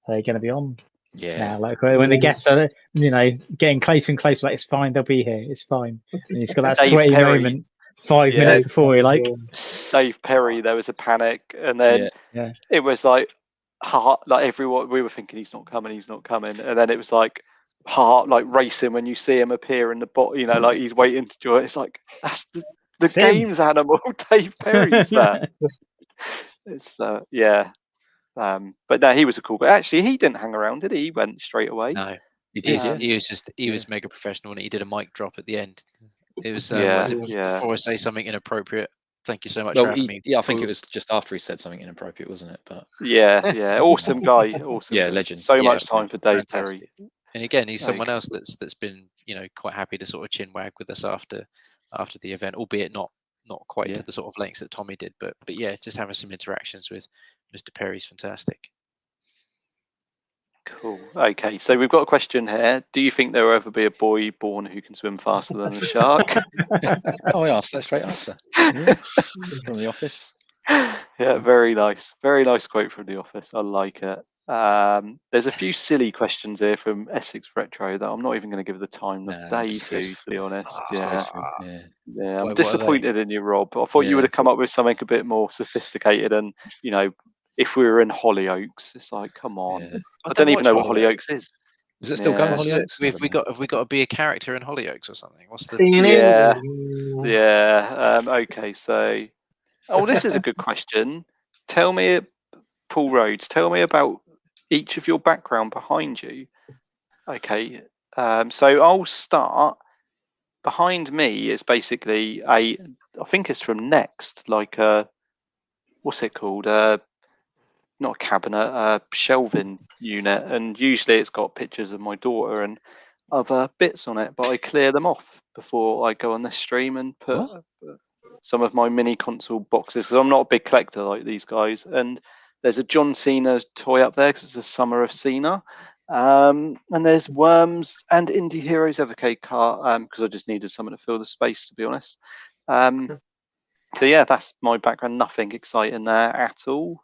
are they going to be on? Yeah. Now, like when the guests are, getting closer and closer. Like it's fine, they'll be here. It's fine. And it's got that sweaty moment 5 minutes before you're like. Dave Perry, there was a panic, and then it was like. Heart, like everyone, we were thinking he's not coming, and then it was like heart like racing when you see him appear in the bot, like he's waiting to join. It's like that's the games animal. Dave Perry's there. It's but no, he was a cool guy. Actually, he didn't hang around, did he? He went straight away. No, he did. He was mega professional, and he did a mic drop at the end. It was before I say something inappropriate. Thank you so much for having me. Yeah, I think it was just after he said something inappropriate, wasn't it? But yeah, awesome guy, awesome. Yeah, legend. So much time for Dave Perry. And again, he's someone else that's been quite happy to sort of chin wag with us after the event, albeit not quite to the sort of lengths that Tommy did, but yeah, just having some interactions with Mr. Perry's fantastic. Cool. Okay, so we've got a question here. Do you think there will ever be a boy born who can swim faster than a shark? I asked that straight answer. Yeah. From The Office. Yeah, very nice. Very nice quote from The Office. I like it. There's a few silly questions here from Essex Retro that I'm not even going to give the time of day to be honest. Yeah, I'm What are disappointed in you, Rob. I thought you would have come up with something a bit more sophisticated, and if we were in Hollyoaks, it's like, come on. I don't even know what Hollyoaks is. Is it still going, Hollyoaks? Have we got to be a character in Hollyoaks or something? What's the? Yeah. Okay, so this is a good question. Tell me, Paul Rhodes. Tell me about each of your background behind you. Okay, so I'll start. Behind me is basically I think it's from Next, like what's it called? Not a cabinet, a shelving unit, and usually it's got pictures of my daughter and other bits on it, but I clear them off before I go on this stream and put some of my mini console boxes, because I'm not a big collector like these guys. And there's a John Cena toy up there because it's the summer of Cena. And there's Worms and Indie Heroes Evercade car, because I just needed something to fill the space, to be honest. So yeah, that's my background. Nothing exciting there at all.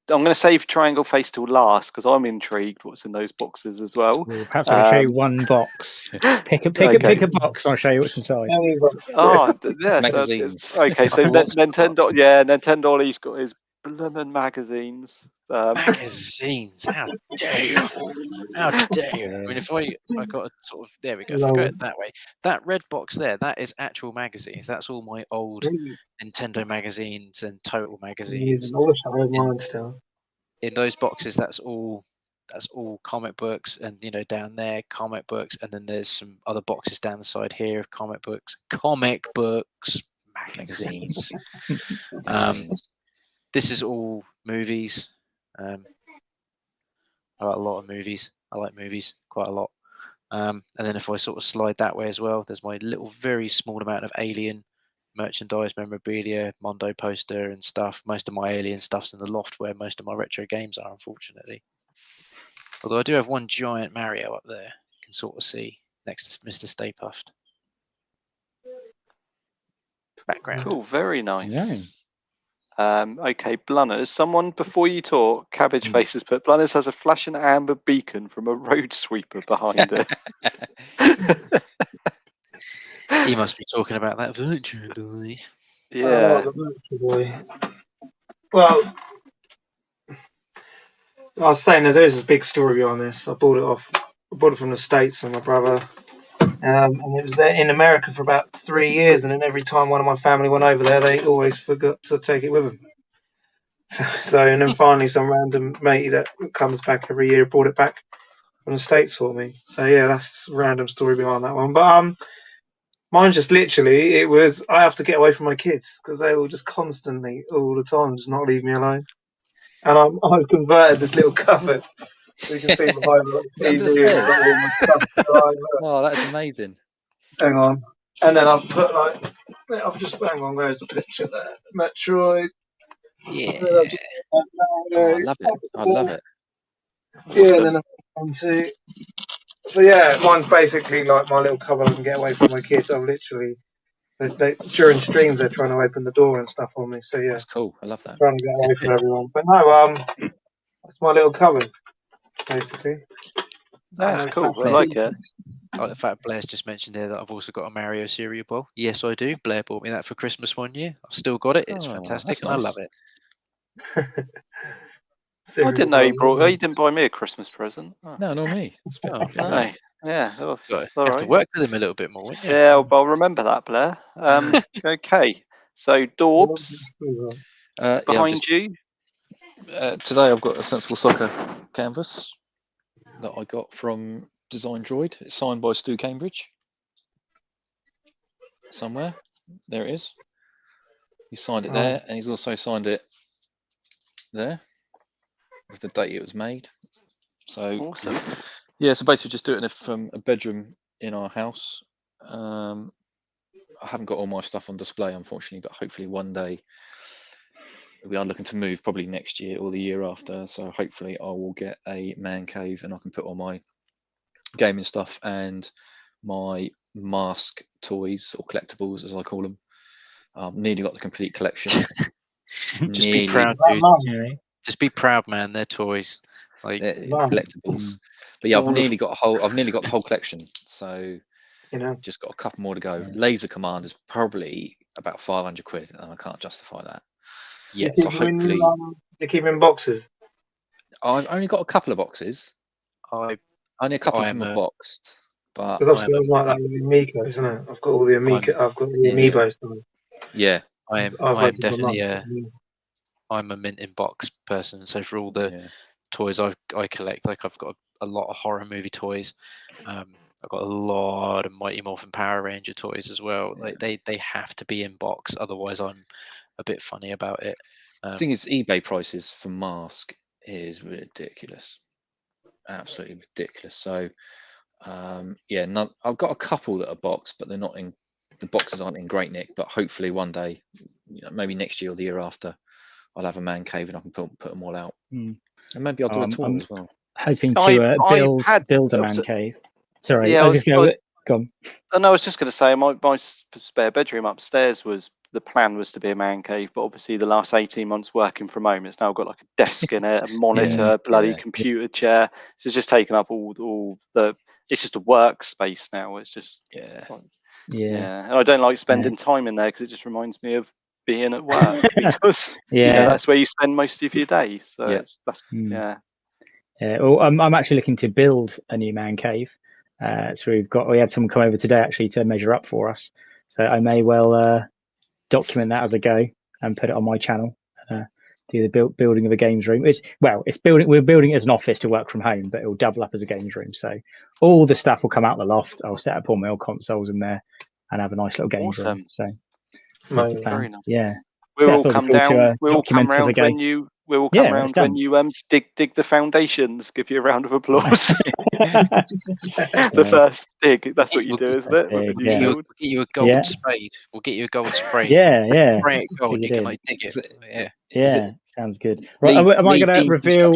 I'm going to save Triangle Face till last because I'm intrigued what's in those boxes as well. Well, perhaps I can show you one box. Pick a box and I'll show you what's inside. Yeah. Magazines. Okay, so NintendOlly's got his blooming magazines. Magazines? How dare you? How dare you? I mean, if I got a sort of, there we go. If I go it that way, that red box there, that is actual magazines. That's all my old Nintendo magazines and Total magazines. I wish I had mine still. In those boxes, that's all comic books, and down there comic books, and then there's some other boxes down the side here of comic books, magazines. This is all movies. I like a lot of movies. I like movies quite a lot. And then if I sort of slide that way as well, there's my little very small amount of Alien merchandise, memorabilia, Mondo poster and stuff. Most of my Alien stuff's in the loft where most of my retro games are, unfortunately. Although I do have one giant Mario up there, you can sort of see next to Mr. Stay Puft. Background. Cool, very nice. Yeah. Okay, Blunners. Someone before you talk, Cabbage Face has put Blunners has a flashing amber beacon from a road sweeper behind it. He must be talking about that Virtual Boy. Yeah. Well, I was saying there is a big story behind this. I bought it from the States from my brother. And it was there in America for about 3 years, and then every time one of my family went over there, they always forgot to take it with them. And then finally some random matey that comes back every year brought it back from the States for me. So yeah, that's a random story behind that one. But mine's just literally, I have to get away from my kids because they will just constantly, all the time, just not leave me alone. And I've converted this little cupboard. So you can see behind the TV. Oh, that's amazing. Hang on. And then I've put hang on, where's the picture there? Metroid. Yeah. I love it. I love it. Yeah, and then onto. So yeah, mine's basically like my little cupboard. I can get away from my kids. I'm literally during streams they're trying to open the door and stuff on me. So yeah, that's cool. I love that. Trying to get away from everyone. But no, that's my little cupboard, basically. That's cool. I like it. Oh, in fact, Blair's just mentioned here that I've also got a Mario cereal bowl. Yes, I do. Blair bought me that for Christmas one year. I've still got it. It's fantastic, and nice. I love it. I didn't know you didn't buy me a Christmas present. Oh. No, not me. No. Yeah. Oh, you have to work with him a little bit more, wouldn't you? Yeah, I'll remember that, Blair. Okay. So, Dawbs, behind you. Today I've got a Sensible Soccer canvas that I got from Design Droid. It's signed by Stu Cambridge. Somewhere. There it is. He signed it there, and he's also signed it there with the date it was made. So awesome. Yeah, so basically just doing it from a bedroom in our house. I haven't got all my stuff on display, unfortunately, but hopefully one day we are looking to move, probably next year or the year after. So hopefully I will get a man cave and I can put all my gaming stuff and my mask toys or collectibles, as I call them. Nearly got the complete collection. Just be proud, dude. Just be proud, man. They're toys. Like They're collectibles. But yeah, I've nearly got the whole collection. So just got a couple more to go. Laser Command is probably about 500 quid, and I can't justify that. Yeah. So hopefully, you keep in boxes. I've only got a couple of boxes. Only a couple of them are boxed. But obviously, I like that with the Amigo, isn't it? I've got all the Amiga. I've got the Amiibos. Yeah, I'm definitely I'm a mint in box person. So for all the toys I collect, like I've got a lot of horror movie toys. I've got a lot of Mighty Morphin Power Ranger toys as well. Like they have to be in box, otherwise I'm a bit funny about it. The thing is, eBay prices for Mask is ridiculous, absolutely ridiculous. So I've got a couple that are boxed, but they're not in. The boxes aren't in great nick. But hopefully one day, maybe next year or the year after, I'll have a man cave and I can put them all out. And maybe I'll do a tour as well. Hoping to build a man cave. Sorry, yeah, I was just going to go on. No, I was just going to say my spare bedroom upstairs the plan was to be a man cave, but obviously the last 18 months working from home, it's now got like a desk in it, a monitor, computer chair. So it's just taken up all the. It's just a workspace now. It's just and I don't like spending time in there because it just reminds me of being at work because that's where you spend most of your day. So well, I'm actually looking to build a new man cave. So we had someone come over today actually to measure up for us. So I may well document that as I go and put it on my channel. Do the building of a games room. We're building it as an office to work from home, but it will double up as a games room. So all the stuff will come out the loft. I'll set up all my old consoles in there and have a nice little games room. So that's the plan. Very nice. Yeah. We'll all come down. We'll all come round when you. We will come round when you dig the foundations. Give you a round of applause. The first dig. That's what you do, isn't it? We'll get you a gold spade. We'll get you a gold spade. Yeah. Spray it gold. You can dig it. Yeah. Sounds good. Right. Am I going to reveal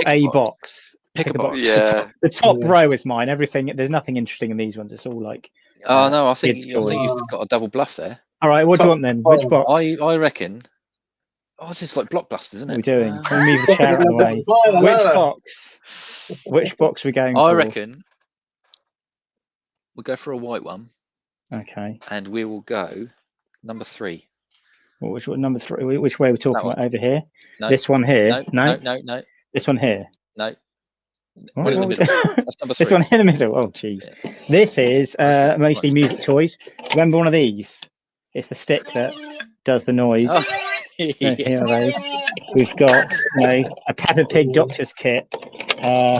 a box? Pick a box. Yeah. The top row is mine. Everything. There's nothing interesting in these ones. It's all like. Oh no! I think you've got a double bluff there. All right. What do you want then? Which box? I reckon. Oh, this is like Blockbusters, isn't it? What are we doing? Can we move the chair out of the way? Which box are we going for? I reckon we'll go for a white one. Okay. And we will go number 3. Well, which number 3? Which way are we talking about? Over here? No. This one here? No. This one here? No. One in the middle. That's number 3. This one in the middle. Oh, jeez. Yeah. This is mostly music toys. Remember one of these? It's the stick that does the noise. Oh. Here are those. We've got a Peppa Pig Doctor's kit, a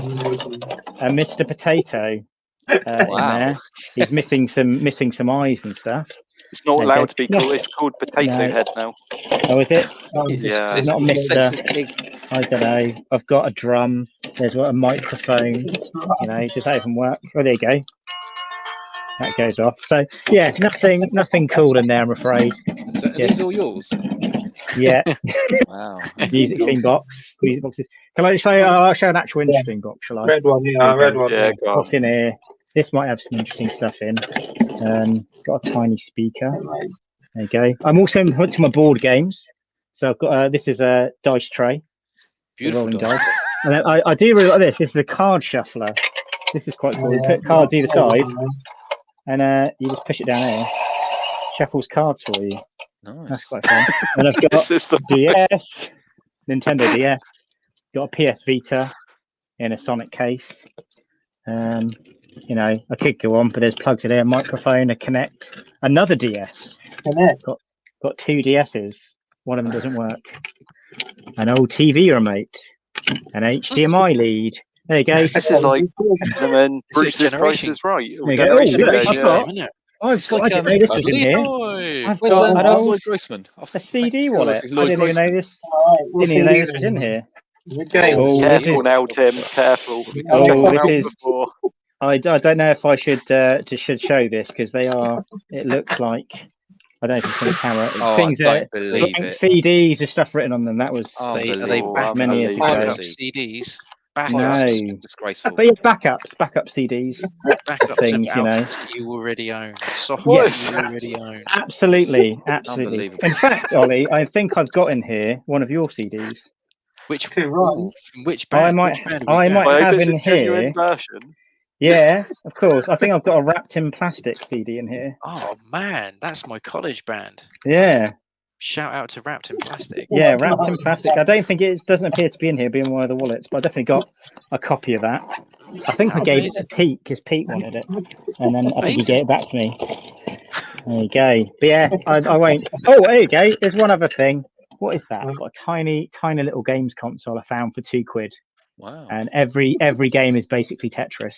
Mr. Potato in there. He's missing some eyes and stuff. It's not allowed to be called. It's called Potato Head now. Oh, is it? Yeah. It's not Mr. I don't know. I've got a drum. There's a microphone. Does that even work? Oh, there you go. That goes off. So yeah, nothing cool in there, I'm afraid. So are these all yours? Yeah. Wow. Music boxes. Can I show? I'll show an actual interesting box. Shall I? Red one. Yeah, red one. Yeah. What's in here? This might have some interesting stuff in. Got a tiny speaker. There you go. I'm also hooked to my board games. So I've got this is a dice tray. Beautiful rolling dice. And then I do really like this. This is a card shuffler. This is quite cool. You put cards either side, and you just push it down there. Shuffles cards for you. Nice. That's quite fun. And I've got DS, Nintendo DS. Got a PS Vita in a Sonic case. I could go on, but there's plugs in there, a microphone, a Connect, another DS. Got 2 DSs. One of them doesn't work. An old TV remote, an HDMI lead. There you go. This is like Bruce's Price is Right. I didn't know this was in here. I've got Lloyd Grossman. A CD wallet. I didn't even know this. Didn't even know this was in here. Careful now, Tim. Careful. I don't know if I should show this because they are. It looks like. I don't know if it's on the camera. Things I don't believe it. CDs with stuff written on them. That was are they many years ago. CDs? Backups. No. Disgraceful. But yeah, backup CDs. Backups things, that you already own. Software you already own. Absolutely. In fact, Ollie, I think I've got in here one of your CDs. Which Too right. which band? I might, which band are we I going? might I hope have it's in a genuine here. version. Yeah, of course. I think I've got a wrapped in plastic CD in here. Oh man, that's my college band. Yeah, Shout out to Wrapped in Plastic. yeah, wrapped in plastic. I don't think it doesn't appear to be in here, being one of the wallets, but I definitely got a copy of that. I think I How gave it to amazing. Pete because Pete wanted it, and then I think he Amazing. gave it back to me. There you go. But yeah, I won't. Oh, there you go. There's one other thing. What is that? I've got a tiny little games console I found for £2, Wow. and every game is basically Tetris.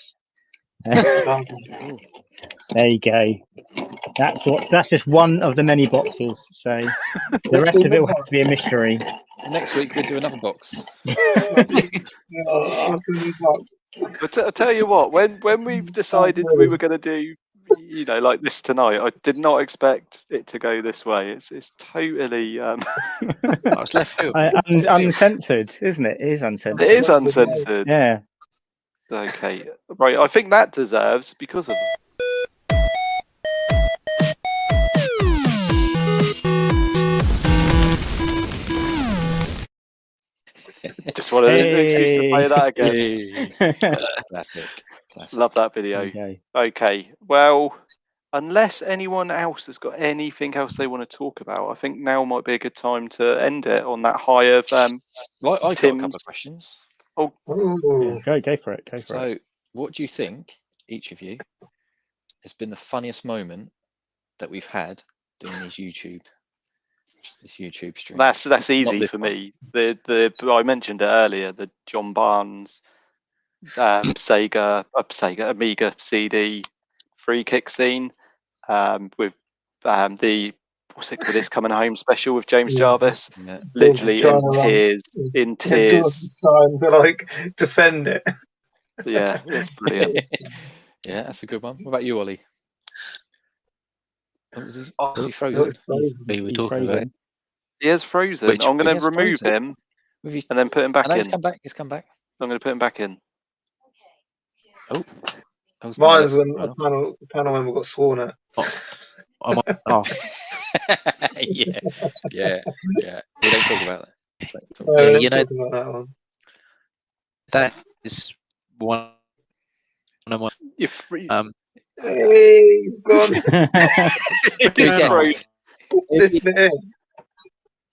There you go. That's just one of the many boxes. So the rest of it will have to be a mystery. Next week we'll do another box. But I'll tell you what, when we decided we were going to do, like this tonight, I did not expect it to go this way. It's totally. Oh, it's left field. Uncensored, isn't it? It is uncensored. It is uncensored. Yeah. Okay, right. I think that deserves because of. Just wanted an excuse to play that again. Classic. Love that video. Okay, well, unless anyone else has got anything else they want to talk about, I think now might be a good time to end it on that high of. Well, I got a couple of questions. Oh, yeah, go for it. So, what do you think, each of you, has been the funniest moment that we've had doing this YouTube stream? That's easy for me. The I mentioned it earlier. The John Barnes, Sega Amiga CD free kick scene, with the what's it called? This Coming Home special with James Jarvis. Yeah. Literally in tears. Trying to like defend it. Yeah, it's brilliant. Yeah, that's a good one. What about you, Ollie? Was he frozen? We were talking about. He is frozen. I'm going to remove him and then put him back in. He's come back. I'm going to put him back in. Oh. Mine's when a panel member got sworn at. Yeah. We don't talk about that. Yeah, you know, that is one of my. You're free. Hey, gone.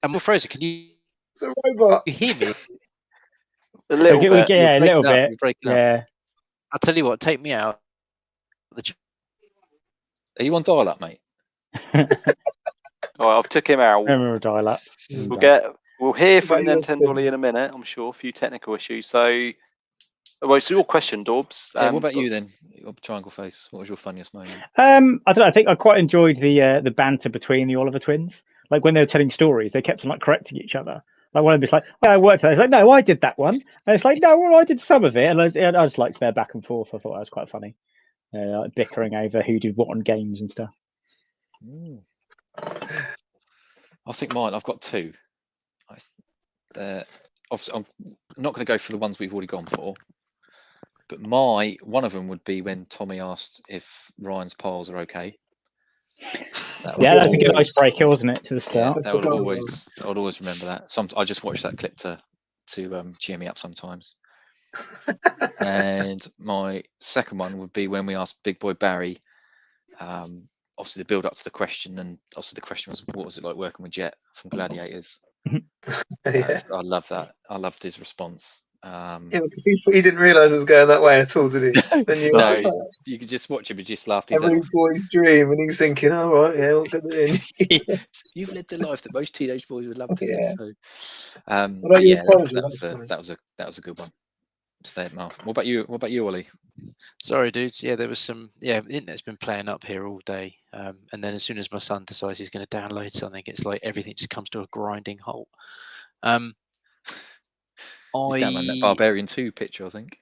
I'm frozen. Can you? It's a robot. You hear me? A little bit. Yeah, a little bit. Yeah. I'll tell you what. Take me out. Are you on dial-up, mate? All right, I've took him out. Remember dial-up. We'll hear from NintendOlly in a minute. I'm sure a few technical issues. So, well, it's your question, Dawbs. Yeah, what about you then? Your Triangle Face. What was your funniest moment? I don't know. I think I quite enjoyed the banter between the Oliver twins. Like when they were telling stories, they kept on like correcting each other. Like one of them was like, "Oh, I worked on it." It's like, "No, I did that one." And it's like, "No, well, I did some of it." And I just liked their back and forth. I thought that was quite funny. Like bickering over who did what on games and stuff. I think mine. I've got two. Obviously, I'm not going to go for the ones we've already gone for. But one of them would be when Tommy asked if Ryan's piles are okay. That's a good icebreaker, wasn't it, to the start? Yeah, I would always remember that. I just watch that clip to cheer me up sometimes. And my second one would be when we asked Big Boy Barry, obviously the build up to the question, and obviously the question was, what was it like working with Jet from Gladiators? I love that. I loved his response. He didn't realise it was going that way at all, did he? Then you could just watch him and just laugh. Every boy's dream, and he's thinking, "All right, yeah, what's it doing?" You've lived the life that most teenage boys would love to live. So, that was a good one. What about you? What about you, Ollie? Sorry, dudes. Yeah, there was some. Yeah, the internet's been playing up here all day, and then as soon as my son decides he's going to download something, it's like everything just comes to a grinding halt. Down on that Barbarian 2 picture, I think.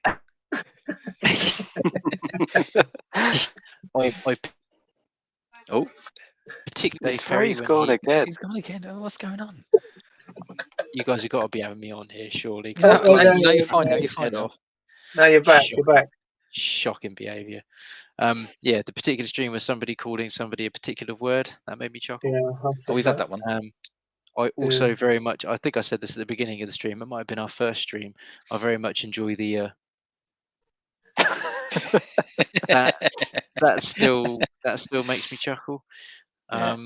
Particularly he's gone again. He's gone again. Oh, what's going on? You guys have got to be having me on here, surely. No, you're fine. You're fine. Now you're back. You're back. Shocking behaviour. The particular stream was somebody calling somebody a particular word that made me chuckle. Yeah, we've had that one. I also very much, I think I said this at the beginning of the stream, it might have been our first stream. I very much enjoy the that still makes me chuckle. Yeah.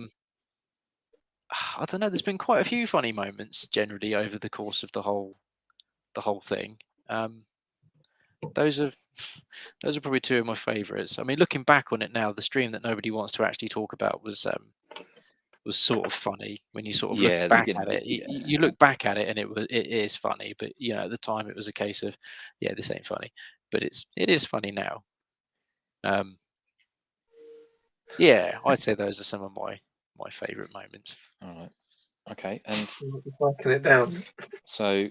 I don't know. There's been quite a few funny moments generally over the course of the whole thing. Those are probably two of my favourites. I mean, looking back on it now, the stream that nobody wants to actually talk about was sort of funny when you sort of look back at it. You look back at it and it is funny, but you know, at the time it was a case of, yeah, this ain't funny, but it is funny now. Yeah, I'd say those are some of my favourite moments. All right. Okay. And breaking it down. so,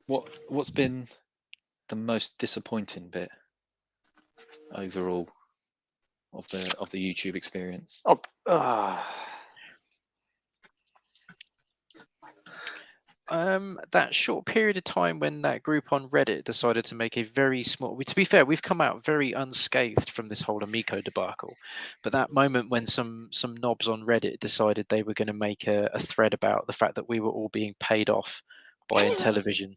what's been the most disappointing bit overall of the YouTube experience? That short period of time when that group on Reddit decided to make a very small. To be fair, we've come out very unscathed from this whole Amico debacle, but that moment when some knobs on Reddit decided they were going to make a thread about the fact that we were all being paid off by Intellivision,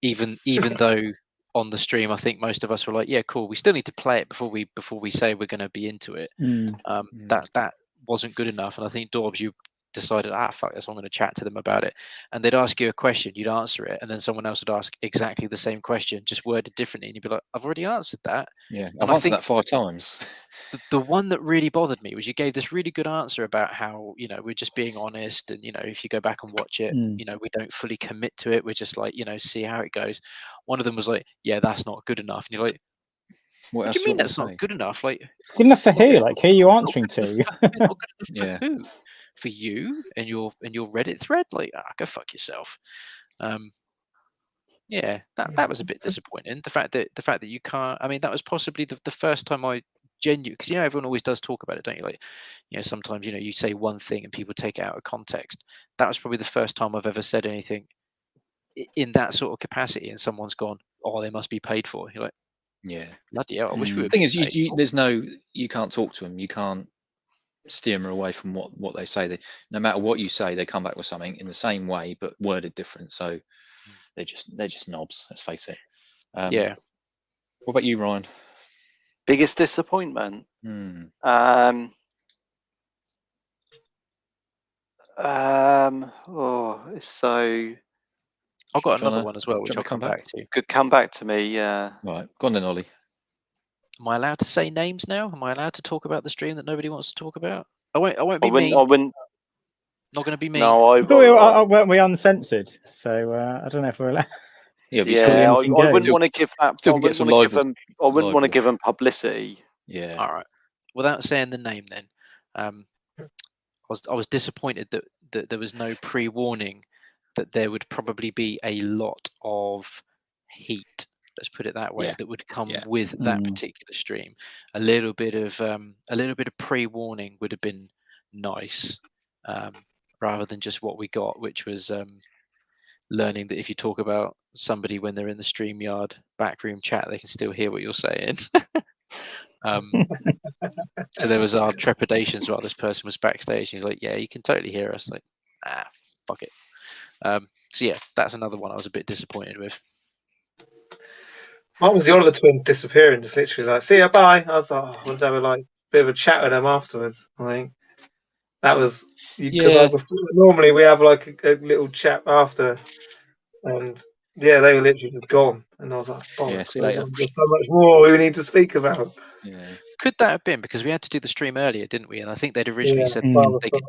even though on the stream I think most of us were like, yeah, cool, we still need to play it before we say we're going to be into it. That wasn't good enough, and I think Dawbs, you decided, fuck this, I'm going to chat to them about it. And they'd ask you a question, you'd answer it, and then someone else would ask exactly the same question, just worded differently, and you'd be like, I've already answered that. Yeah, I've answered that 5 times. The one that really bothered me was you gave this really good answer about how, you know, we're just being honest, and, you know, if you go back and watch it, you know, we don't fully commit to it, we're just like, you know, see how it goes. One of them was like, yeah, that's not good enough. And you're like, what do you mean that's not good enough? Like, good enough for who? Like, who are you answering to? Not good enough for who? For you and your Reddit thread? Like, go fuck yourself. Yeah, that was a bit disappointing. The fact that you can't. I mean, that was possibly the first time I genuinely, because, you know, everyone always does talk about it, don't you? Like, you know, sometimes, you know, you say one thing and people take it out of context. That was probably the first time I've ever said anything in that sort of capacity, and someone's gone, "Oh, they must be paid for." You're like, yeah, bloody hell, I wish we were. The thing is, you can't talk to them. You can't steer them away from what they say. No matter what you say, they come back with something in the same way but worded different. So they're just knobs. Let's face it. Yeah. What about you, Ryan? Biggest disappointment. It's so. I've got another one as well, which I'll come back to. Could come back to me, yeah. Right, go on then, Ollie. Am I allowed to say names now? Am I allowed to talk about the stream that nobody wants to talk about? I won't be mean. I wouldn't. Not going to be mean. No, weren't we uncensored? So I don't know if we're allowed. Yeah, I wouldn't want to give that. I wouldn't want to give them publicity. Yeah. All right. Without saying the name, then, I was disappointed that there was no pre-warning that there would probably be a lot of heat. Let's put it that way. That would come with that particular stream. A little bit of pre-warning would have been nice, rather than just what we got, which was learning that if you talk about somebody when they're in the StreamYard backroom chat, they can still hear what you're saying. So there was our trepidations while this person was backstage. He's like, "Yeah, you can totally hear us." Like, fuck it. So yeah, that's another one I was a bit disappointed with. Mine was the Oliver twins disappearing, just literally like, "See ya, bye." I was like, I want to have a bit of a chat with them afterwards. I think that was normally we have like a little chat after, and they were literally just gone. And I was like, see you later. There's so much more we need to speak about. Yeah. Could that have been because we had to do the stream earlier, didn't we? And I think they'd originally said they could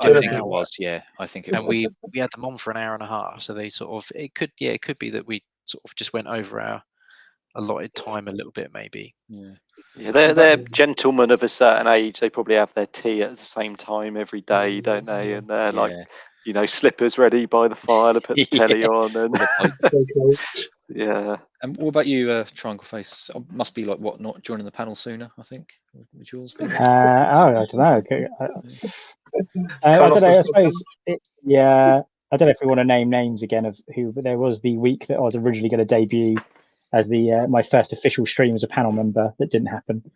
do it. I think it was. Yeah, I think it was. And we had them on for an hour and a half, so they sort of it could be that we sort of just went over our allotted time a little bit, maybe. Yeah, they're gentlemen of a certain age. They probably have their tea at the same time every day, don't they? And they're like, you know, slippers ready by the fire to put the telly on. And yeah. And what about you, Triangle Face? Must be like what, not joining the panel sooner? I think. Would yours be? I don't know. Okay. I don't know. I suppose. I don't know if we want to name names again of who, but there was the week that I was originally going to debut as my first official stream as a panel member that didn't happen.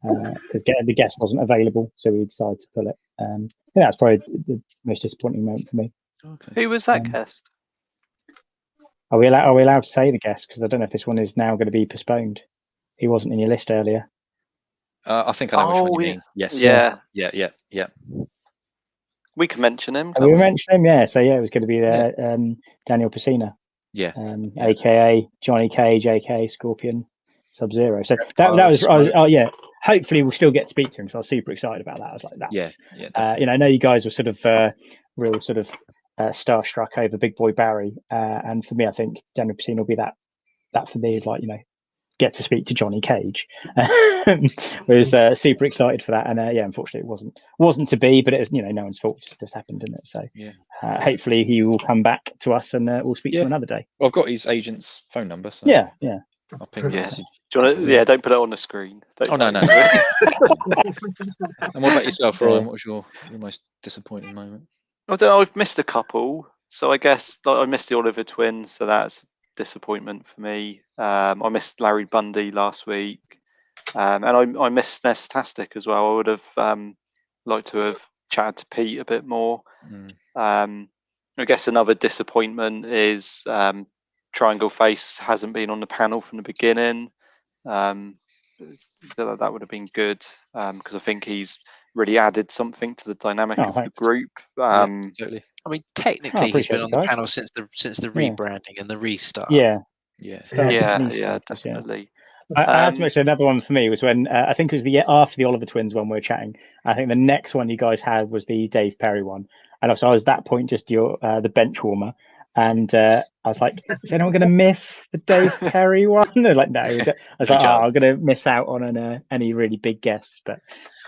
because the guest wasn't available, so we decided to pull it. I think that's probably the most disappointing moment for me. Okay. Who was that guest? Are we allowed to say the guest? Because I don't know if this one is now going to be postponed. He wasn't in your list earlier. I think I know which one you yeah. mean. Yes. Yeah. Yeah. We can mention him. We mentioned him, yeah. So yeah, it was going to be Daniel Pacina, Yeah. aka Johnny Cage, aka Scorpion Sub-Zero. So that was hopefully we'll still get to speak to him. So I was super excited about that. I was like, that's I know you guys were sort of real sort of starstruck over Big Boy Barry, and for me, I think Daniel Pacina will be that for me, like get to speak to Johnny Cage. Was super excited for that, and unfortunately it wasn't to be, but it was no one's fault. It just happened, didn't it? So hopefully he will come back to us, and we'll speak to him another day. Well, I've got his agent's phone number, so I'll ping him a message. Do you want to, don't put it on the screen. No. And what about yourself, Ryan? What was your most disappointing moment? I don't know. I've missed a couple, so I guess I missed the Oliver twins, so that's disappointment for me. I missed Larry Bundy last week, and I missed Nestastic as well. I would have liked to have chatted to Pete a bit more. I guess another disappointment is Triangle Face hasn't been on the panel from the beginning. That would have been good because I think he's really added something to the dynamic of the group. Totally. I mean, technically, he's been on the panel since the rebranding and the restart. Definitely. I had to mention another one for me was when I think it was the year after the Oliver twins when we were chatting. I think the next one you guys had was the Dave Perry one, and also I was at that point just the bench warmer. And I was like, is anyone going to miss the Dave Perry one? They're like, no. I was like, I'm going to miss out on any really big guests. But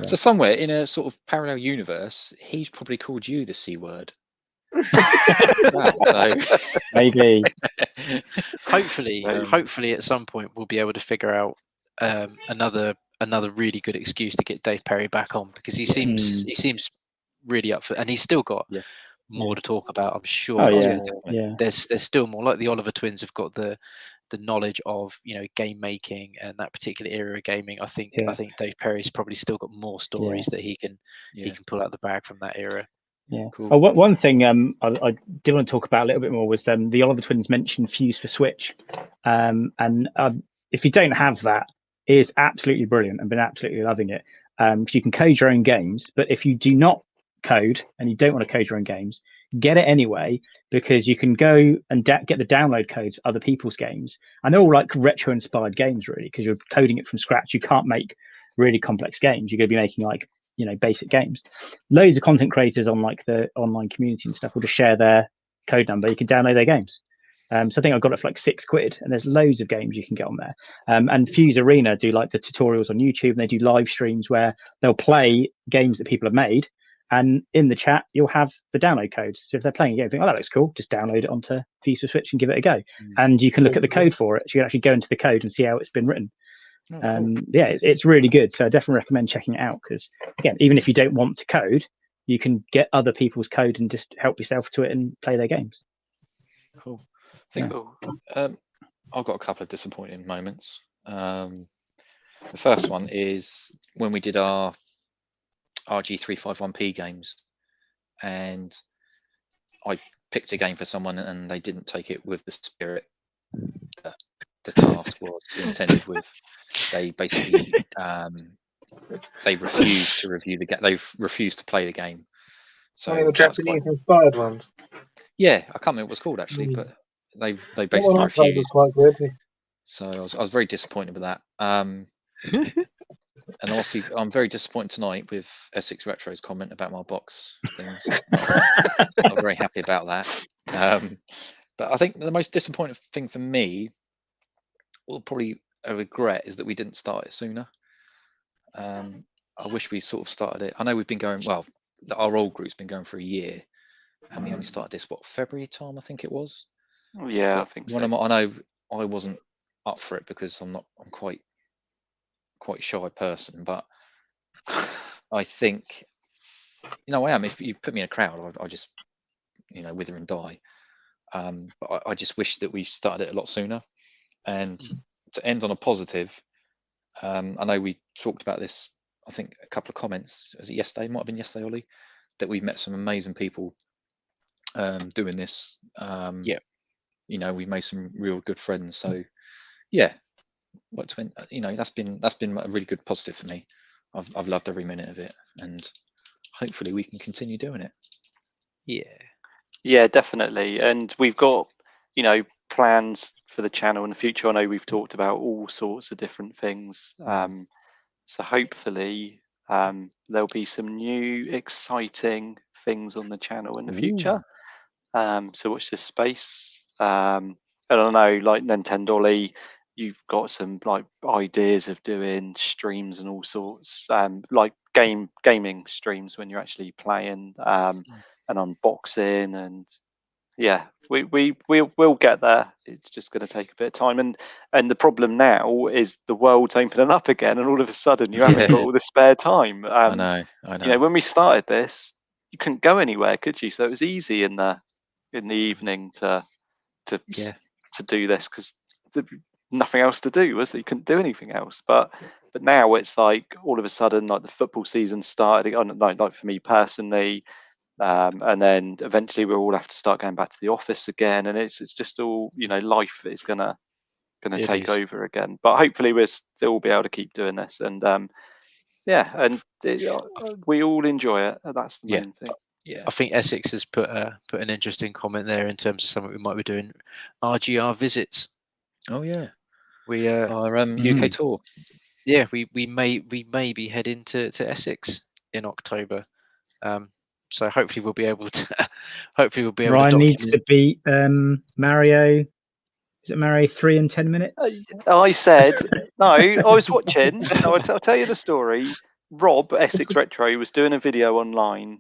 so somewhere in a sort of parallel universe, he's probably called you the C word. Maybe. Hopefully, at some point we'll be able to figure out another really good excuse to get Dave Perry back on, because he seems really up for, and he's still got more to talk about. I'm sure. There's still more. Like the Oliver twins have got the knowledge of game making and that particular era of gaming. I think Dave Perry's probably still got more stories that he can pull out the bag from that era. Yeah. Cool. Oh, one thing I did want to talk about a little bit more was the Oliver twins mentioned Fuse for Switch, and if you don't have that, it is absolutely brilliant. I've been absolutely loving it because you can code your own games. But if you do not code and you don't want to code your own games, get it anyway, because you can go and get the download codes for other people's games, and they're all like retro inspired games really, because you're coding it from scratch. You can't make really complex games. You're going to be making like basic games. Loads of content creators on like the online community and stuff will just share their code number. You can download their games. So I think I got it for like £6, and there's loads of games you can get on there. And Fuse Arena do like the tutorials on YouTube, and they do live streams where they'll play games that people have made, and in the chat you'll have the download codes. So if they're playing a game, think, that looks cool, just download it onto Fuse for Switch and give it a go. And you can look at the code for it. So you can actually go into the code and see how it's been written. Cool. It's really good. So I definitely recommend checking it out, because again, even if you don't want to code, you can get other people's code and just help yourself to it and play their games. Cool. I've got a couple of disappointing moments. The first one is when we did our RG351P games, and I picked a game for someone and they didn't take it with the spirit that the task was intended with. They basically they refused to review the game. They've refused to play the game. So Japanese inspired ones. Yeah, I can't remember what it's called actually, but they basically refused. Quite good. So I was very disappointed with that. And obviously, I'm very disappointed tonight with Essex Retro's comment about my box things. I'm very happy about that. But I think the most disappointing thing for me, well, probably a regret, is that we didn't start it sooner. I wish we sort of started it. I know we've been going, well, our old group's been going for a year, and we only started this, February time, I think it was. Yeah, I think so. I know I wasn't up for it because I'm quite shy person, but I think I am. If you put me in a crowd, I just wither and die. But I just wish that we started it a lot sooner. And to end on a positive, I know we talked about this. I think a couple of comments. Was it yesterday? Might have been yesterday, Ollie, that we've met some amazing people doing this. Yeah. You know, we've made some real good friends. So yeah, you know, that's been a really good positive for me. I've loved every minute of it, and hopefully we can continue doing it. Yeah, definitely. And we've got, you know, plans for the channel in the future. I know we've talked about all sorts of different things. So hopefully there'll be some new exciting things on the channel in the future. So watch this space. And I don't know, like NintendOlly, you've got some like ideas of doing streams and all sorts, like gaming streams when you're actually playing, and unboxing, and yeah, we'll get there. It's just going to take a bit of time, and the problem now is the world's opening up again, and all of a sudden you haven't got all the spare time. I know. You know, when we started this, you couldn't go anywhere, could you? So it was easy in the evening to do this because nothing else to do, was there? You couldn't do anything else. But now it's like all of a sudden, like the football season started. Like for me personally. And then eventually we'll all have to start going back to the office again, and it's just all, you know, life is gonna take over again. But hopefully we'll still be able to keep doing this, and we all enjoy it. That's the main thing. I think Essex has put an interesting comment there in terms of something we might be doing. RGR visits. Oh yeah, we our UK tour. Yeah, we may be heading to Essex in October. So hopefully we'll be able to. Ryan needs to beat Mario. Is it Mario 3 in 10 minutes? I said no. I was watching. No, I'll tell you the story. Rob Essex Retro was doing a video online.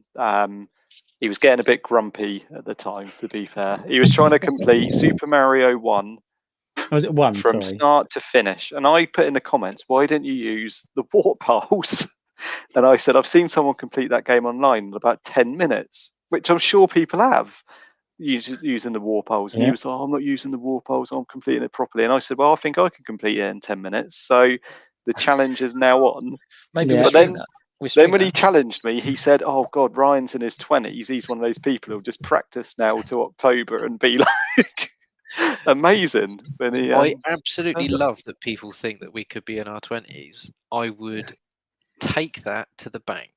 He was getting a bit grumpy at the time. To be fair, he was trying to complete Super Mario 1. Was it 1? From start to finish? And I put in the comments, why didn't you use the warp holes? And I said, I've seen someone complete that game online in about 10 minutes, which I'm sure people have, using the warp holes. And he was like, I'm not using the warp holes, I'm completing it properly. And I said, well, I think I can complete it in 10 minutes. So the challenge is now on. Maybe but then when he challenged me, he said, oh God, Ryan's in his 20s. He's one of those people who'll just practice now till October and be like amazing. I absolutely love that people think that we could be in our 20s. I would take that to the bank.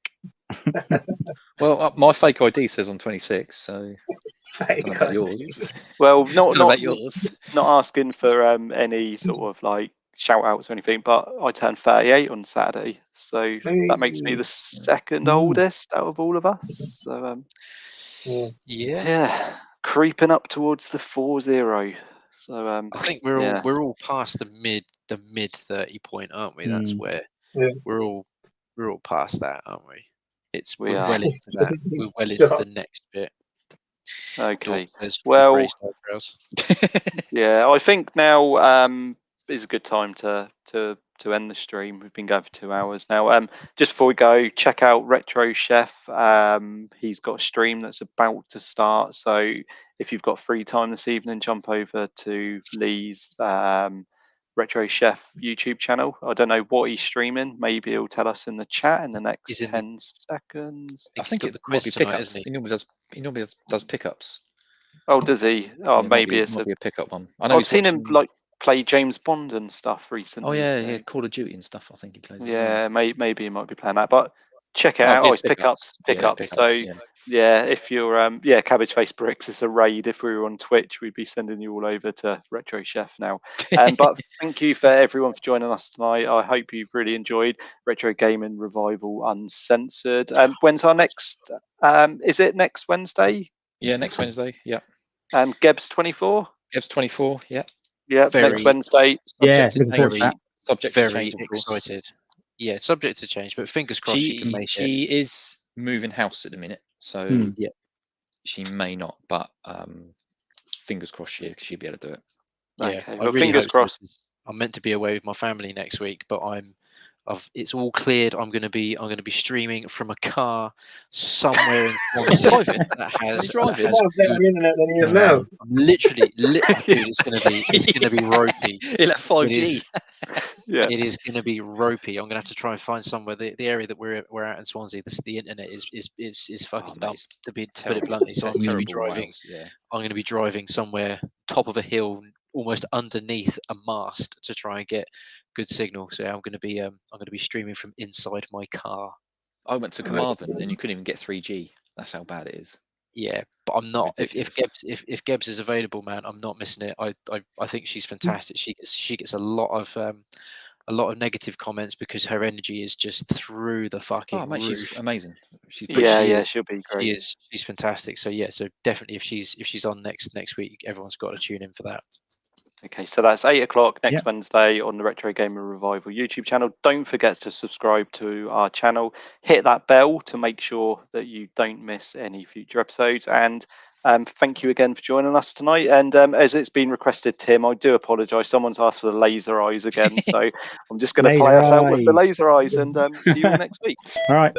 Well, my fake ID says I'm 26, so I don't know about yours. Well, not yours. Not asking for any sort of like shout outs or anything, but I turned 38 on Saturday, so that makes me the second oldest out of all of us. So creeping up towards the 40. So I think we're all past the mid 30 point, aren't we? That's where we're all past that, aren't we? We're well into that. We're well into the next bit. Okay. Well, yeah, I think now is a good time to end the stream. We've been going for 2 hours now. Just before we go, check out Retro Chef. He's got a stream that's about to start. So if you've got free time this evening, jump over to Lee's Retro Chef YouTube channel. I don't know what he's streaming. Maybe he'll tell us in the chat in the next 10 seconds. I think it might be pickups. He normally does pickups. Oh, does he? Oh, yeah, maybe it might be a pickup one. I've seen him like play James Bond and stuff recently. Oh yeah, Call of Duty and stuff. I think he plays. Yeah, maybe he might be playing that, but check it out. Oh, it's pickups. So yeah, if you're Cabbage Face Bricks, it's a raid. If we were on Twitch, we'd be sending you all over to Retro Chef now. But thank you for everyone for joining us tonight. I hope you've really enjoyed Retro Gaming Revival Uncensored. When's our next? Is it next Wednesday? Yeah, next Wednesday. Yeah. Gebs 24. Gebs 24. Yeah. Yeah, next Wednesday. Subject to very change, excited. Yeah, subject to change, but fingers crossed she can make it. She is moving house at the minute, so she may not, but fingers crossed she'll be able to do it. Yeah, well, fingers crossed. I'm meant to be away with my family next week, but it's all cleared. I'm going to be streaming from a car somewhere in Swansea that has better internet than he is now. Literally, dude, it's going to be ropey. He'll have 5G. Yeah. It is going to be ropey. I'm going to have to try and find somewhere. The area that we're at in Swansea, the internet is fucking dumb, it's to put it terrible. bluntly. So I'm going to be Terrible driving. Wales, yeah. I'm going to be driving somewhere top of a hill, almost underneath a mast, to try and get good signal. So I'm going to be streaming from inside my car. I went to Carmarthen and you couldn't even get 3G. That's how bad it is. Yeah, but I'm not. If Ridiculous. Gebs is available, man, I'm not missing it. I think she's fantastic. She gets a lot of negative comments because her energy is just through the fucking Oh, mate, roof. she's amazing. She's Yeah, she'll be great. She's fantastic. So yeah, so definitely if she's on next week, everyone's got to tune in for that. Okay, so that's 8 o'clock next Yep. Wednesday on the Retro Gamer Revival YouTube channel. Don't forget to subscribe to our channel. Hit that bell to make sure that you don't miss any future episodes. And thank you again for joining us tonight. And as it's been requested, Tim, I do apologise. Someone's asked for the laser eyes again. So I'm just going to play us out with the laser eyes and see you all next week. All right.